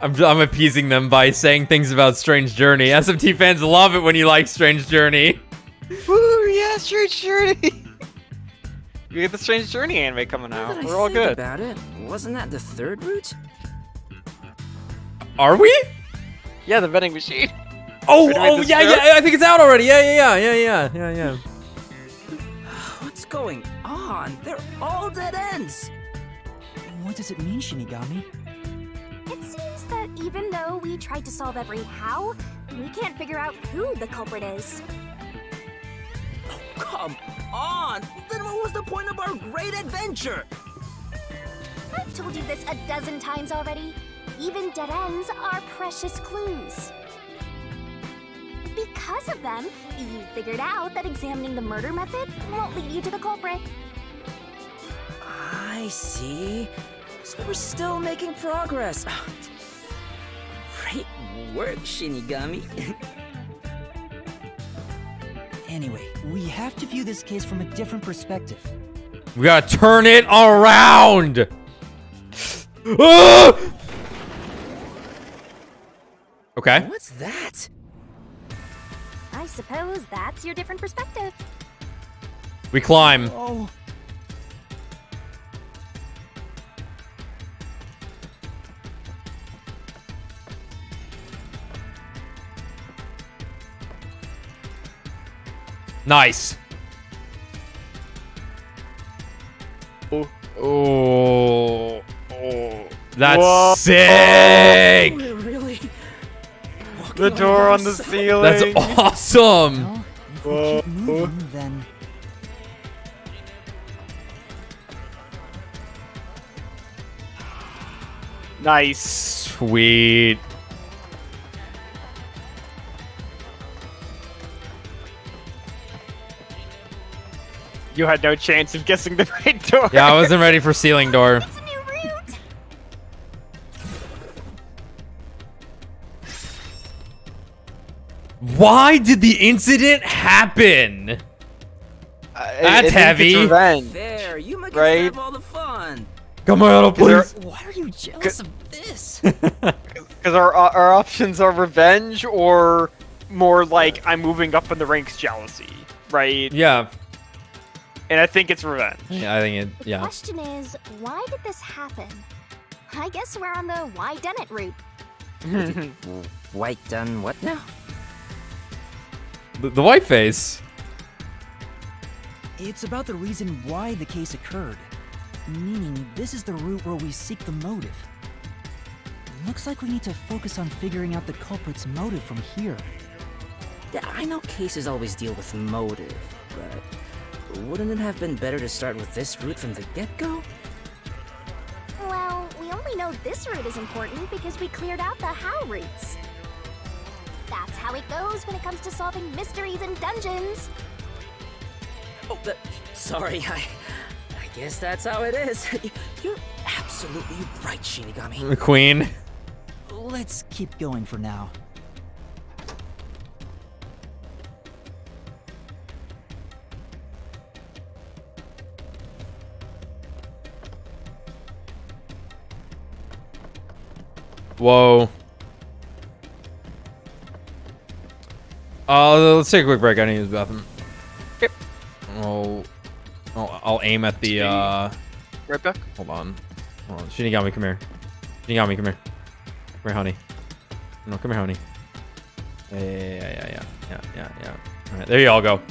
I'm appeasing them by saying things about Strange Journey. SMT fans love it when you like Strange Journey. Woo, yeah, Strange Journey. We get the Strange Journey anime coming Now out. that I We're all think good. about it, wasn't that the third route? Are we? Yeah, the vending machine. Oh, Ready with this yeah, joke? yeah. I think it's out already. Yeah. What's going on? They're all dead ends. What does it mean, Shinigami? It seems that even though we tried to solve every how, we can't figure out who the culprit is. Come on! Then what was the point of our great adventure? I've told you this a dozen times already. Even dead ends are precious clues. Because of them, you figured out that examining the murder method won't lead you to the culprit. I see. So we're still making progress. Great work, Shinigami. Anyway, we have to view this case from a different perspective. We gotta turn it around. Ah! Okay. What's that? I suppose that's your different perspective. We climb. Oh. Nice. Oh. That's Whoa. sick. We're really The door on the ceiling. That's awesome. Well, if we keep moving, then... Nice. Sweet. You had no chance of guessing the right door. Yeah, I wasn't ready for ceiling door. It's a new route. Why did the incident happen? That's heavy. It's revenge. there. You make Right? us have all the fun. Come on, please. Why are you jealous of this? Because our options are revenge or more like I'm moving up in the ranks jealousy, right? Yeah. And I think it's revenge. Yeah, I think it. The Yeah. question is, why did this happen? I guess we're on the why done it route. White done what now? The white face. It's about the reason why the case occurred. Meaning, this is the route where we seek the motive. Looks like we need to focus on figuring out the culprit's motive from here. Yeah, I know cases always deal with motive, but wouldn't it have been better to start with this route from the get-go? Well, we only know this route is important because we cleared out the how routes. That's how it goes when it comes to solving mysteries in dungeons. Oh, sorry. I Guess that's how it is. You're absolutely right, Shinigami. The Queen. Let's keep going for now. Whoa. Let's take a quick break. I need to use the bathroom. Yep. I'll aim at the Right back. Hold on. Shinigami, come here. Shinigami, come here. Come here, honey. No, come here, honey. Yeah. All right, there you all go.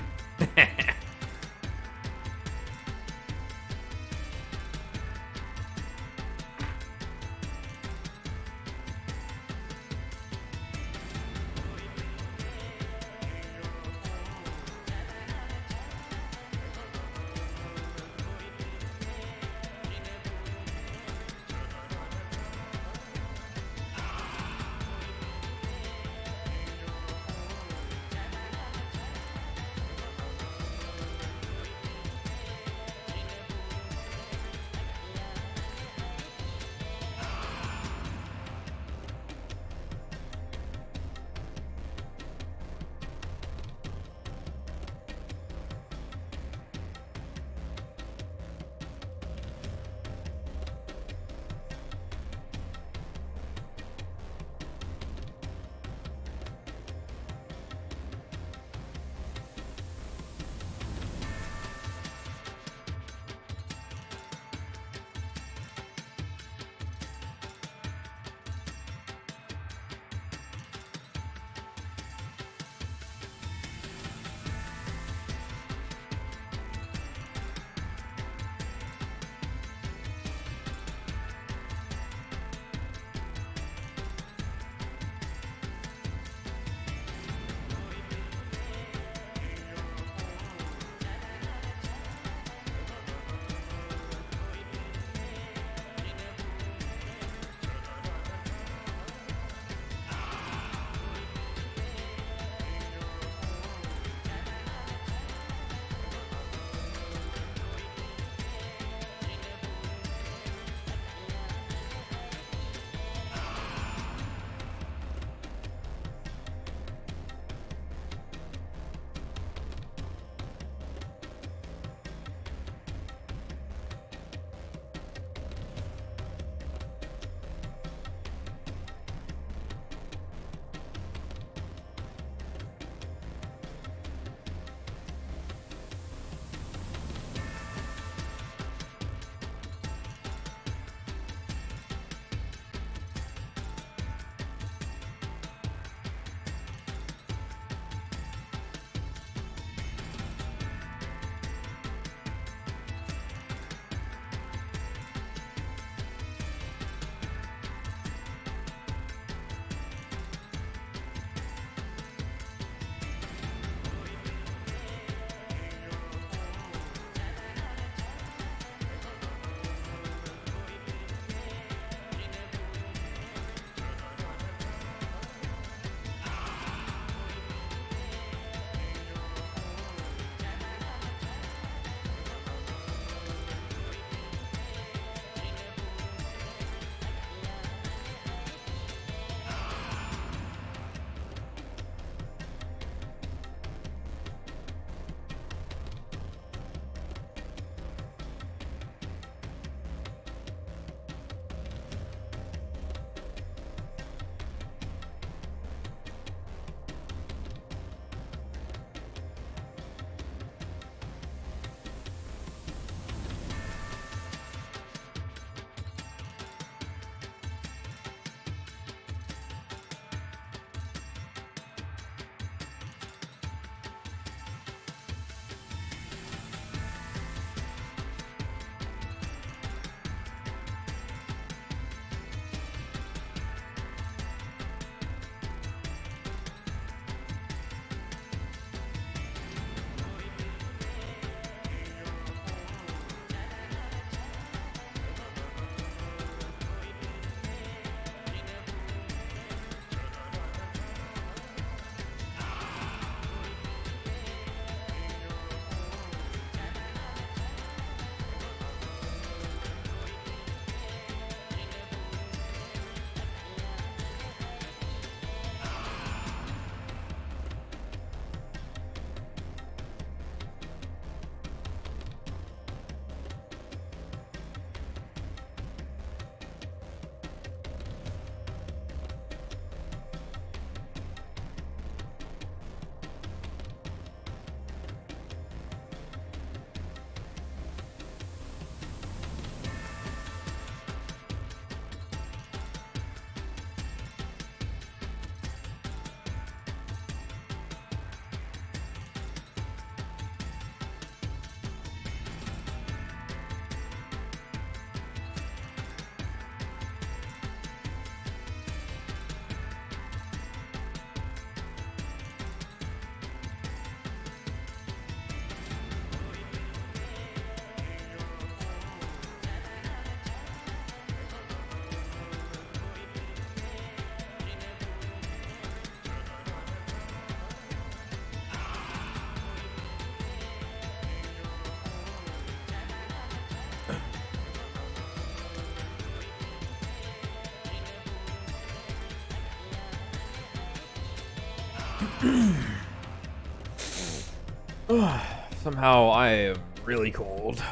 Somehow I am really cold.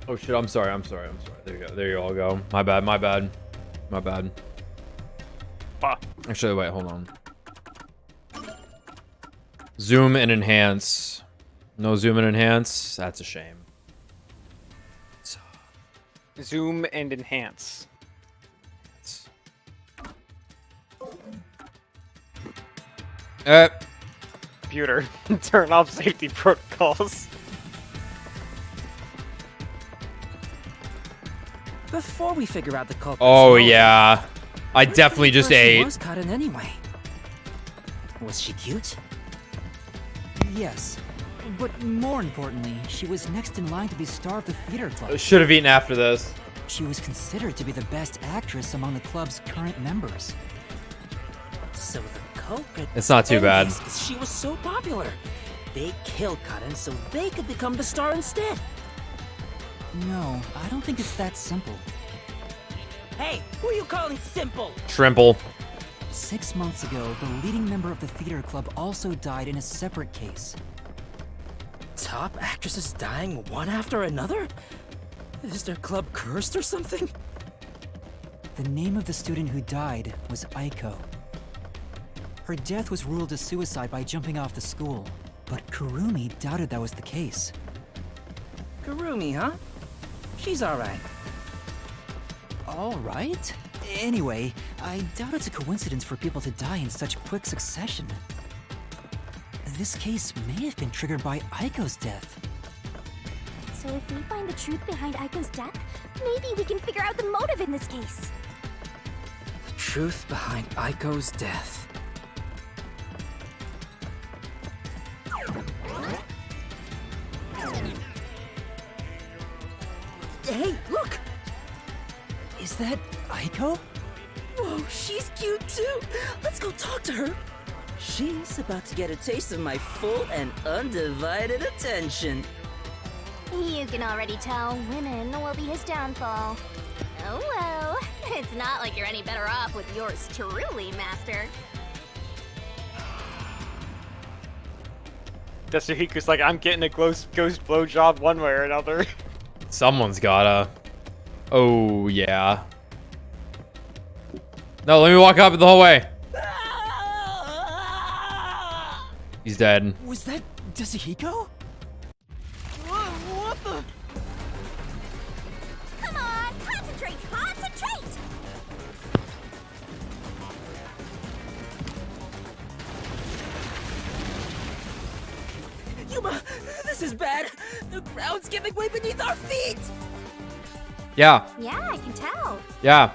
Oh shit, I'm sorry. There you go. There you all go. My bad. Actually, wait, hold on. Zoom and enhance. No zoom and enhance. That's a shame. Zoom and enhance. Computer, turn off safety protocols. Before we figure out the culprit. Oh yeah, I definitely just ate. Was caught in anyway. Was she cute? Yes. But more importantly, she was next in line to be star of the theater club. Should have eaten after this. She was considered to be the best actress among the club's current members. So the culprit. It's not too bad. Because she was so popular. They killed Cotton so they could become the star instead. No, I don't think it's that simple. Hey, who are you calling simple? Trimple. 6 months ago, the leading member of the theater club also died in a separate case. Top actresses dying one after another? Is their club cursed or something? The name of the student who died was Aiko. Her death was ruled a suicide by jumping off the school, but Kurumi doubted that was the case. Kurumi, huh? She's alright. Alright? Anyway, I doubt it's a coincidence for people to die in such quick succession. This case may have been triggered by Aiko's death. So if we find the truth behind Aiko's death, maybe we can figure out the motive in this case. The truth behind Aiko's death. Hey, look! Is that Aiko? Whoa, she's cute too. Let's go talk to her. She's about to get a taste of my full and undivided attention. You can already tell women will be his downfall. Oh well, it's not like you're any better off with yours truly, Master. Yasuhiko's like, I'm getting a ghost blowjob one way or another. Someone's gotta. Oh yeah. No, let me walk up the whole way. He's dead. Was that Yasuhiko? What the? Come on, concentrate! Yuma, this is bad. The ground's giving way beneath our feet. Yeah. Yeah, I can tell. Yeah.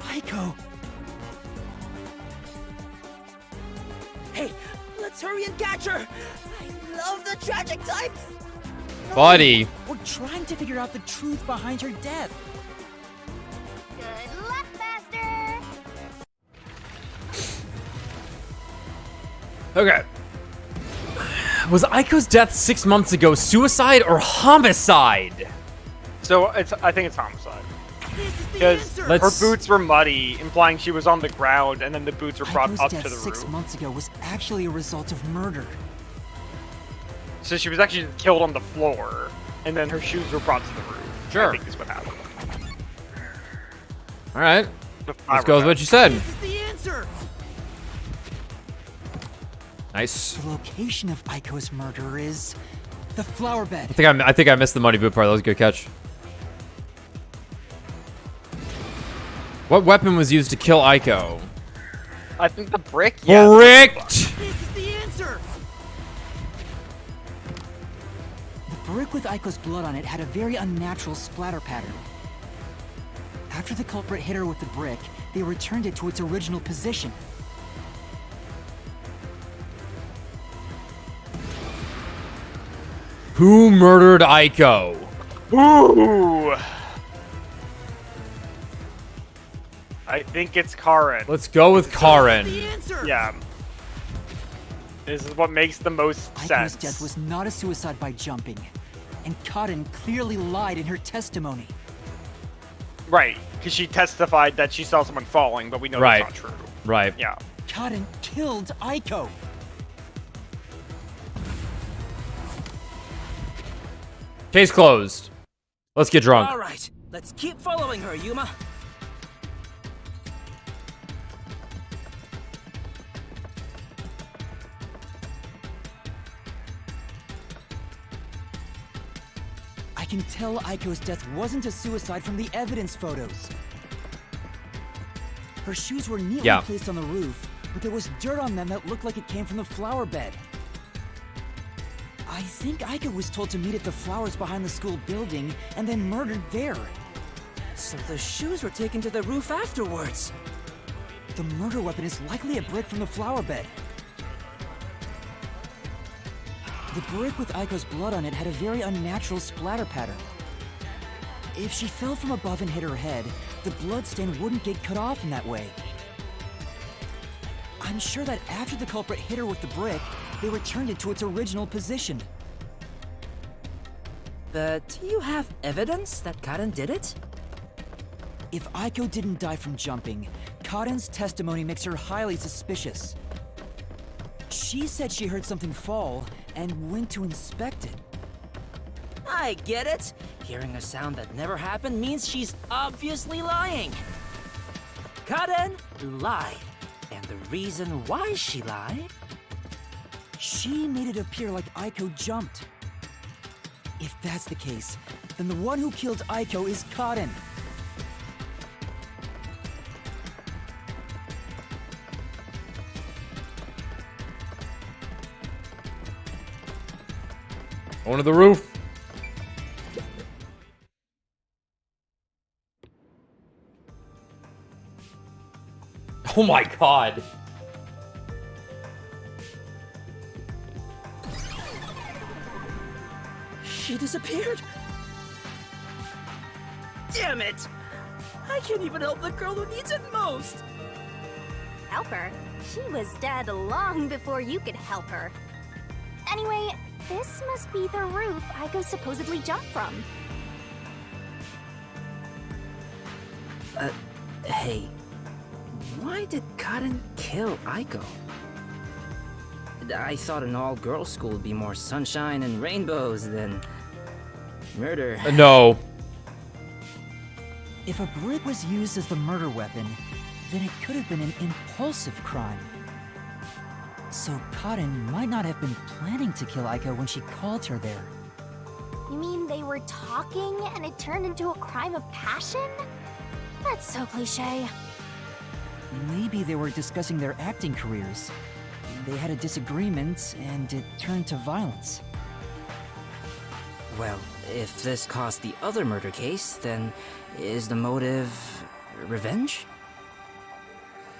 Aiko! Hey, let's hurry and catch her. I love the tragic types. Buddy. We're trying to figure out the truth behind her death. Good luck, Master! Okay. Was Aiko's death 6 months ago suicide or homicide? So I think it's homicide. Because her boots were muddy, implying she was on the ground, and then the boots were brought Aiko's up death to the roof. 6 months ago was actually a result of murder. So she was actually killed on the floor, and then her shoes were brought to the roof. Sure. I think is what happened. All right. Let's go with what you said. This is the answer. Nice. The location of Aiko's murder is the flower bed. I think I missed the muddy boot part. That was a good catch. What weapon was used to kill Aiko? I think the brick. Yeah. Bricked. This is the answer. The brick with Aiko's blood on it had a very unnatural splatter pattern. After the culprit hit her with the brick, they returned it to its original position. Who murdered Aiko? Ooh. I think it's Karen. Let's go with Karen. The answer. Yeah. This is what makes the most Aiko's sense. death was not a suicide by jumping, and Cotton clearly lied in her testimony. Right. because she testified that she saw someone falling, but we know Right. that's not true. Right. Yeah. Kaden killed Aiko. Case closed. Let's get drunk. All right, let's keep following her, Yuma. I can tell Aiko's death wasn't a suicide from the evidence photos. Her shoes were neatly placed on the roof, but there was dirt on them that looked like it came from the flower bed. I think Aiko was told to meet at the flowers behind the school building and then murdered there. So the shoes were taken to the roof afterwards. The murder weapon is likely a brick from the flower bed. The brick with Aiko's blood on it had a very unnatural splatter pattern. If she fell from above and hit her head, the bloodstain wouldn't get cut off in that way. I'm sure that after the culprit hit her with the brick, they returned it to its original position. But you have evidence that Kaden did it? If Aiko didn't die from jumping, Kaden's testimony makes her highly suspicious. She said she heard something fall and went to inspect it. I get it. Hearing a sound that never happened means she's obviously lying. Kaden lied. And the reason why she lied? She made it appear like Aiko jumped. If that's the case, then the one who killed Aiko is Kaden. Going to the roof. Oh my god. She disappeared? Damn it! I can't even help the girl who needs it most! Help her? She was dead long before you could help her. Anyway, this must be the roof Aiko supposedly jumped from. Hey, why did Kaden kill Aiko? I thought an all-girls school would be more sunshine and rainbows than murder. No. If a brick was used as the murder weapon, then it could have been an impulsive crime. So Kaden might not have been planning to kill Aiko when she called her there. You mean they were talking and it turned into a crime of passion? That's so cliche. Maybe they were discussing their acting careers. They had a disagreement, and it turned to violence. Well, if this caused the other murder case, then is the motive revenge?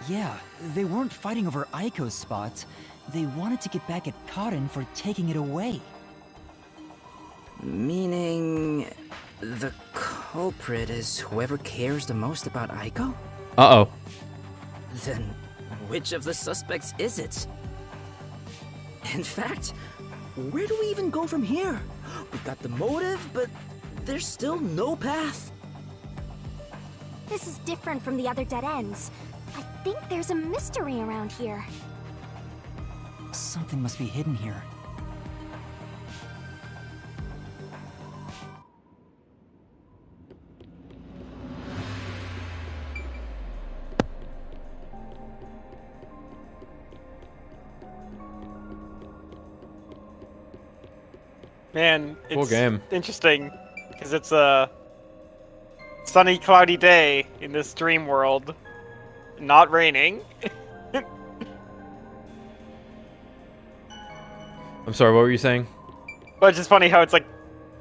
Yeah, they weren't fighting over Aiko's spot. They wanted to get back at Kaden for taking it away. Meaning, the culprit is whoever cares the most about Aiko? Uh-oh. Then, which of the suspects is it? In fact, where do we even go from here? We've got the motive, but there's still no path. This is different from the other dead ends. I think there's a mystery around here. Something must be hidden here. Man, it's Cool game. interesting because it's a sunny, cloudy day in this dream world, not raining. I'm sorry, what were you saying? But it's just funny how it's like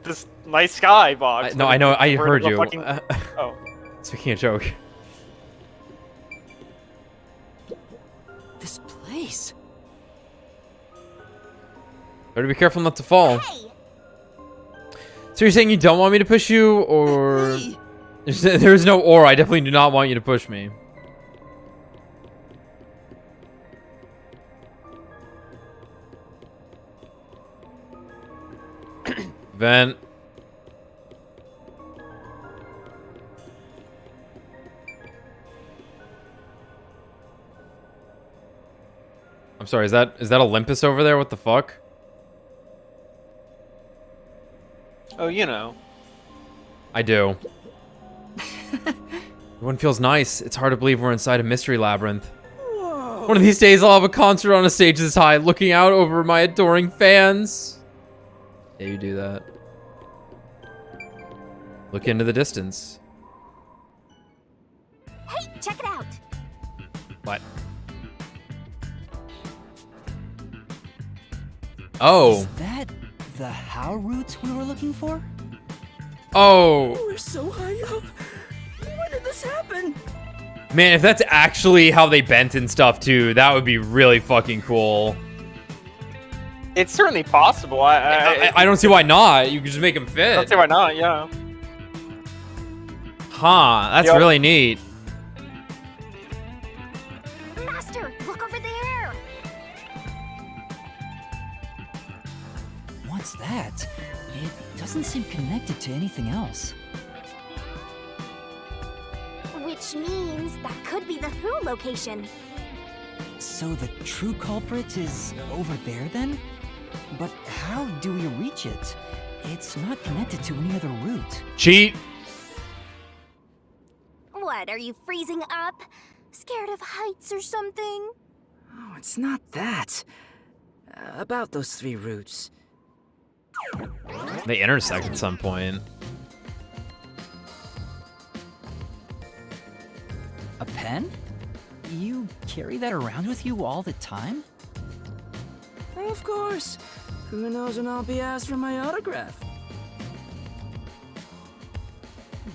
this nice sky box. No, I know, I heard you. Oh. Speaking of joke. This place. Better be careful not to fall. Hey! So you're saying you don't want me to push you, or... Hey! There's no or, I definitely do not want you to push me. Vent. sorry. Is that Olympus over there? What the fuck? Oh, you know. I do. Everyone feels nice. It's hard to believe we're inside a mystery labyrinth. Whoa. One of these days, I'll have a concert on a stage this high, looking out over my adoring fans. Yeah, you do that. Look into the distance. Hey, check it out. What? Oh. Is that the how roots we were looking for? Oh. We're so high up. When did this happen? Man, if that's actually how they bent and stuff too, that would be really fucking cool. It's certainly possible. I don't see why not. You could just make them fit. I don't see why not, yeah. Huh, that's really neat. Master, look over there. What's that? It doesn't seem connected to anything else. Which means that could be the Who location. So the true culprit is over there then? But how do we reach it? It's not connected to any other route. Cheat. What, are you freezing up? Scared of heights or something? Oh, it's not that. About those 3 routes. They intersect at some point. A pen? You carry that around with you all the time? Of course. Who knows when I'll be asked for my autograph?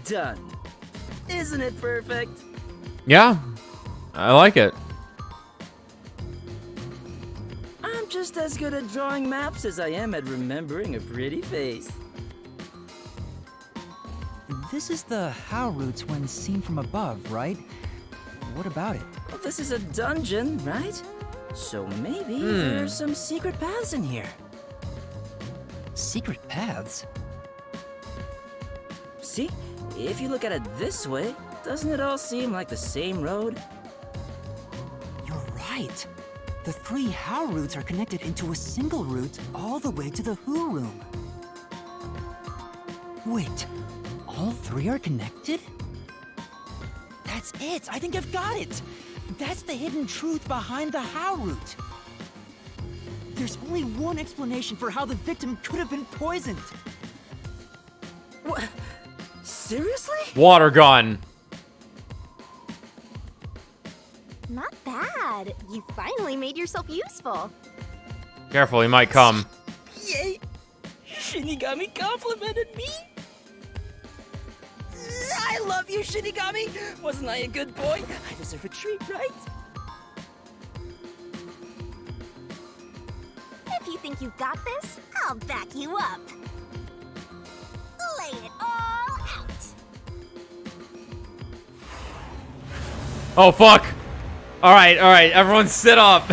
Done. Isn't it perfect? Yeah, I like it. I'm just as good at drawing maps as I am at remembering a pretty face. This is the how roots when seen from above, right? What about it? Well, this is a dungeon, right? So maybe there's some secret paths in here. Secret paths? See? If you look at it this way, doesn't it all seem like the same road? You're right. The 3 how routes are connected into a single route all the way to the who room. Wait, all 3 are connected? That's it! I think I've got it! That's the hidden truth behind the how route. There's only one explanation for how the victim could have been poisoned. What? Seriously? Water gun. Not bad. You finally made yourself useful. Careful, he might come. Yay! Shinigami complimented me! I love you, Shinigami! Wasn't I a good boy? I deserve a treat, right? If you think you've got this, I'll back you up. Lay it all out. Oh, fuck. All right, everyone sit up.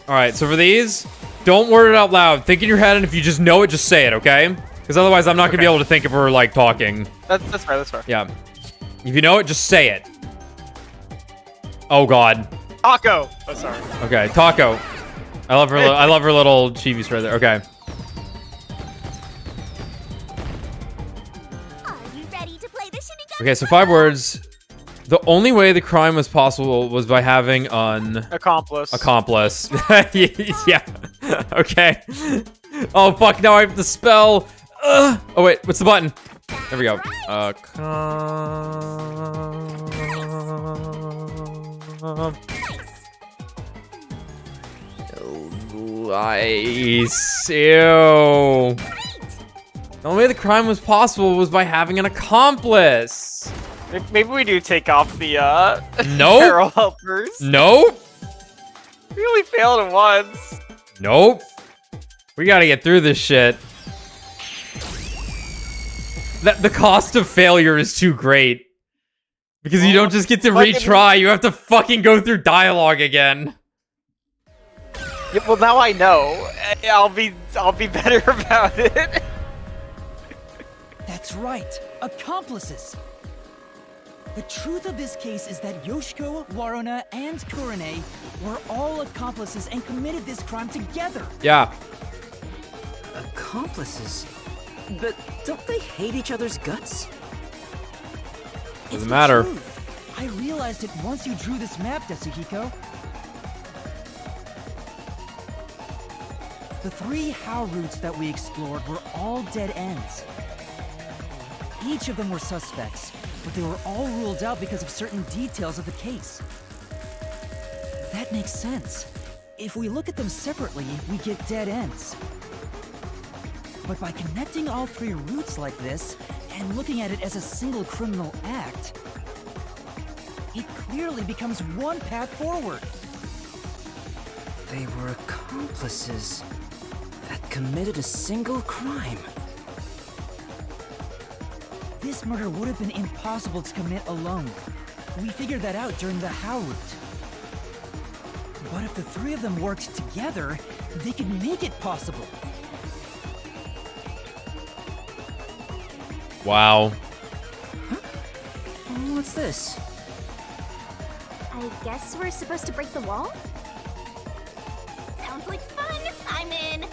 All right, so for these, don't word it out loud. Think in your head, and if you just know it, just say it, okay? Because otherwise, I'm not gonna be able to think if we're like talking. That's fair. That's fair. Yeah. If you know it, just say it. Oh God. Taco. Oh, sorry. Okay, Taco. I love her. I love her little chibi right there. Okay. Are you ready to play the Shinigami? Okay, so 5 words. The only way the crime was possible was by having an accomplice. Yeah. Okay. Oh fuck! Now I have to spell. Oh wait, what's the button? There we go. Nice. Ew. The only way the crime was possible was by having an accomplice. Maybe we do take off the Nope. feral helpers. Nope. We only failed it once. Nope. We gotta get through this shit. The cost of failure is too great. Because you don't just get to retry, you have to fucking go through dialogue again. Yeah, well, now I know. I'll be better about it. That's right. accomplices. The truth of this case is that Yoshiko, Waruna, and Kurane were all accomplices and committed this crime together. Yeah. Accomplices? But don't they hate each other's guts? Doesn't matter. Truth. I realized it once you drew this map, Tetsuhiko. The 3 How routes that we explored were all dead ends. Each of them were suspects, but they were all ruled out because of certain details of the case. That makes sense. If we look at them separately, we get dead ends. But by connecting all 3 routes like this, and looking at it as a single criminal act, it clearly becomes one path forward. They were accomplices that committed a single crime. This murder would have been impossible to commit alone. We figured that out during the How route. But if the 3 of them worked together, they could make it possible. Wow. Huh? What's this? I guess we're supposed to break the wall? Sounds like fun! I'm in!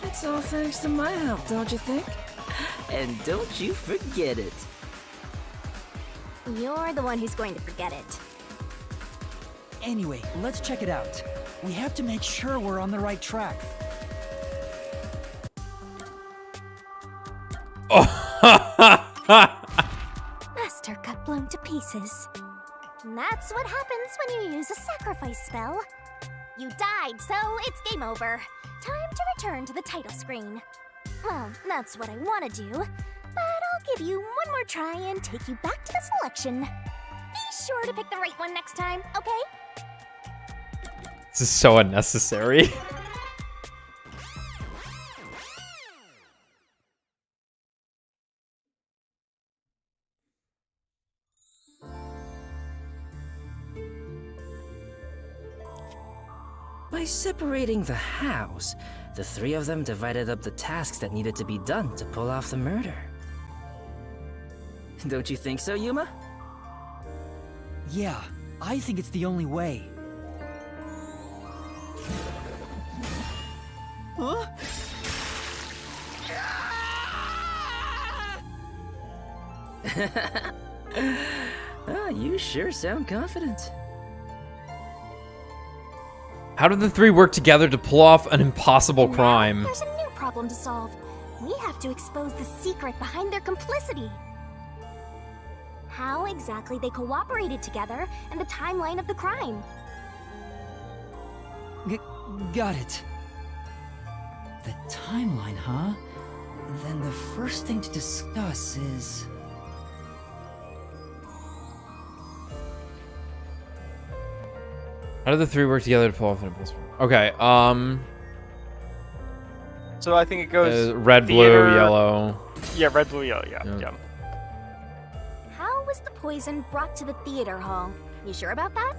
It's all thanks to my help, don't you think? And don't you forget it. You're the one who's going to forget it. Anyway, let's check it out. We have to make sure we're on the right track. Master got blown to pieces. And that's what happens when you use a sacrifice spell. You died, so it's game over. Time to return to the title screen. Well, that's what I want to do, but I'll give you one more try and take you back to the selection. Be sure to pick the right one next time, okay? This is so unnecessary. By separating the hows, the 3 of them divided up the tasks that needed to be done to pull off the murder. Don't you think so, Yuma? Yeah, I think it's the only way. Huh? You sure sound confident. How did the 3 work together to pull off an impossible crime? There's a new problem to solve. We have to expose the secret behind their complicity. How exactly they cooperated together and the timeline of the crime. Got it. The timeline, huh? Then the first thing to discuss is... How did the 3 work together to pull off an impossible? Okay, So I think it goes red, theater, blue, yellow. Yeah, red, blue, yellow. Yeah. How was the poison brought to the theater hall? You sure about that?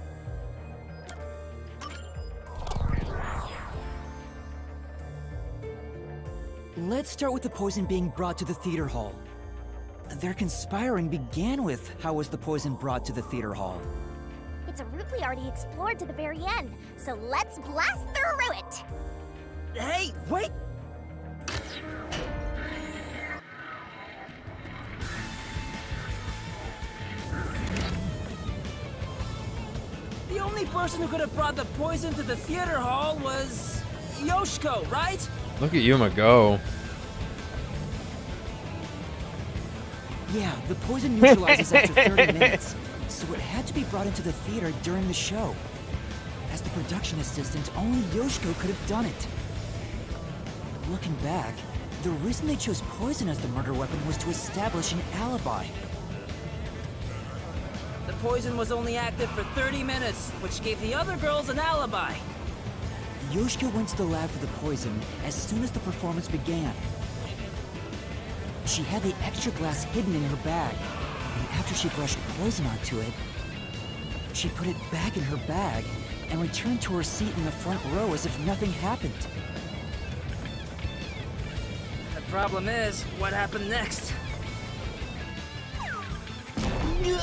Let's start with the poison being brought to the theater hall. Their conspiring began with how was the poison brought to the theater hall. It's a route we already explored to the very end, so let's blast through it! Hey, wait! The only person who could have brought the poison to the theater hall was Yoshiko, right? Look at Yuma go. Yeah, the poison neutralizes after 30 minutes, so it had to be brought into the theater during the show. As the production assistant, only Yoshiko could have done it. Looking back, the reason they chose poison as the murder weapon was to establish an alibi. The poison was only active for 30 minutes, which gave the other girls an alibi. Yoshiko went to the lab for the poison as soon as the performance began. She had the extra glass hidden in her bag, and after she brushed poison onto it, she put it back in her bag and returned to her seat in the front row as if nothing happened. The problem is, what happened next?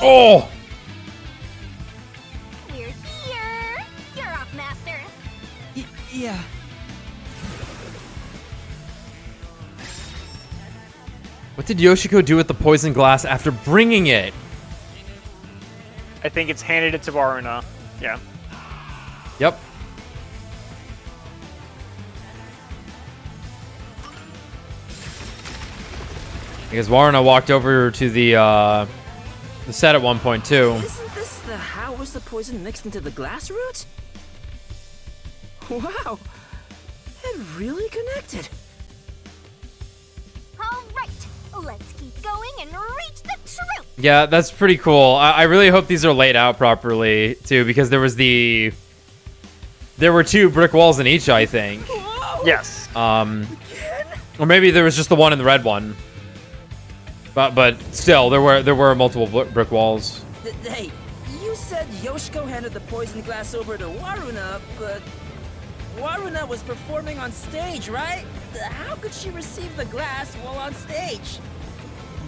Oh! We're here! You're off, Master! Yeah. What did Yoshiko do with the poison glass after bringing it? I think it's handed it to Waruna. Yeah. Yep. Because Waruna walked over to the set at one point too. Isn't this the how was the poison mixed into the glass root? Wow, it really connected. All right, let's keep going and reach the truth! Yeah, that's pretty cool. I really hope these are laid out properly too, because there were 2 brick walls in each, I think. Whoa. Yes. Or maybe there was just the one in the red one. But still, there were multiple brick walls. Hey, you said Yoshiko handed the poison glass over to Waruna, but Waruna was performing on stage, right? How could she receive the glass while on stage?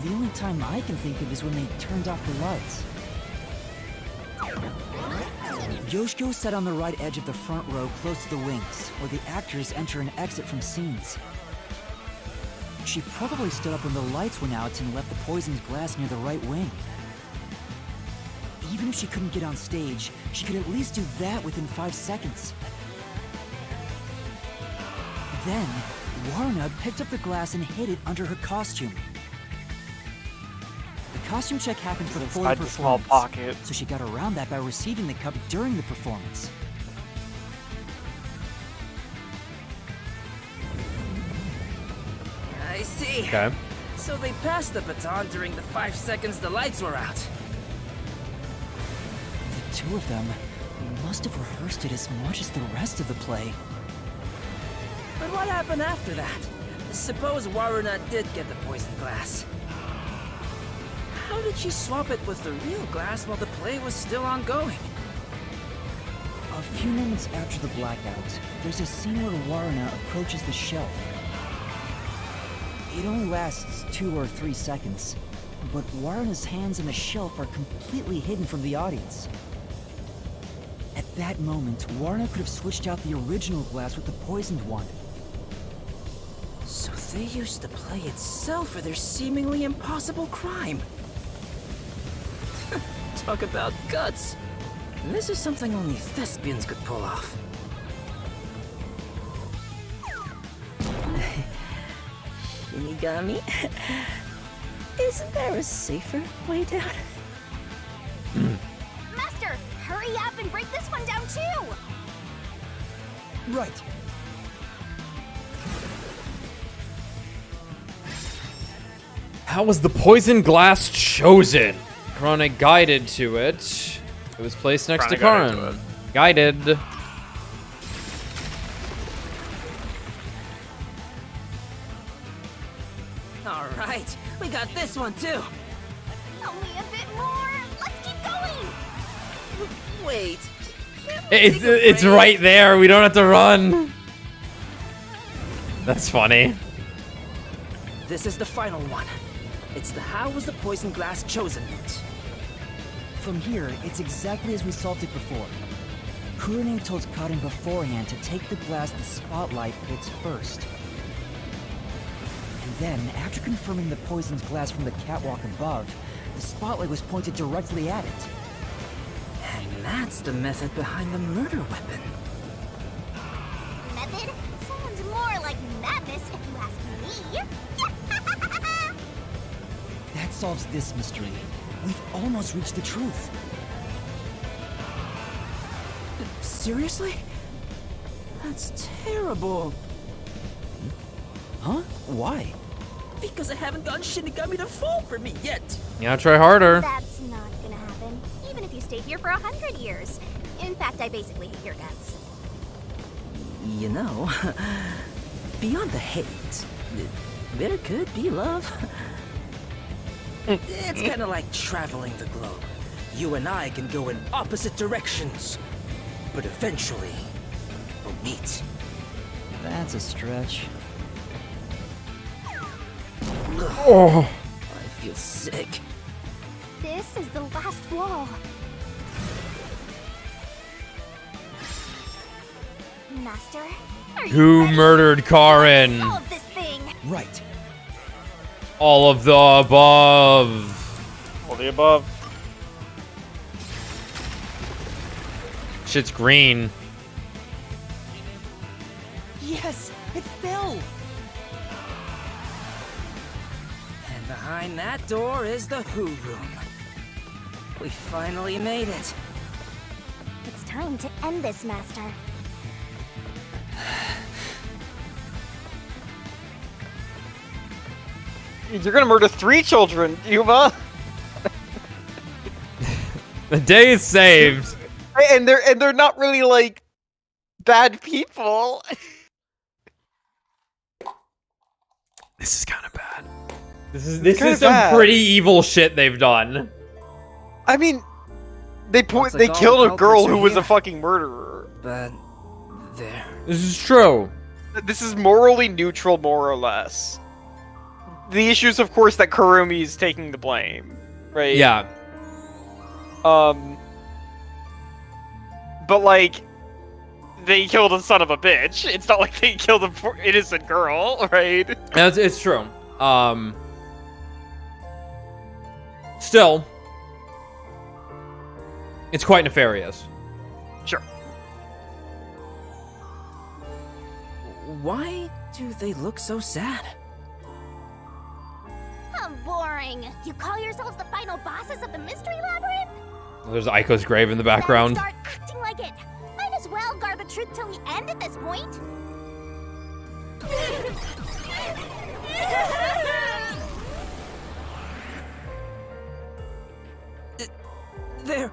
The only time I can think of is when they turned off the lights. Yoshiko sat on the right edge of the front row close to the wings, where the actors enter and exit from scenes. She probably stood up when the lights went out and left the poisoned glass near the right wing. Even if she couldn't get on stage, she could at least do that within 5 seconds. Then, Waruna picked up the glass and hid it under her costume. The costume check happened before the Inside the small performance, pocket. so she got around that by receiving the cup during the performance. I see. Okay. So they passed the baton during the 5 seconds the lights were out. The 2 of them must have rehearsed it as much as the rest of the play. But what happened after that? Suppose Waruna did get the poisoned glass. How did she swap it with the real glass while the play was still ongoing? A few moments after the blackout, there's a scene where Waruna approaches the shelf. It only lasts 2 or 3 seconds, but Waruna's hands on the shelf are completely hidden from the audience. At that moment, Waruna could have switched out the original glass with the poisoned one. So they used the play itself for their seemingly impossible crime. Talk about guts. This is something only thespians could pull off. Shinigami? Isn't there a safer way down? Master, hurry up and break this one down too! Right. How was the poison glass chosen? Chronic guided to it. It was placed next to Karin. Guided. All right, we got this one too. Only a bit more! Let's keep going! Wait. It's right there. We don't have to run. That's funny. This is the final one. It's the how was the poison glass chosen bit. From here, it's exactly as we solved it before. Kurine told Karin beforehand to take the glass the spotlight hits first. And then, after confirming the poisoned glass from the catwalk above, the spotlight was pointed directly at it. And that's the method behind the murder weapon. Method? Sounds more like madness if you ask me. That solves this mystery. We've almost reached the truth. Seriously? That's terrible. Huh? Why? Because I haven't gotten Shinigami to fall for me yet. You gotta try harder. That's not gonna happen, even if you stay here for 100 years. In fact, I basically hate your guts. You know, beyond the hate, there could be love. It's kind of like traveling the globe. You and I can go in opposite directions, but eventually we'll meet. That's a stretch. Oh. I feel sick. This is the last wall. Master, are you Who ready? murdered Karin? Solve this thing. Right. All of the above. All the above. Shit's green. Yes, it fell. And behind that door is the Who Room. We finally made it. It's time to end this, Master. You're gonna murder 3 children, Yuma. The day is saved. And they're not really like bad people. This is kind of bad. This is kinda some bad. pretty evil shit they've done. I mean, they Looks like all killed the a girl culprits who are was a here. fucking murderer. But there. This is true. This is morally neutral, more or less. The issue is, of course, that Kurumi is taking the blame, right? Yeah. But like, they killed a son of a bitch. It's not like they killed an innocent girl, right? It's true. Still, it's quite nefarious. Sure. Why do they look so sad? Boring. You call yourselves the final bosses of the Mystery Labyrinth? There's Aiko's grave in the background. Then start acting like it. Might as well guard the truth till the end at this point. There.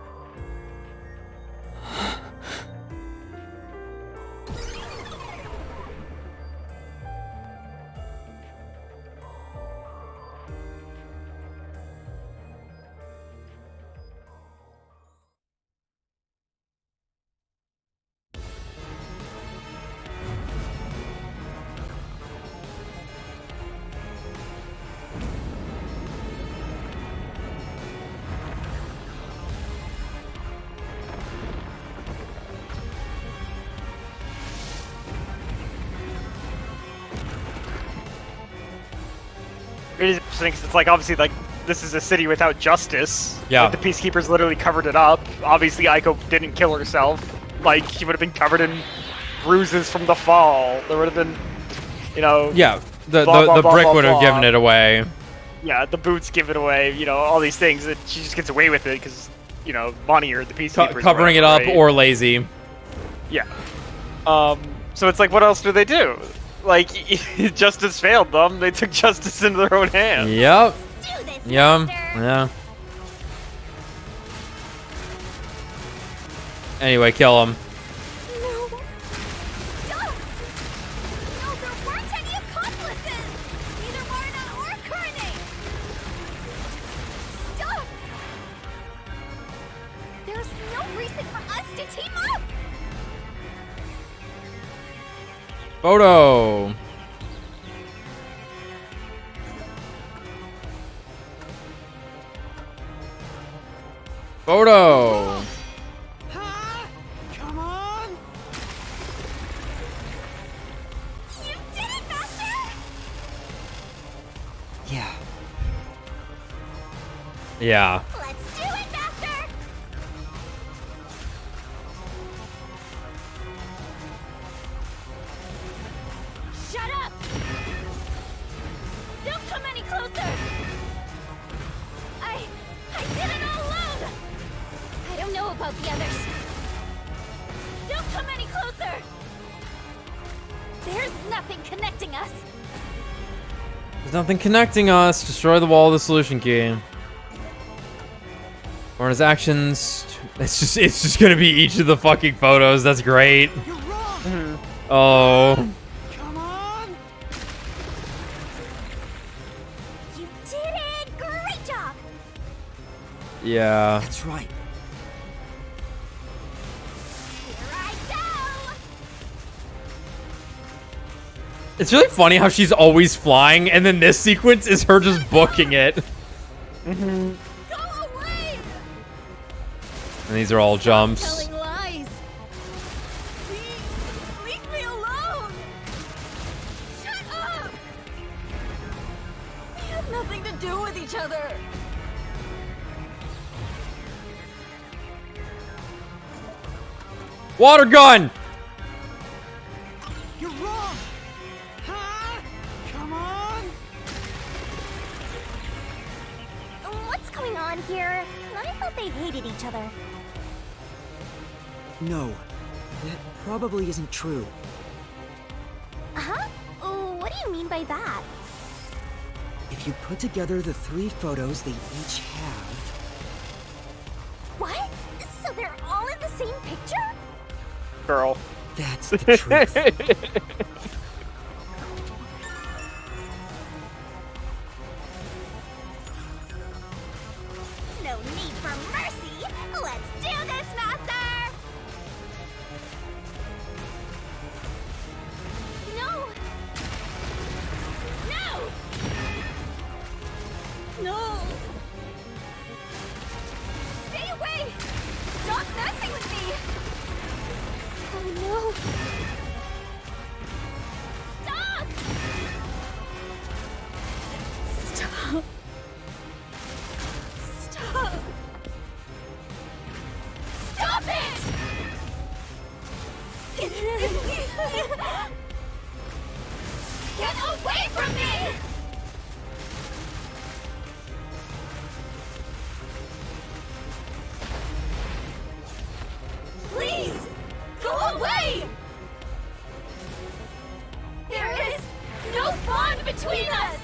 It is interesting 'cause it's like, obviously, like, this is a city without justice. Yeah. Like, the Peacekeepers literally covered it up. Obviously, Aiko didn't kill herself. Like, she would have been covered in bruises from the fall. There would have been, you know... Yeah, the blah, blah, blah, brick blah, would have blah. given it away. Yeah, the boots give it away, you know, all these things. And she just gets away with it because, you know, Bonnie or the Peacekeepers. Covering it up or lazy. Yeah. So it's like, what else do they do? Like, justice failed them. They took justice into their own hands. Yep. Do this, Yum. Master. Yeah. Anyway, kill him. No. Stop. No, there weren't any accomplices. Neither Marna or Kurine. Stop. There's no reason for us to team up. Photo. Photo. Come on! You did it, Master. Yeah. Yeah. Let's do it, Master. Shut up. Don't come any closer. I did it all alone. I don't know about the others. Don't come any closer. There's nothing connecting us. There's nothing connecting us. Destroy the wall of the solution key. Or his actions. It's just gonna be each of the fucking photos. That's great. You're wrong! Oh. Come on! You did it. Great job. Yeah. That's right. Here I go. It's really funny how she's always flying, and then this sequence is her just booking it. Go away. And these are all jumps. Telling lies. Please, leave me alone. Shut up. We had nothing to do with each other. Water gun! You're wrong! Huh? Come on! What's going on here? I thought they hated each other. No, that probably isn't true. Huh? What do you mean by that? If you put together the 3 photos they each have... What? So they're all in the same picture? Girl. That's the truth. No need for mercy! Let's do this, Master! No! No! No! Stay away! Stop messing with me! Oh no! Stop! Stop! Stop! Stop it! Get away from me! Please! Go away! There is no bond between us!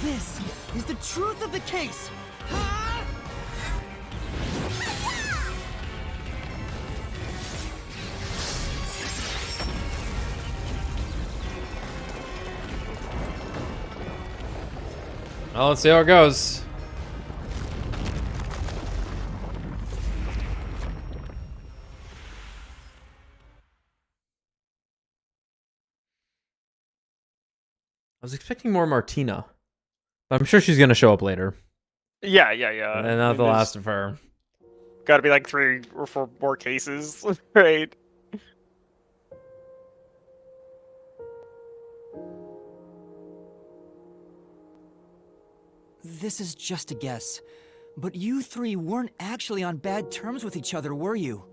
This is the truth of the case! Huh? Well, let's see how it goes. I was expecting more Martina. But I'm sure she's gonna show up later. Yeah. And not the last of her. Gotta be like 3 or 4 more cases, right? This is just a guess, but you 3 weren't actually on bad terms with each other, were you?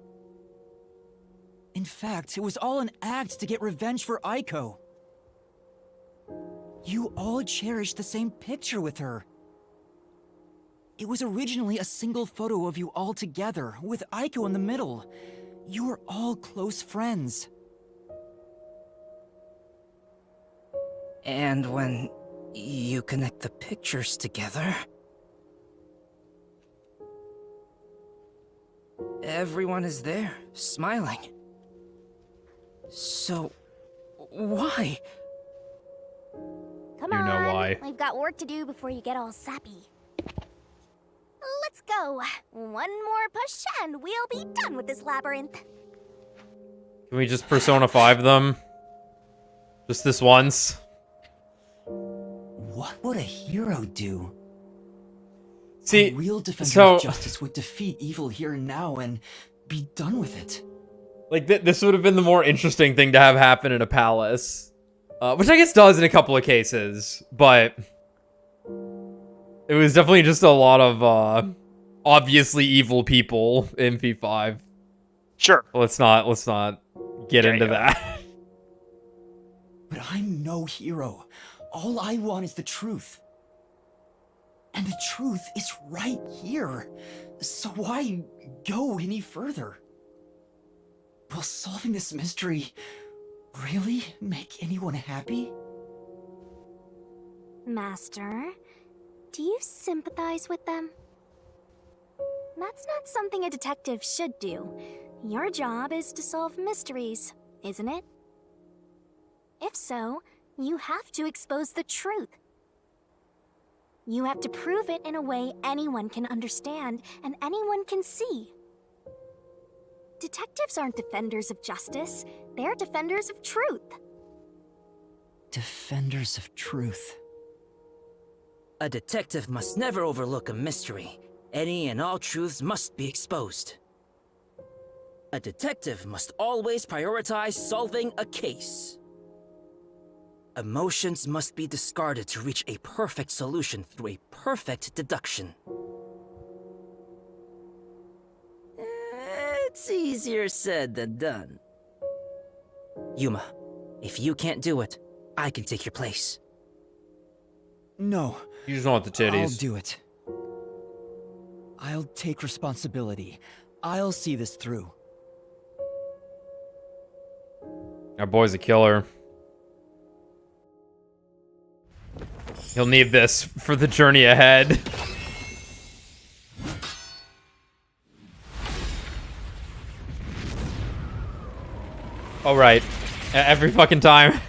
In fact, it was all an act to get revenge for Aiko. You all cherished the same picture with her. It was originally a single photo of you all together, with Aiko in the middle. You were all close friends. And when you connect the pictures together, everyone is there, smiling. So, why? Come You on. know why. We've got work to do before you get all sappy. Let's go. One more push and we'll be done with this labyrinth. Can we just Persona 5 them? Just this once? What would a hero do? See, a real defender so... of justice would defeat evil here and now and be done with it. Like, this would have been the more interesting thing to have happen in a palace. Which I guess does in a couple of cases, but... It was definitely just a lot of, obviously evil people in P5. Sure. Let's not get into that. But I'm no hero. All I want is the truth. And the truth is right here. So why go any further? Will solving this mystery really make anyone happy? Master, do you sympathize with them? That's not something a detective should do. Your job is to solve mysteries, isn't it? If so, you have to expose the truth. You have to prove it in a way anyone can understand and anyone can see. Detectives aren't defenders of justice. They're defenders of truth. Defenders of truth. A detective must never overlook a mystery. Any and all truths must be exposed. A detective must always prioritize solving a case. Emotions must be discarded to reach a perfect solution through a perfect deduction. It's easier said than done. Yuma, if you can't do it, I can take your place. No. You just want the titties. I'll do it. I'll take responsibility. I'll see this through. Our boy's a killer. He'll need this for the journey ahead. All right. Every fucking time.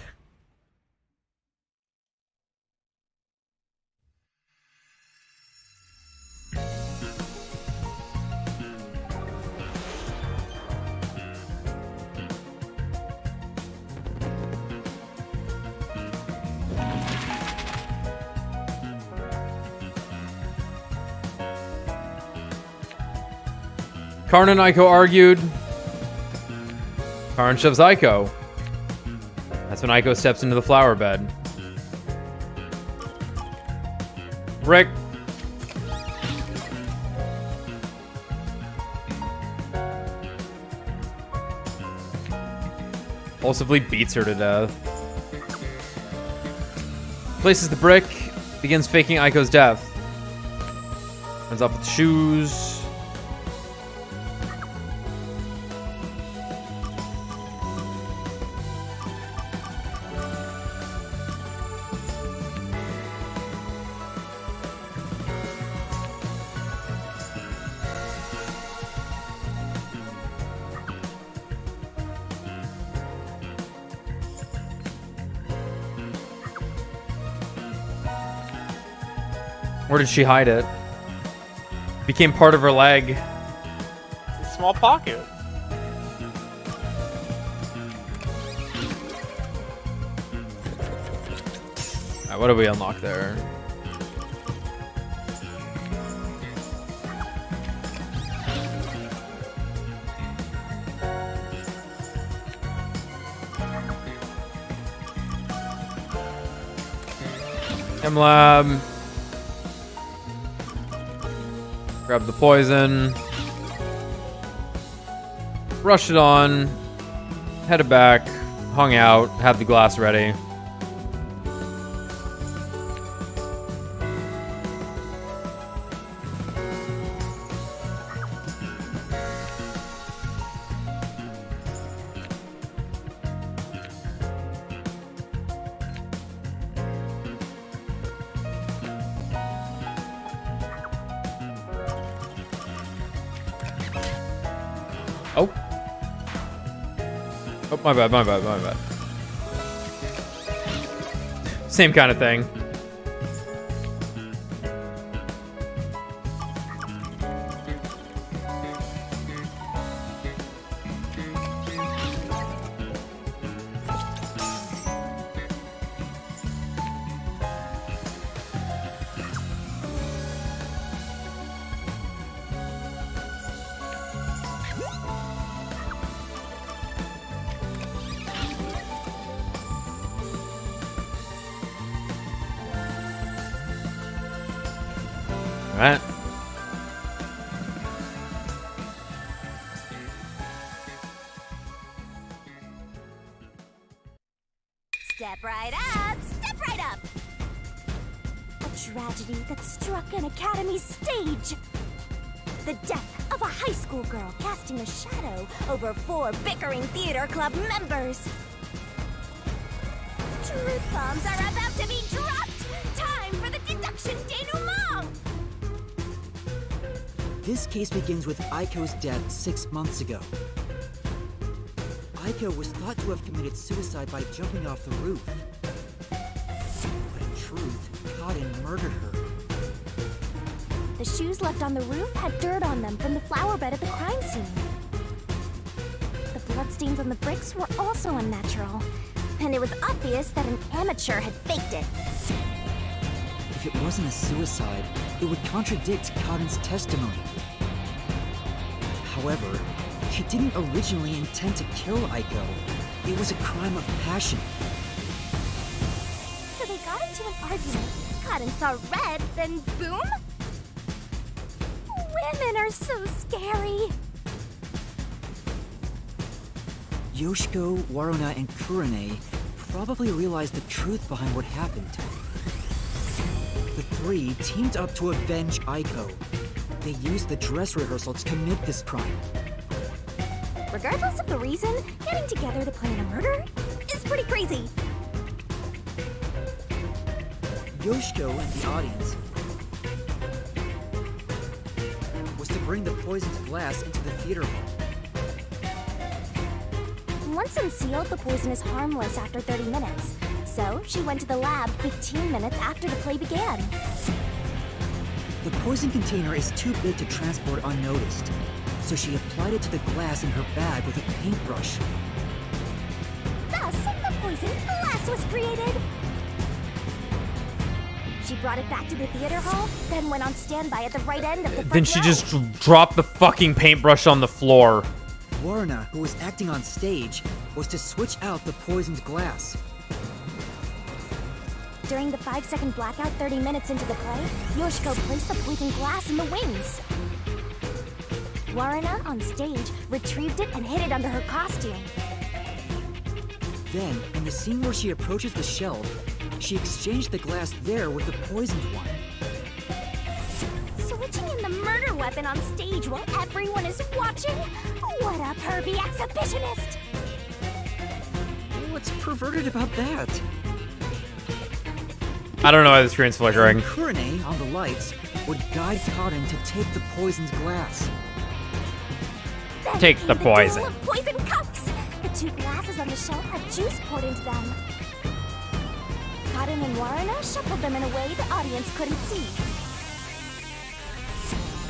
Karn and Aiko argued. Karn shoves Aiko. That's when Aiko steps into the flower bed. Rick. Impulsively beats her to death. Places the brick. Begins faking Aiko's death. Runs off with shoes. Where did she hide it? Became part of her leg. It's a small pocket. Alright, what do we unlock there? Lab. Grab the poison. Rushed it on. Headed back. Hung out. Had the glass ready. Oh. Oh, my bad, my bad, my bad. Same kind of thing. Alright. Step right up! Step right up! A tragedy that struck an academy stage. The death of a high school girl casting a shadow over 4 bickering theater club members. Truth bombs are about to be dropped! Time for the deduction denouement! This case begins with Aiko's death 6 months ago. Aiko was thought to have committed suicide by jumping off the roof. But in truth, Kaden murdered her. The shoes left on the roof had dirt on them from the flower bed at the crime scene. bloodstains on the bricks were also unnatural. And it was obvious that an amateur had faked it. If it wasn't a suicide, it would contradict Cotton's testimony. However, she didn't originally intend to kill Aiko. It was a crime of passion. So they got into an argument, Cotton saw red, then boom? Women are so scary. Yoshiko, Waruna, and Kurane probably realized the truth behind what happened. The three teamed up to avenge Aiko. They used the dress rehearsal to commit this crime. Regardless of the reason, getting together to plan a murder is pretty crazy. Yoshiko and the audience was to bring the poisoned glass into the theater hall. Once unsealed, the poison is harmless after 30 minutes. So, she went to the lab 15 minutes after the play began. The poison container is too big to transport unnoticed, so she applied it to the glass in her bag with a paintbrush. Thus, the poisoned glass was created. She brought it back to the theater hall, then went on standby at the right end of the front Then she row. just dropped the fucking paintbrush on the floor. Waruna, who was acting on stage, was to switch out the poisoned glass. During the 5-second blackout 30 minutes into the play, Yoshiko placed the poisoned glass in the wings. Waruna, on stage, retrieved it and hid it under her costume. Then, in the scene where she approaches the shelf, she exchanged the glass there with the poisoned one. Switching in the murder weapon on stage while everyone is watching? What a pervy exhibitionist! What's perverted about that? I don't know why the screen's flickering. And Kurane, on the lights, would guide Cotton to take the poisoned glass. Then Take came the poison. duel of poison cups! The two glasses on the shelf had juice poured into them. Cotton and Waruna shuffled them in a way the audience couldn't see.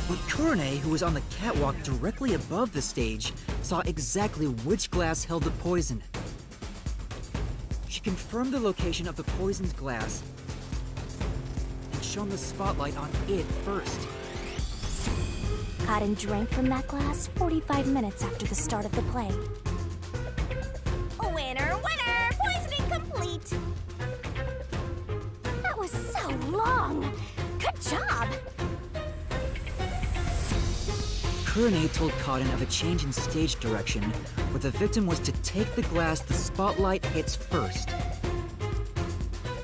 But Kurane, who was on the catwalk directly above the stage, saw exactly which glass held the poison. She confirmed the location of the poisoned glass and shone the spotlight on it first. Cotton drank from that glass 45 minutes after the start of the play. Winner, winner! Poisoning complete! That was so long! Good job! Kurane told Cotton of a change in stage direction, where the victim was to take the glass the spotlight hits first.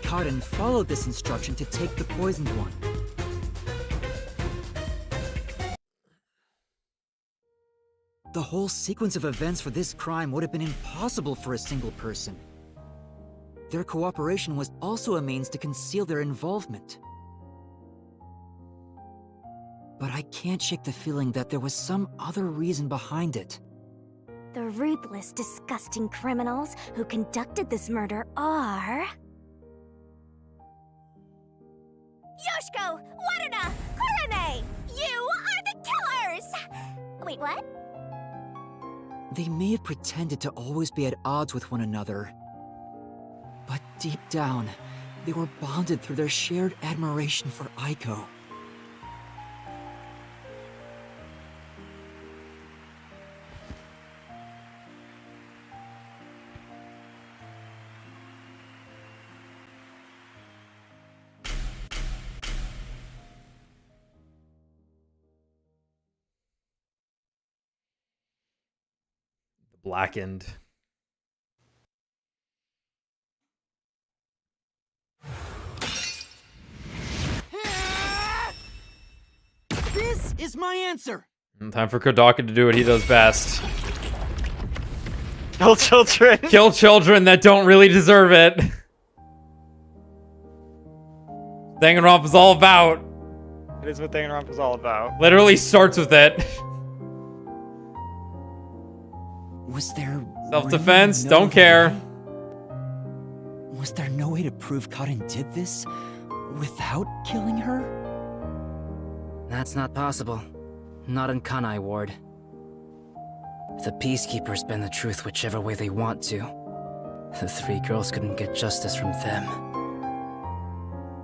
Cotton followed this instruction to take the poisoned one. The whole sequence of events for this crime would have been impossible for a single person. Their cooperation was also a means to conceal their involvement. But I can't shake the feeling that there was some other reason behind it. The ruthless, disgusting criminals who conducted this murder are... Yoshiko! Waruna! Kurane! You are the killers! Wait, what? They may have pretended to always be at odds with one another, but deep down, they were bonded through their shared admiration for Aiko. Blackened. This is my answer! Time for Kodaka to do what he does best. Kill children. Kill children that don't really deserve it. Danganronpa is all about. It is what Danganronpa is all about. Literally starts with it. Was there... Self-defense, really no don't care. way? Was there no way to prove Cotton did this without killing her? That's not possible. Not in Kanai Ward. The Peacekeepers bend the truth whichever way they want to. The three girls couldn't get justice from them,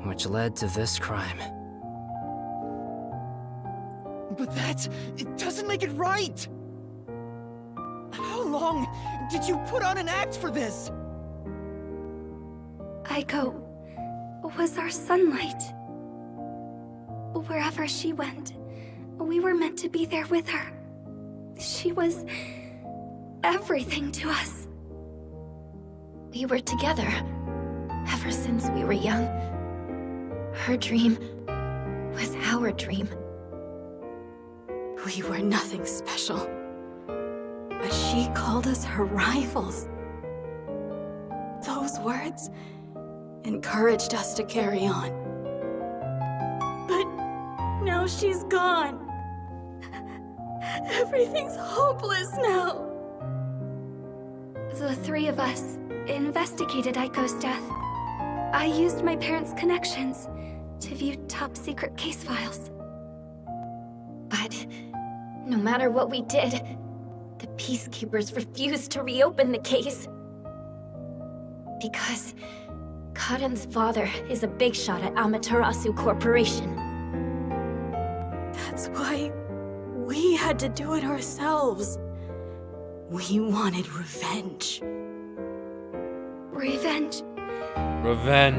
which led to this crime. But it doesn't make it right! How long did you put on an act for this? Aiko was our sunlight. Wherever she went, we were meant to be there with her. She was everything to us. We were together ever since we were young. Her dream was our dream. We were nothing special, but she called us her rivals. Those words encouraged us to carry on. But now she's gone. Everything's hopeless now. The three of us investigated Aiko's death. I used my parents' connections to view top-secret case files. But no matter what we did, the Peacekeepers refused to reopen the case. Because Karen's father is a big shot at Amaterasu Corporation. That's why we had to do it ourselves. We wanted revenge. Revenge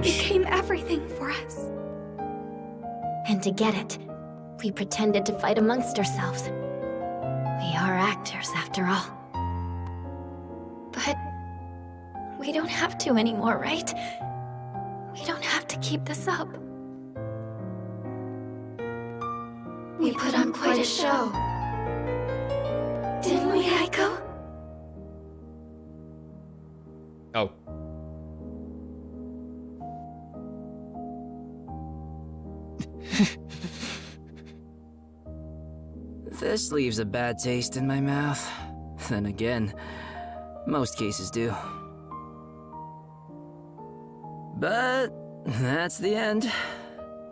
became everything for us. And to get it, we pretended to fight amongst ourselves. We are actors, after all. But we don't have to anymore, right? We don't have to keep this up. We put on quite a show. Didn't we, Aiko? Oh. This leaves a bad taste in my mouth. Then again, most cases do. But that's the end.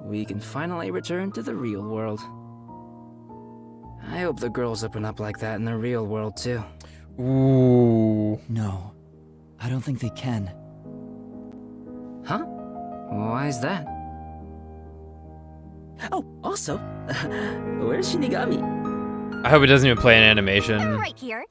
We can finally return to the real world. I hope the girls open up like that in the real world too. Ooh. No, I don't think they can. Huh? Why is that? Oh, also, where's Shinigami? I hope it doesn't even play an animation. I'm right here.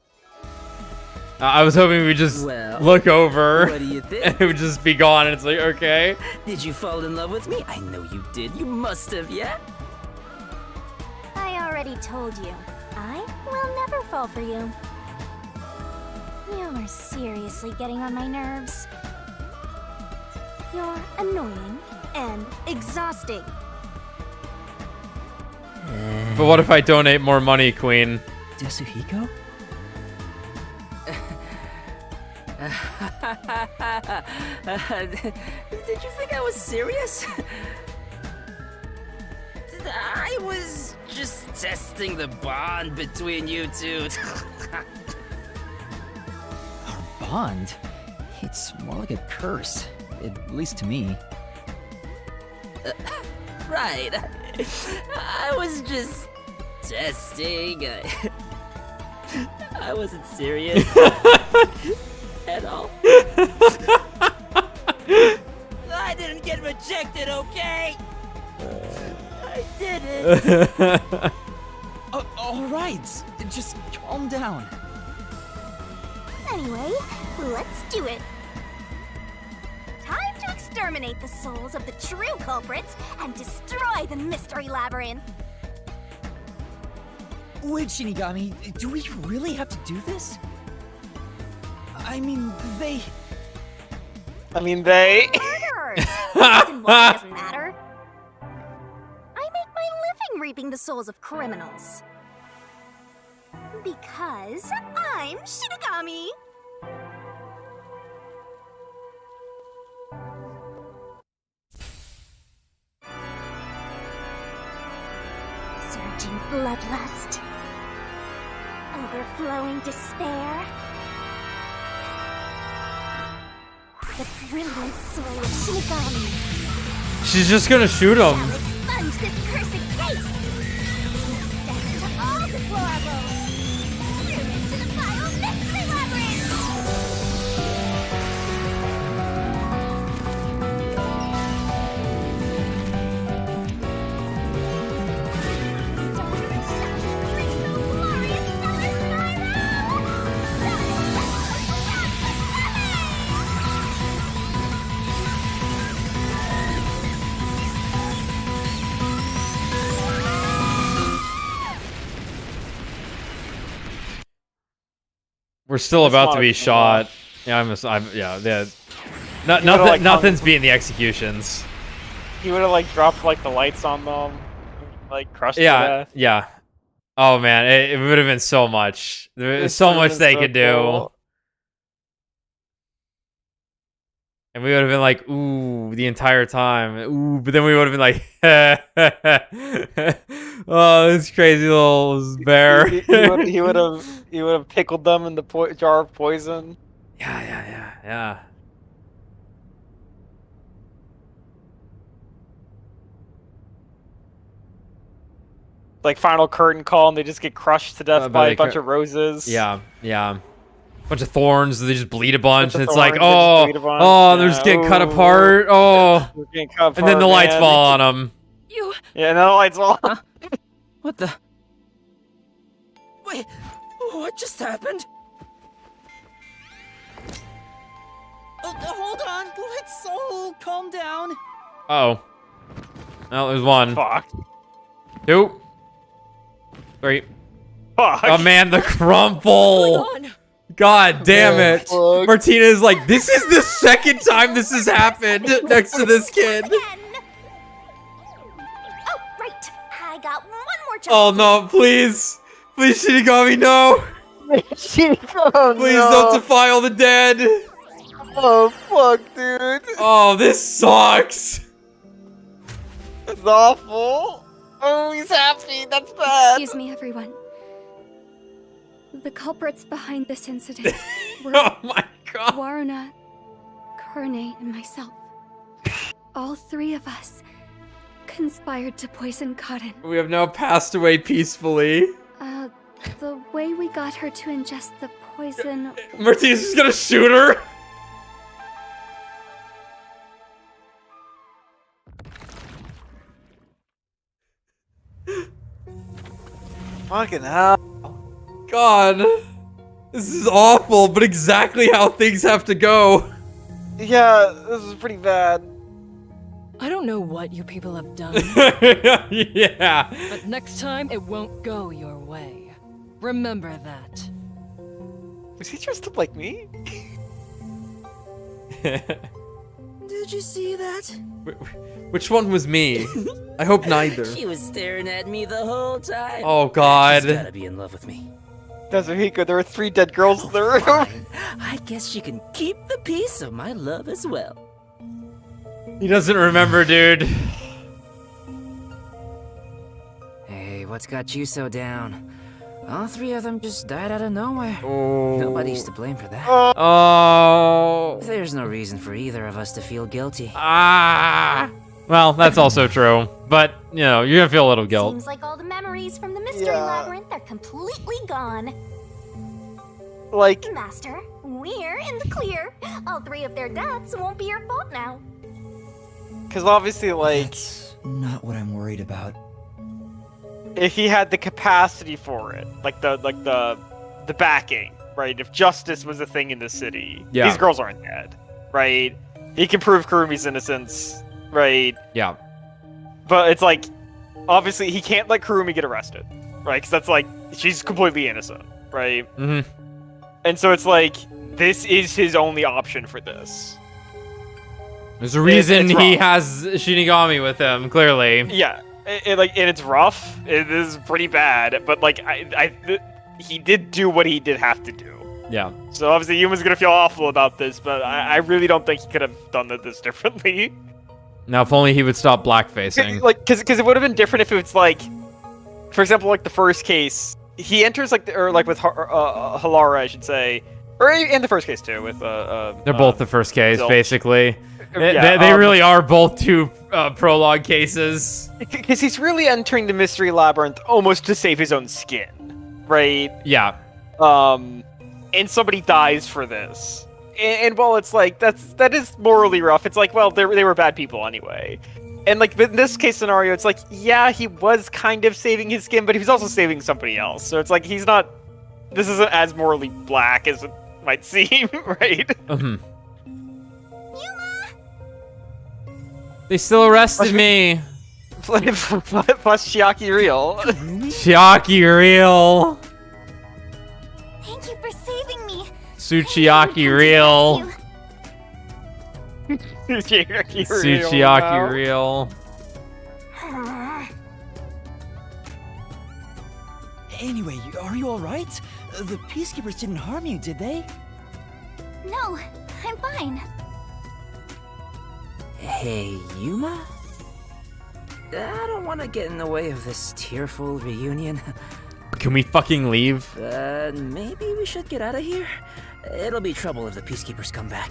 I was hoping we'd just look over What do you think? and it would just be gone and it's like, okay. Did you fall in love with me? I know you did. You must have, yeah? I already told you. I will never fall for you. You're seriously getting on my nerves. You're annoying and exhausting. But what if I donate more money, Queen? Yasuhiko? Did you think I was serious? I was just testing the bond between you two. Our bond? It's more like a curse, at least to me. Right. I was just testing. I wasn't serious at all. I didn't get rejected, okay? I didn't. All right, just calm down. Anyway, let's do it. Time to exterminate the souls of the true culprits and destroy the mystery labyrinth. Wait, Shinigami, do we really have to do this? I mean, they... Murderers! Reason why doesn't matter. I make my living reaping the souls of criminals. Because I'm Shinigami. Surging bloodlust. Overflowing despair. The brilliant soul of Shinigami. She's just gonna shoot him. Shall expunge this cursed case. Death to all deplorables. Doom into the fire. We're still about to be shot. Yeah, yeah. Nothing's beating the executions. He would have like dropped like the lights on them, like crushed to Yeah, death. yeah. Oh man, it would have been so much. There's so much they could do. And we would have been like, ooh, the entire time. Ooh, but then we would have been like, oh, this crazy little bear. he would have pickled them in the jar of poison. Yeah. Like final curtain call, and they just get crushed to death by a bunch of roses. Yeah. Bunch of thorns, they just bleed a bunch, and it's like, they're just getting cut apart. And then the lights fall on them. Yeah, and then the lights fall. What the? Wait, what just happened? Hold on, let's all calm down. Oh, there's one. Fuck. 2, 3. Fuck. Oh man, the crumple. God damn it. Martina's like, this is the second time this has happened next to this kid. Oh, right. I got one more job. Oh no, please. Please, Shinigami, no. Please don't defile the dead. Oh, fuck, dude. Oh, this sucks. It's awful. Oh, he's happy. That's bad. Excuse me, everyone. The culprits behind this incident were Oh my god. Waruna, Kurne, and myself. All three of us conspired to poison Cotton. We have now passed away peacefully. The way we got her to ingest the poison... Martina's just gonna shoot her. Fucking hell. God. This is awful, but exactly how things have to go. Yeah, this is pretty bad. I don't know what you people have done, Yeah. but next time it won't go your way. Remember that. Was he dressed up like me? Did you see that? Which one was me? I hope neither. She was staring at me the whole time. Oh god. She's gotta be in love with me. Kazuhiko, there were 3 dead girls in the room. I guess she can keep the peace of my love as well. He doesn't remember, dude. Hey, what's got you so down? All 3 of them just died out of nowhere. Oh. Nobody's to blame for that. Oh. There's no reason for either of us to feel guilty. Well, that's also true. But, you know, you're gonna feel a little guilt. Seems like all the memories from the mystery labyrinth are completely gone. Like, Master, we're in the clear. All 3 of their deaths won't be your fault now. because obviously, like, That's not what I'm worried about. if he had the capacity for it, like the backing, right? If justice was a thing in the city, these girls aren't dead, right? He can prove Kurumi's innocence, right? Yeah. But it's like, obviously, he can't let Kurumi get arrested, right? Because that's like, she's completely innocent, right? Mm-hmm. And so it's like, this is his only option for this. There's a reason it's he rough. has Shinigami with him, clearly. Yeah, and it's rough. It is pretty bad, but like, he did do what he did have to do. Yeah. So obviously, Yuma's gonna feel awful about this, but I really don't think he could have done this differently. Now, if only he would stop blackfacing. Like, because it would have been different if it's like, for example, like the first case, he enters like with Halara, I should say, or in the first case too, with They're both the first case, Zilch. Basically. Yeah, They really are both 2 prologue cases. Because he's really entering the mystery labyrinth almost to save his own skin, right? Yeah. And somebody dies for this. And while it's like, that is morally rough, it's like, well, they were bad people anyway. And like, in this case scenario, it's like, yeah, he was kind of saving his skin, but he was also saving somebody else. So it's like, he's not, this isn't as morally black as it might seem, right? Mm-hmm. They still arrested me. Plus Chiaki real. Chiaki real. Thank you for saving me. Tsuchiyaki real. Tsuchiyaki real. Anyway, are you alright? The Peacekeepers didn't harm you, did they? No, I'm fine. Hey, Yuma? I don't want to get in the way of this tearful reunion. Can we fucking leave? Maybe we should get out of here? It'll be trouble if the Peacekeepers come back.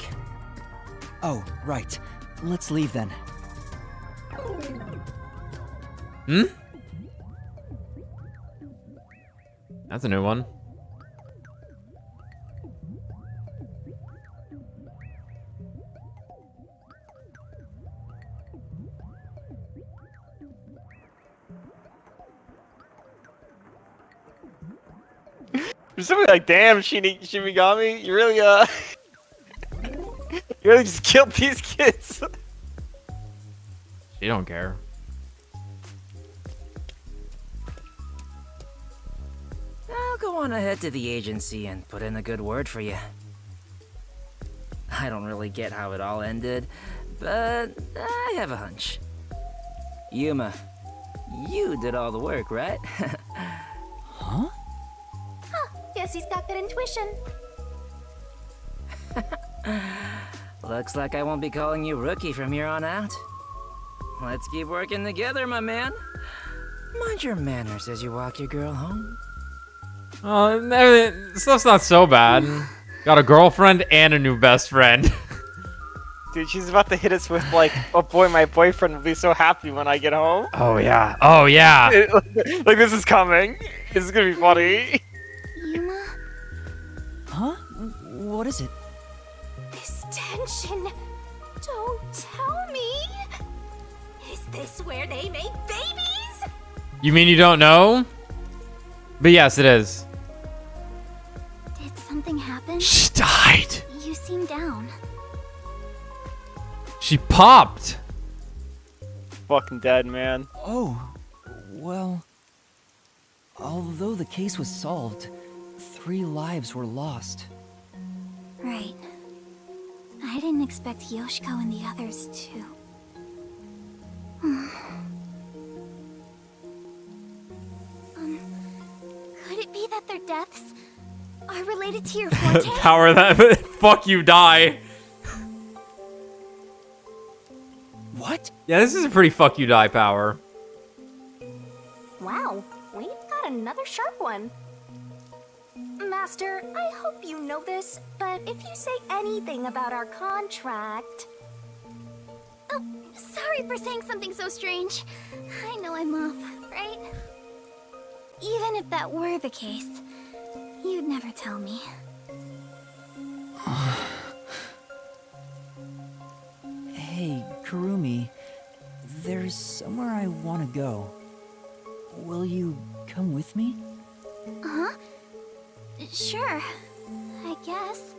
Oh, right. Let's leave then. Hmm? That's a new one. Somebody like, damn, Shinigami, you really you really just killed these kids. She don't care. I'll go on ahead to the agency and put in a good word for you. I don't really get how it all ended, but I have a hunch. Yuma, you did all the work, right? Huh? Guess he's got good intuition. Looks like I won't be calling you Rookie from here on out. Let's keep working together, my man. Mind your manners as you walk your girl home. Oh, stuff's not so bad. Got a girlfriend and a new best friend. Dude, she's about to hit us with like, oh boy, my boyfriend will be so happy when I get home. Oh yeah. Oh yeah. Like this is coming. This is gonna be funny. Yuma? Huh? What is it? This tension. Don't tell me. Is this where they make babies? You mean you don't know? But yes, it is. Did something happen? She died. You seem down. She popped. Fucking dead, man. Oh, well... Although the case was solved, 3 lives were lost. Right. I didn't expect Yoshiko and the others to. Could it be that their deaths are related to your forte? Power that. Fuck you, die. What? Yeah, this is a pretty fuck you, die power. Wow, we've got another sharp one. Master, I hope you know this, but if you say anything about our contract... Oh, sorry for saying something so strange. I know I'm off, right? Even if that were the case, you'd never tell me. Hey, Kurumi. There's somewhere I want to go. Will you come with me? Huh? Sure, I guess.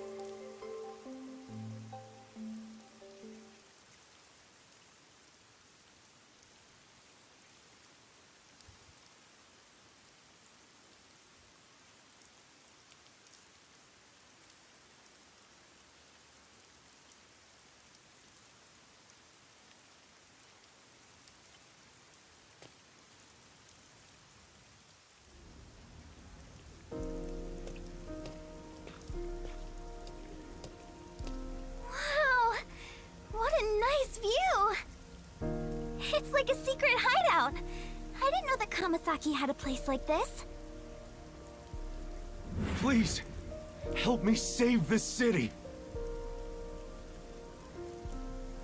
It's like a secret hideout. I didn't know that Kamasaki had a place like this. Please, help me save this city.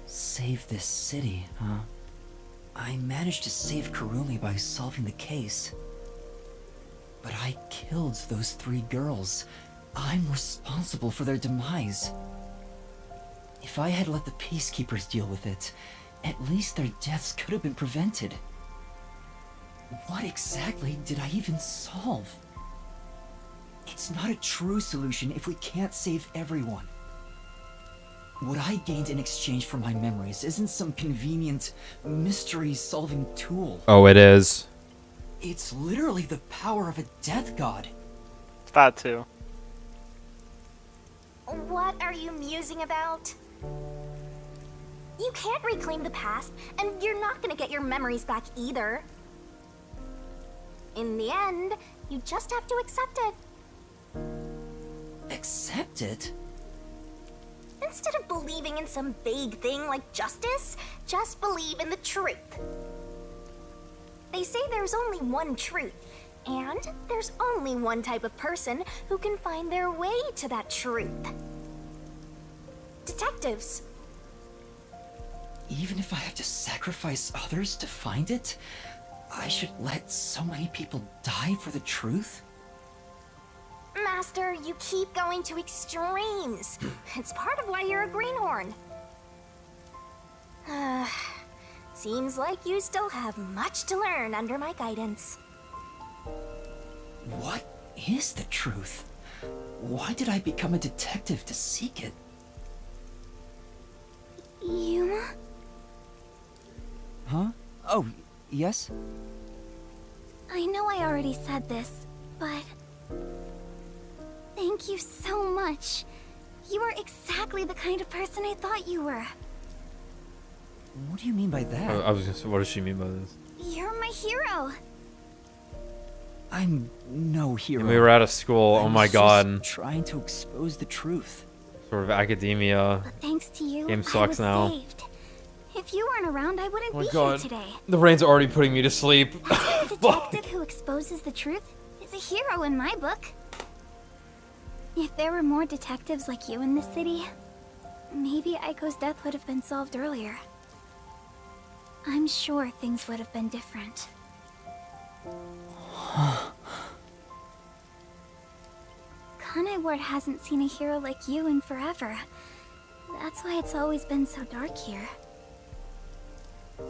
Save this city, huh? I managed to save Kurumi by solving the case. But I killed those 3 girls. I'm responsible for their demise. If I had let the Peacekeepers deal with it, at least their deaths could have been prevented. What exactly did I even solve? It's not a true solution if we can't save everyone. What I gained in exchange for my memories isn't some convenient, mystery-solving tool. Oh, it is. It's literally the power of a death god. That too. What are you musing about? You can't reclaim the past, and you're not gonna get your memories back either. In the end, you just have to accept it. Accept it? Instead of believing in some vague thing like justice, just believe in the truth. They say there's only one truth, and there's only one type of person who can find their way to that truth. Detectives. Even if I have to sacrifice others to find it, I should let so many people die for the truth? Master, you keep going to extremes. It's part of why you're a greenhorn. Seems like you still have much to learn under my guidance. What is the truth? Why did I become a detective to seek it? Yuma? Huh? Oh, yes? I know I already said this, but... thank you so much. You are exactly the kind of person I thought you were. What do you mean by that? I was gonna say, what does she mean by this? You're my hero. I'm no hero. And we were out of school. Oh my god. Trying to expose the truth. Sort of academia. But thanks to you, Game I sucks was now. saved. If you weren't around, I wouldn't Oh my be god. here today. The rain's already putting me to sleep. A detective who exposes the truth is a hero in my book. If there were more detectives like you in this city, maybe Aiko's death would have been solved earlier. I'm sure things would have been different. Kanai Ward hasn't seen a hero like you in forever. That's why it's always been so dark here.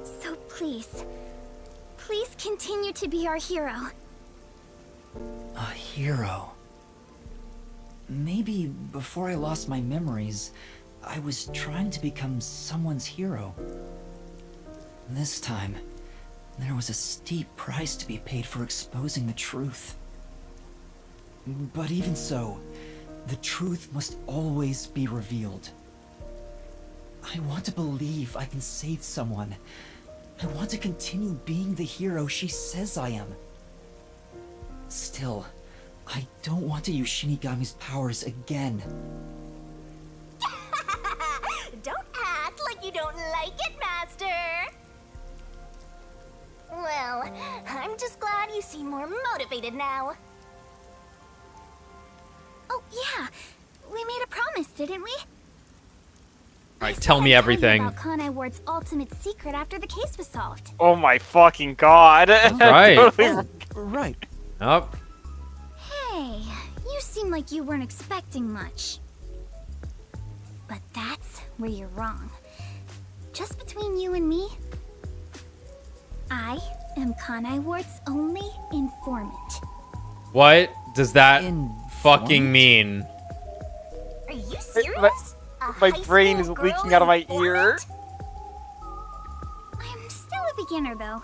So please, please continue to be our hero. A hero. Maybe before I lost my memories, I was trying to become someone's hero. This time, there was a steep price to be paid for exposing the truth. But even so, the truth must always be revealed. I want to believe I can save someone. I want to continue being the hero she says I am. Still, I don't want to use Shinigami's powers again. Don't act like you don't like it, Master! Well, I'm just glad you seem more motivated now. Oh, yeah. We made a promise, didn't we? Alright, tell me everything. About Kanai Ward's ultimate secret after the case was solved. Oh my fucking god. Right. Totally Right. Up. Hey, you seem like you weren't expecting much. But that's where you're wrong. Just between you and me, I am Kanai Ward's only informant. What does that Informant? fucking mean? Are you serious? My brain is leaking out of my ear. I'm still a beginner, though.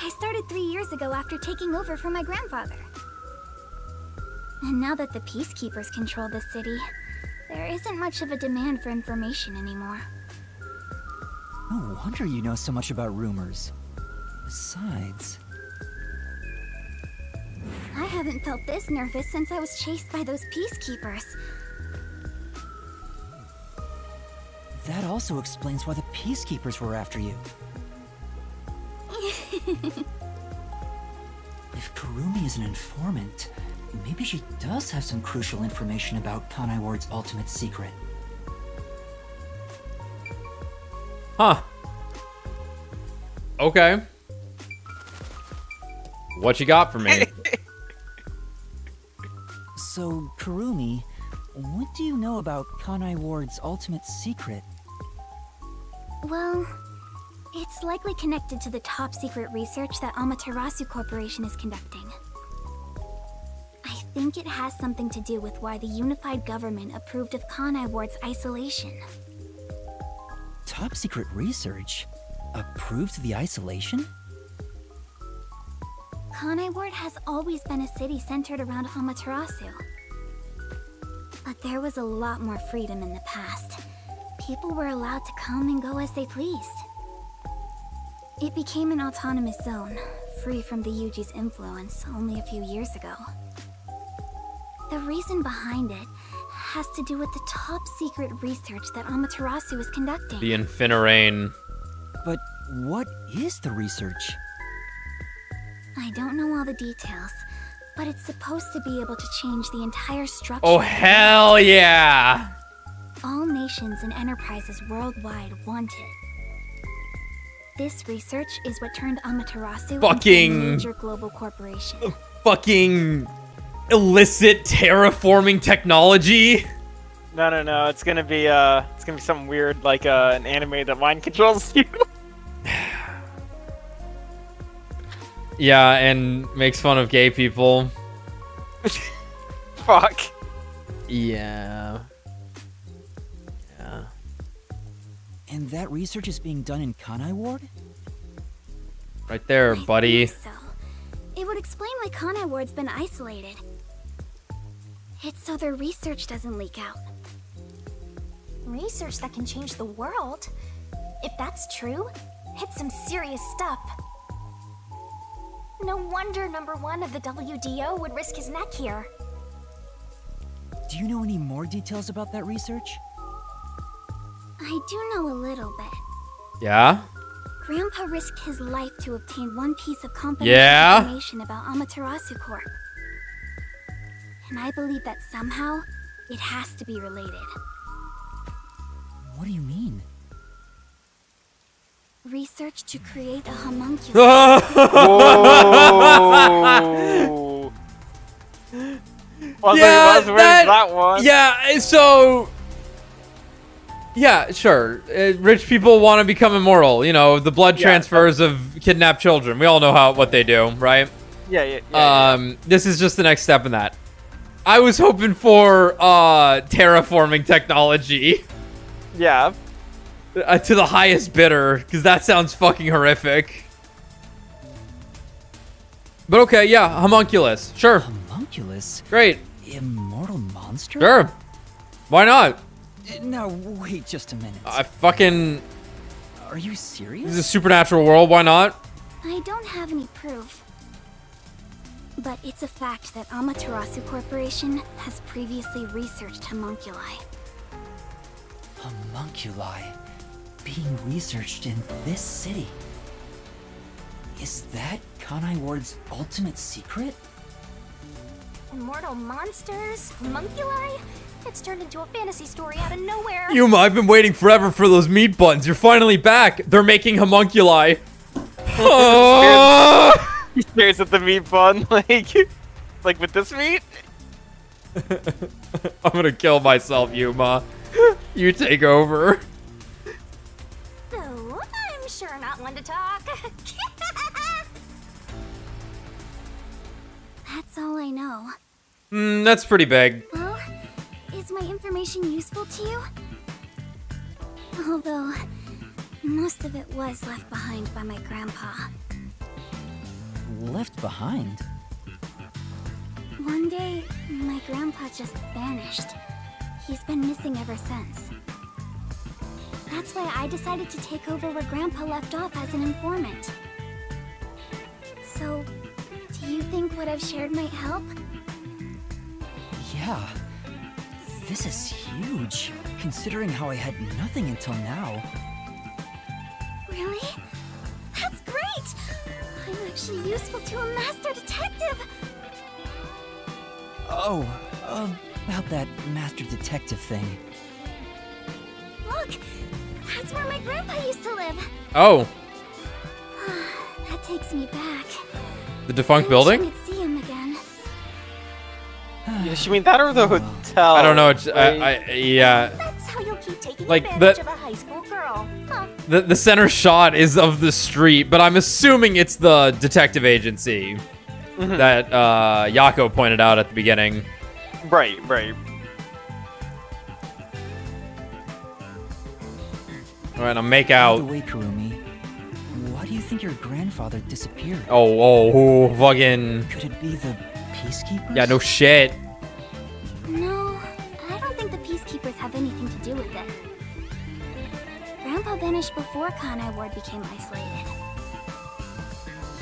I started 3 years ago after taking over from my grandfather. And now that the Peacekeepers control the city, there isn't much of a demand for information anymore. No wonder you know so much about rumors. Besides... I haven't felt this nervous since I was chased by those Peacekeepers. That also explains why the Peacekeepers were after you. If Kurumi is an informant, maybe she does have some crucial information about Kanai Ward's ultimate secret. Huh. Okay. What you got for me? So, Kurumi, what do you know about Kanai Ward's ultimate secret? Well, it's likely connected to the top secret research that Amaterasu Corporation is conducting. I think it has something to do with why the unified government approved of Kanai Ward's isolation. Top secret research? Approved the isolation? Kanai Ward has always been a city centered around Amaterasu. But there was a lot more freedom in the past. People were allowed to come and go as they pleased. It became an autonomous zone, free from the Yuji's influence only a few years ago. The reason behind it has to do with the top secret research that Amaterasu is conducting. The Infinirain. But what is the research? I don't know all the details, but it's supposed to be able to change the entire structure. Oh, hell yeah! All nations and enterprises worldwide want it. This research is what turned Amaterasu into a major global corporation. Fucking illicit terraforming technology. No. It's gonna be something weird, like an anime that mind controls you. Yeah, and makes fun of gay people. Fuck. Yeah. And that research is being done in Kanai Ward? Right there, buddy. I think so. It would explain why Kanai Ward's been isolated. It's so their research doesn't leak out. Research that can change the world? If that's true, it's some serious stuff. No wonder number 1 of the WDO would risk his neck here. Do you know any more details about that research? I do know a little bit. Yeah? Grandpa risked his life to obtain one piece of confidential information about Amaterasu Corp. And I believe that somehow, it has to be related. What do you mean? Research to create a homunculus. Whoa! That one. Yeah, so... Yeah, sure. Rich people want to become immortal. You know, the blood transfers of kidnapped children. We all know what they do, right? Yeah. This is just the next step in that. I was hoping for terraforming technology. Yeah. To the highest bidder, because that sounds fucking horrific. But okay, yeah, homunculus. Sure. Homunculus? Great. Immortal monster? Sure. Why not? Now, wait just a minute. I fucking... Are you serious? This is a supernatural world, why not? I don't have any proof. But it's a fact that Amaterasu Corporation has previously researched homunculi. Homunculi being researched in this city. Is that Kanai Ward's ultimate secret? Immortal monsters? Homunculi? It's turned into a fantasy story out of nowhere. Yuma, I've been waiting forever for those meat buns. You're finally back. They're making homunculi. He stares at the meat bun like with this meat? I'm gonna kill myself, Yuma. You take over. Oh, I'm sure not one to talk. That's all I know. That's pretty big. Well, is my information useful to you? Although, most of it was left behind by my grandpa. Left behind? One day, my grandpa just vanished. He's been missing ever since. That's why I decided to take over where Grandpa left off as an informant. So, do you think what I've shared might help? Yeah. This is huge, considering how I had nothing until now. Really? That's great! I'm actually useful to a master detective! Oh, about that master detective thing. Look! That's where my grandpa used to live! Oh. That takes me back. The defunct I building? wish I could see him again. Yeah, you mean that or the hotel? I don't know. It's, yeah. That's how you'll keep taking Like, advantage of a high school girl, huh? The center shot is of the street, but I'm assuming it's the detective agency that Yako pointed out at the beginning. Right. All right, I'll make out. By the way, Kurumi, why do you think your grandfather disappeared? Oh, fucking. Could it be the peacekeepers? Yeah, no shit. No, I vanished before Kanai Ward became isolated.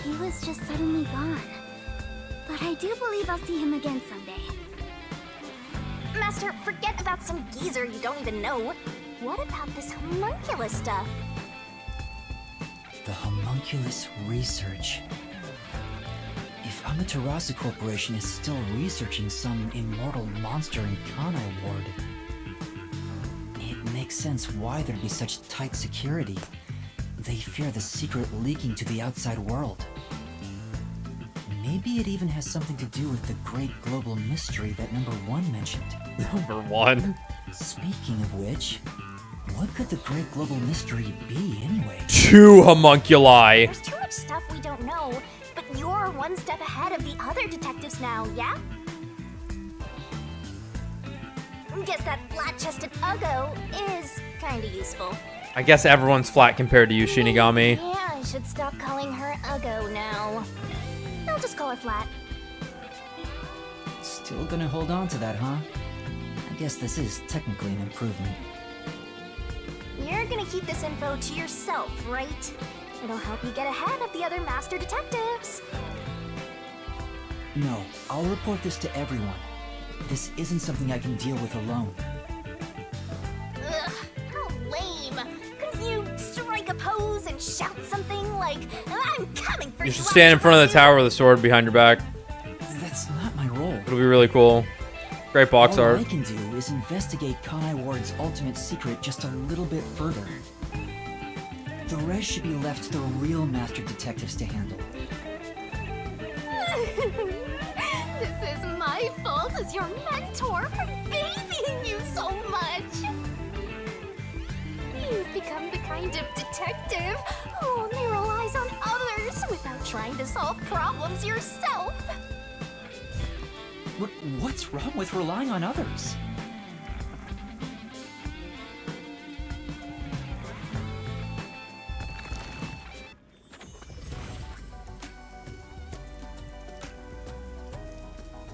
He was just suddenly gone. But I do believe I'll see him again someday. Master, forget about some geezer you don't even know. What about this homunculus stuff? The homunculus research. If Amaterasu Corporation is still researching some immortal monster in Kanai Ward, it makes sense why there'd be such tight security. They fear the secret leaking to the outside world. Maybe it even has something to do with the great global mystery that number 1 mentioned. Number 1? Speaking of which, what could the great global mystery be anyway? 2 homunculi. There's too much stuff we don't know, but you're one step ahead of the other detectives now, yeah? Guess that flat-chested Uggo is kinda useful. I guess everyone's flat compared to you, Shinigami. Yeah, I should stop calling her Uggo now. I'll just call her Flat. Still gonna hold on to that, huh? I guess this is technically an improvement. You're gonna keep this info to yourself, right? It'll help you get ahead of the other master detectives. No, I'll report this to everyone. This isn't something I can deal with alone. Ugh, how lame. Couldn't you strike a pose and shout something like, I'm coming for you? You should stand in front of the tower with a sword behind your back. That's not my role. It'll be really cool. Great box All art. I can do is investigate Kanai Ward's ultimate secret just a little bit further. The rest should be left to the real master detectives to handle. This is my fault as your mentor for babying you so much. You've become the kind of detective who only relies on others without trying to solve problems yourself. What's wrong with relying on others?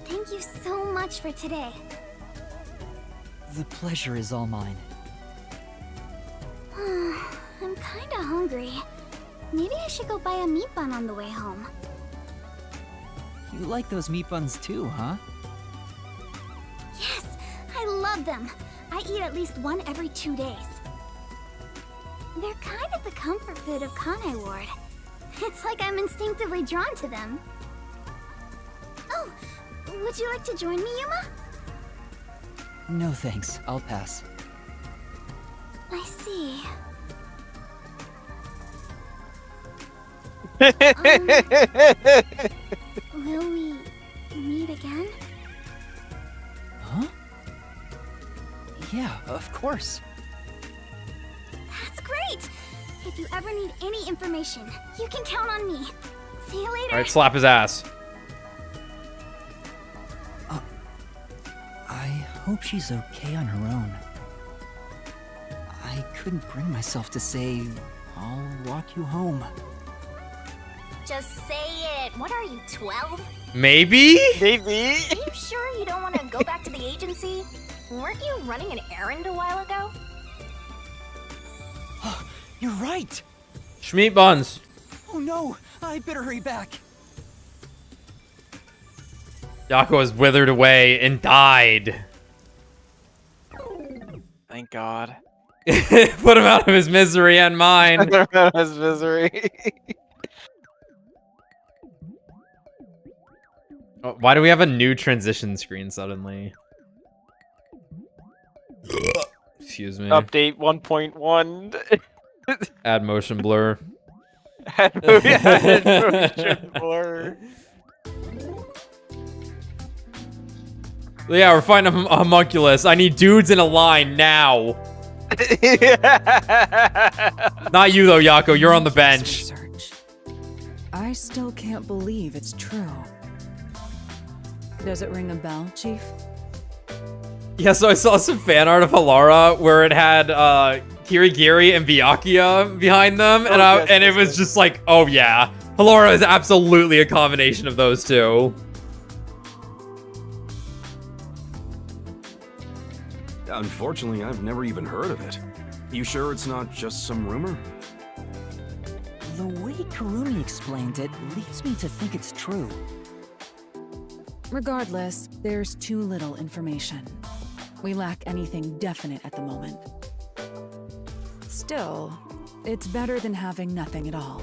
Thank you so much for today. The pleasure is all mine. I'm kinda hungry. Maybe I should go buy a meat bun on the way home. You like those meat buns too, huh? Yes, I love them. I eat at least one every 2 days. They're kind of the comfort food of Kanai Ward. It's like I'm instinctively drawn to them. Oh, would you like to join me, Yuma? No thanks, I'll pass. I see. Will we meet again? Huh? Yeah, of course. That's great! If you ever need any information, you can count on me. See you later. Alright, slap his ass. I hope she's okay on her own. I couldn't bring myself to say, I'll walk you home. Just say it. What are you, 12? Maybe? Maybe. Are you sure you don't want to go back to the agency? Weren't you running an errand a while ago? You're right! Schmeat buns. Oh no, I better hurry back. Yako has withered away and died. Thank God. Put him out of his misery and mine. His misery. Oh, why do we have a new transition screen suddenly? Excuse me. Update 1.1. Add motion blur. Add motion blur. Yeah, we're finding a homunculus. I need dudes in a line now. Not you though, Yako. You're on the bench. Research. I still can't believe it's true. Does it ring a bell, Chief? Yeah, so I saw some fan art of Halara where it had Kirigiri and Byakuya behind them, and it was just like, oh yeah, Halara is absolutely a combination of those two. Unfortunately, I've never even heard of it. You sure it's not just some rumor? The way Kurumi explained it leads me to think it's true. Regardless, there's too little information. We lack anything definite at the moment. Still, it's better than having nothing at all.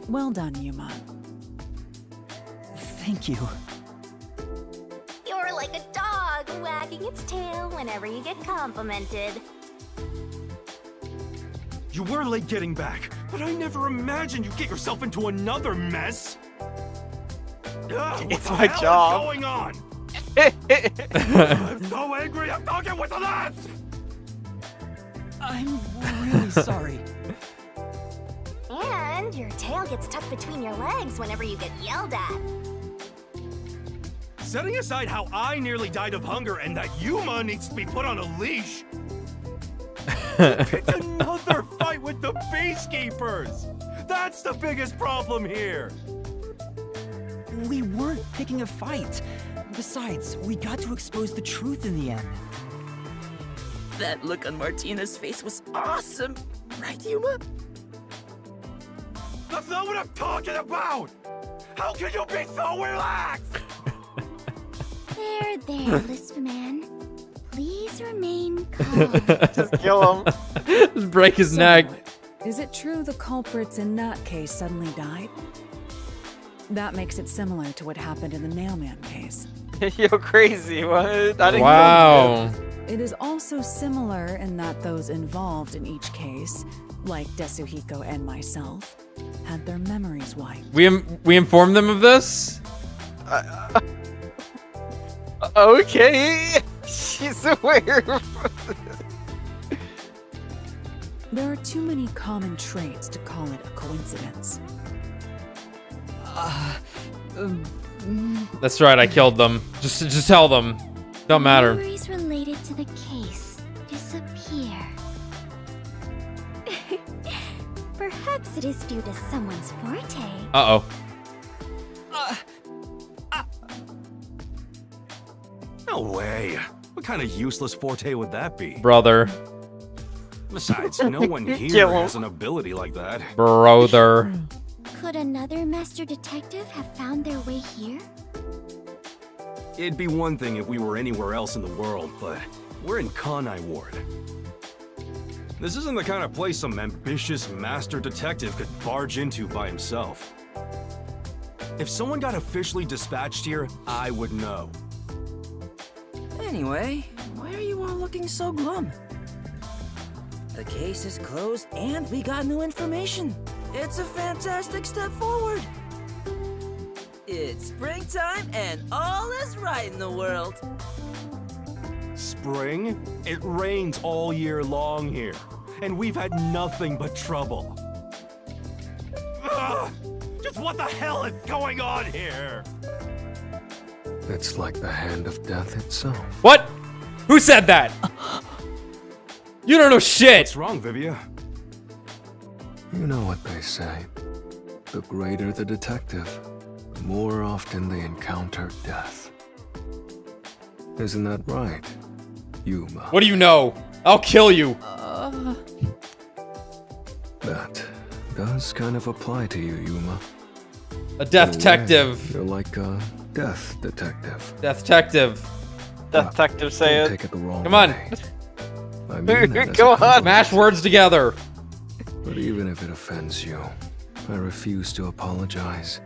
Well done, Yuma. Thank you. You're like a dog wagging its tail whenever you get complimented. You were late getting back, but I never imagined you'd get yourself into another mess. It's my job. What's going on? I'm so angry. I'm talking with the lads. I'm really sorry. And your tail gets tucked between your legs whenever you get yelled at. Setting aside how I nearly died of hunger and that Yuma needs to be put on a leash. It's another fight with the Peacekeepers. That's the biggest problem here. We weren't picking a fight. Besides, we got to expose the truth in the end. That look on Martina's face was awesome, right, Yuma? That's not what I'm talking about! How can you be so relaxed? There, Lisp Man. Please remain calm. Just kill him. Just break his neck. Is it true the culprits in that case suddenly died? That makes it similar to what happened in the mailman case. Yo, crazy. What? I didn't Wow. It is also similar in that those involved in each case, like Desuhiko and myself, had their memories wiped. We informed them of this? Okay. She's aware. There are too many common traits to call it a coincidence. That's right, I killed them. Just tell them. Don't matter. Memories related to the case disappear. Perhaps it is due to someone's forte. Uh-oh. No way. What kind of useless forte would that be? Brother. Besides, no one here has an ability like that. Brother. Could another master detective have found their way here? It'd be one thing if we were anywhere else in the world, but we're in Kanai Ward. This isn't the kind of place some ambitious master detective could barge into by himself. If someone got officially dispatched here, I would know. Anyway, why are you all looking so glum? The case is closed and we got new information. It's a fantastic step forward. It's springtime and all is right in the world. Spring? It rains all year long here, and we've had nothing but trouble. Ugh! Just what the hell is going on here? It's like the hand of death itself. What? Who said that? You don't know shit. What's wrong, Vivia? You know what they say. The greater the detective, the more often they encounter death. Isn't that right, Yuma? What do you know? I'll kill you. That does kind of apply to you, Yuma. A death In a way, detective. You're like a death detective. Death detective. Death detective, say Don't it. take it the wrong Come on. way. I mean that as Go a on. compliment. Mash words together. But even if it offends you, I refuse to apologize.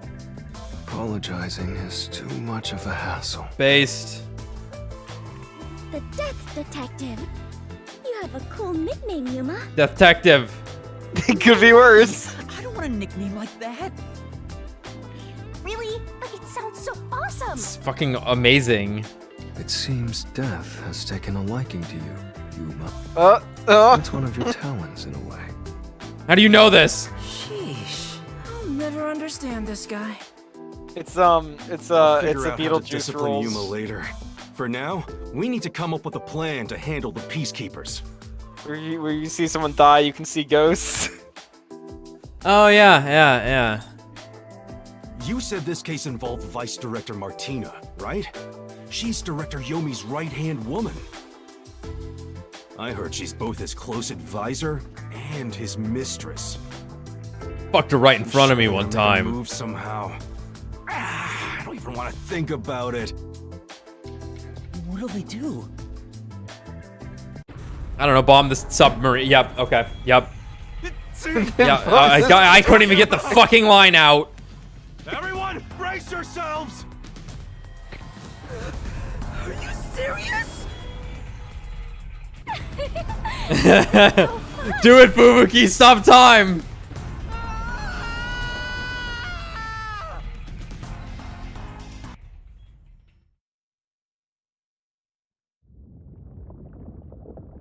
Apologizing is too much of a hassle. Based. The Death Detective. You have a cool nickname, Yuma. Death detective. It could be worse. I don't want a nickname like that. Really? But it sounds so awesome. It's fucking amazing. It seems death has taken a liking to you, Yuma. It's one of your talents in a way. How do you know this? Sheesh. I'll never understand this guy. It's I'll a figure out how to Beetlejuice discipline Yuma rules. later. For now, we need to come up with a plan to handle the Peacekeepers. Where you see someone die, you can see ghosts. Oh, yeah. You said this case involved Vice Director Martina, right? She's Director Yomi's right-hand woman. I heard she's both his close advisor and his mistress. Fucked her right in front of me one time. Move somehow. I don't even want to think about it. What'll they do? I don't know, bomb the submarine. Yep, okay, yep. Yeah, I couldn't even get the fucking line out. Everyone, brace yourselves! Are you serious? Do it, Fubuki, stop time!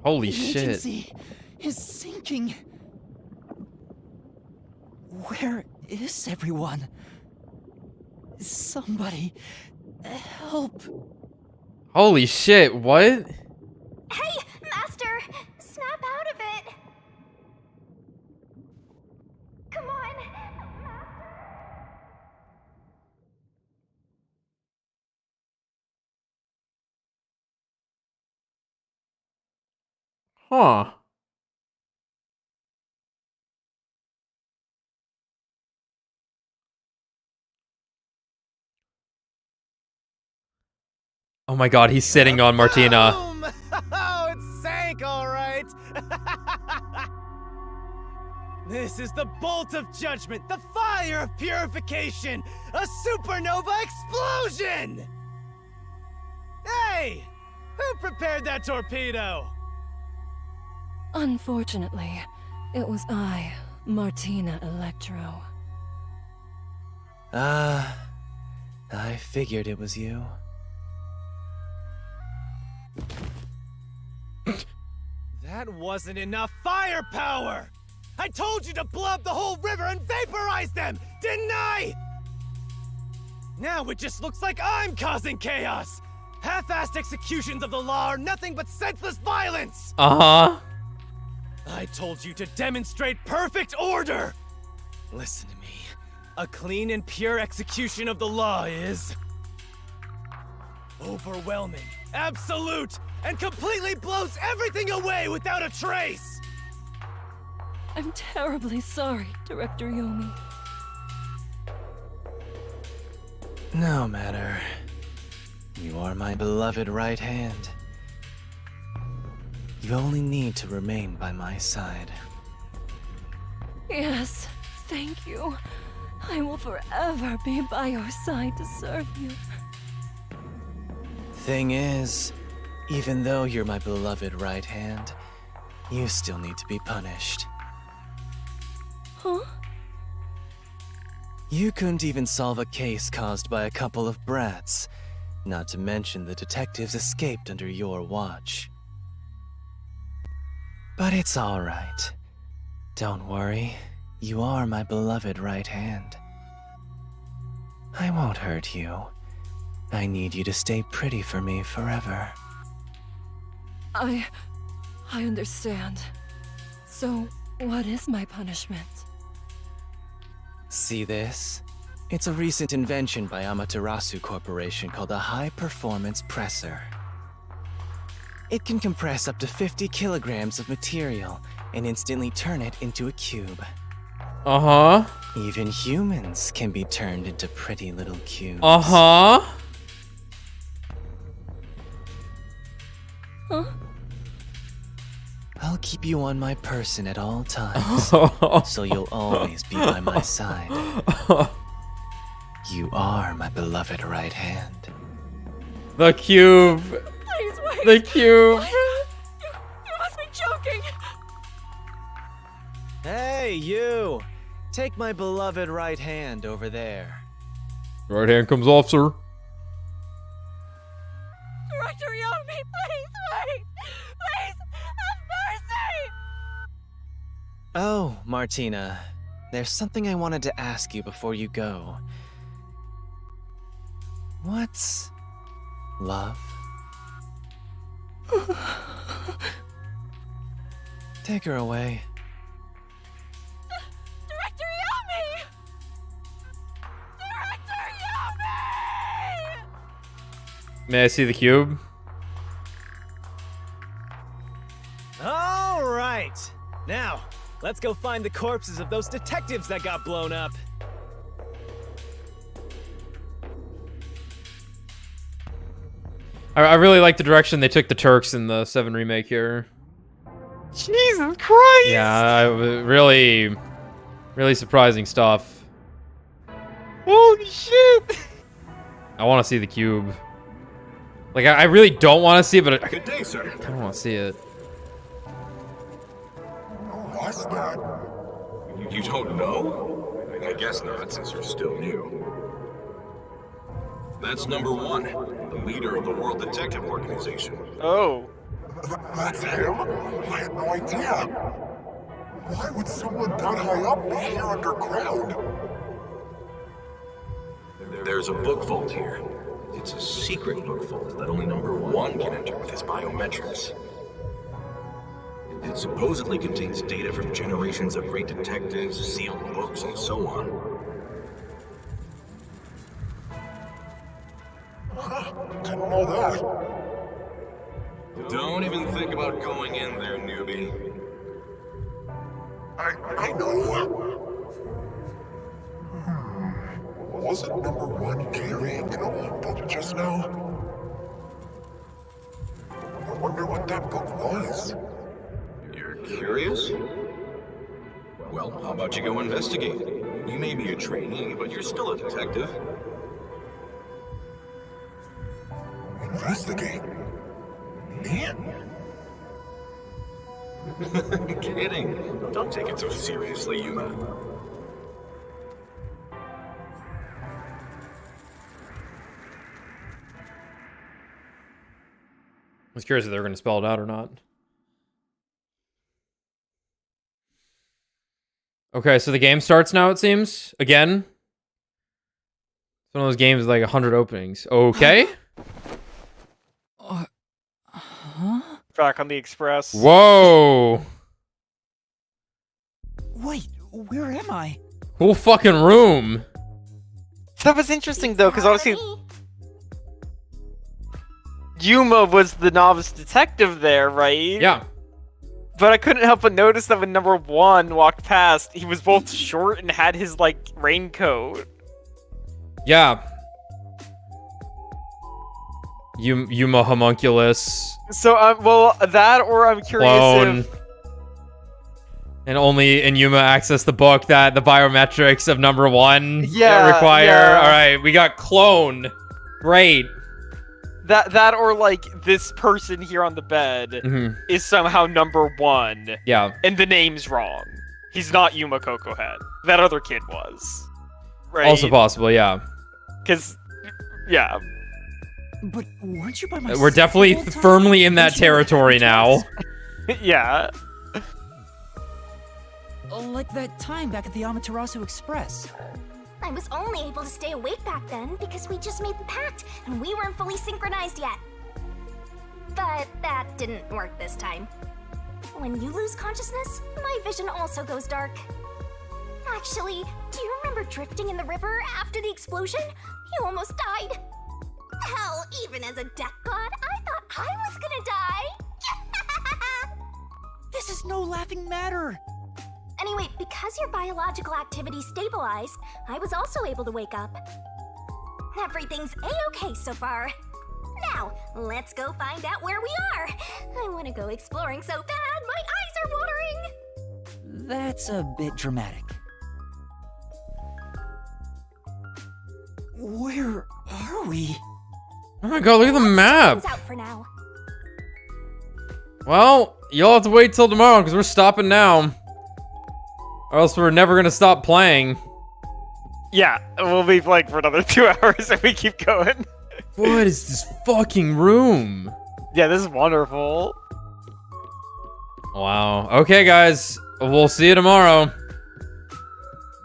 Holy The shit. agency is sinking. Where is everyone? Somebody help. Holy shit, what? Hey, Master! Snap out of it! Come on, Master! Huh. Oh my god, he's sitting on Martina. Boom! Oh, it sank, all right. This is the bolt of judgment, the fire of purification, a supernova explosion! Hey! Who prepared that torpedo? Unfortunately, it was I, Martina Electro. I figured it was you. That wasn't enough firepower! I told you to blow up the whole river and vaporize them, didn't I? Now it just looks like I'm causing chaos! Half-assed executions of the law are nothing but senseless violence! Uh-huh. I told you to demonstrate perfect order! Listen to me. A clean and pure execution of the law is... overwhelming, absolute, and completely blows everything away without a trace! I'm terribly sorry, Director Yomi. No matter. You are my beloved right hand. You only need to remain by my side. Yes, thank you. I will forever be by your side to serve you. Thing is, even though you're my beloved right hand, you still need to be punished. Huh? You couldn't even solve a case caused by a couple of brats, not to mention the detectives escaped under your watch. But it's all right. Don't worry, you are my beloved right hand. I won't hurt you. I need you to stay pretty for me forever. I understand. So, what is my punishment? See this? It's a recent invention by Amaterasu Corporation called a high-performance presser. It can compress up to 50 kilograms of material and instantly turn it into a cube. Uh-huh. Even humans can be turned into pretty little cubes. Uh-huh. Huh? I'll keep you on my person at all times, so you'll always be by my side. You are my beloved right hand. The cube. Please wait. The cube. You must be joking. Hey, you! Take my beloved right hand over there. Right hand comes off, sir. Director Yomi, please wait. Please, have mercy. Oh, Martina. There's something I wanted to ask you before you go. What's love? Take her away. Director Yomi! Director Yomi! May I see the cube? Let's go find the corpses of those detectives that got blown up. I really like the direction they took the Turks in the 7 remake here. Jesus Christ! Yeah, really, really surprising stuff. Holy shit! I want to see the cube. Like, I really don't want to see it, but Good day, sir. I don't want to see it. What's that? You don't know? I guess not, since you're still new. That's number 1, the leader of the World Detective Organization. Oh. That's him? I had no idea. Why would someone that high up be here underground? There's a book vault here. It's a secret book vault that only number 1 can enter with his biometrics. It supposedly contains data from generations of great detectives, sealed books, and so on. Didn't know that. Don't even think about going in there, newbie. I know. Wasn't number 1 carrying an old book just now? I wonder what that book was. You're curious? Well, how about you go investigate? You may be a trainee, but you're still a detective. Investigate? Me? Kidding. Don't take it so seriously, Yuma. I was curious if they were going to spell it out or not. Okay, so the game starts now, it seems. Again. It's one of those games with like 100 openings. Okay. Huh? Back on the express. Whoa. Wait, where am I? Cool fucking room. That was interesting though, because obviously Yuma was the novice detective there, right? Yeah. But I couldn't help but notice that when number 1 walked past, he was both short and had his, like, raincoat. Yeah. Yuma homunculus. So, well, that or I'm curious Clone. if... And only Yuma access the book that the biometrics of number 1 require. Yeah. Alright, we got clone. Great. That or, like, this person here on the bed is somehow number 1. Yeah. And the name's wrong. He's not Yuma Coco Head. That other kid was. Right? Also possible, yeah. Because, yeah. But weren't you by myself? We're definitely firmly in that territory now. Yeah. Like that time back at the Amaterasu Express. I was only able to stay awake back then because we just made the pact and we weren't fully synchronized yet. But that didn't work this time. When you lose consciousness, my vision also goes dark. Actually, do you remember drifting in the river after the explosion? You almost died. Hell, even as a death god, I thought I was gonna die. This is no laughing matter. Anyway, because your biological activity stabilized, I was also able to wake up. Everything's a-okay so far. Now, let's go find out where we are. I want to go exploring so bad, my eyes are watering. That's a bit dramatic. Where are we? Oh my god, look at the map. Out for now. Well, you'll have to wait till tomorrow because we're stopping now. Or else we're never going to stop playing. Yeah, we'll be playing for another 2 hours if we keep going. What is this fucking room? Yeah, this is wonderful. Wow. Okay, guys. We'll see you tomorrow.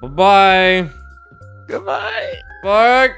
Bye-bye. Goodbye. Bye.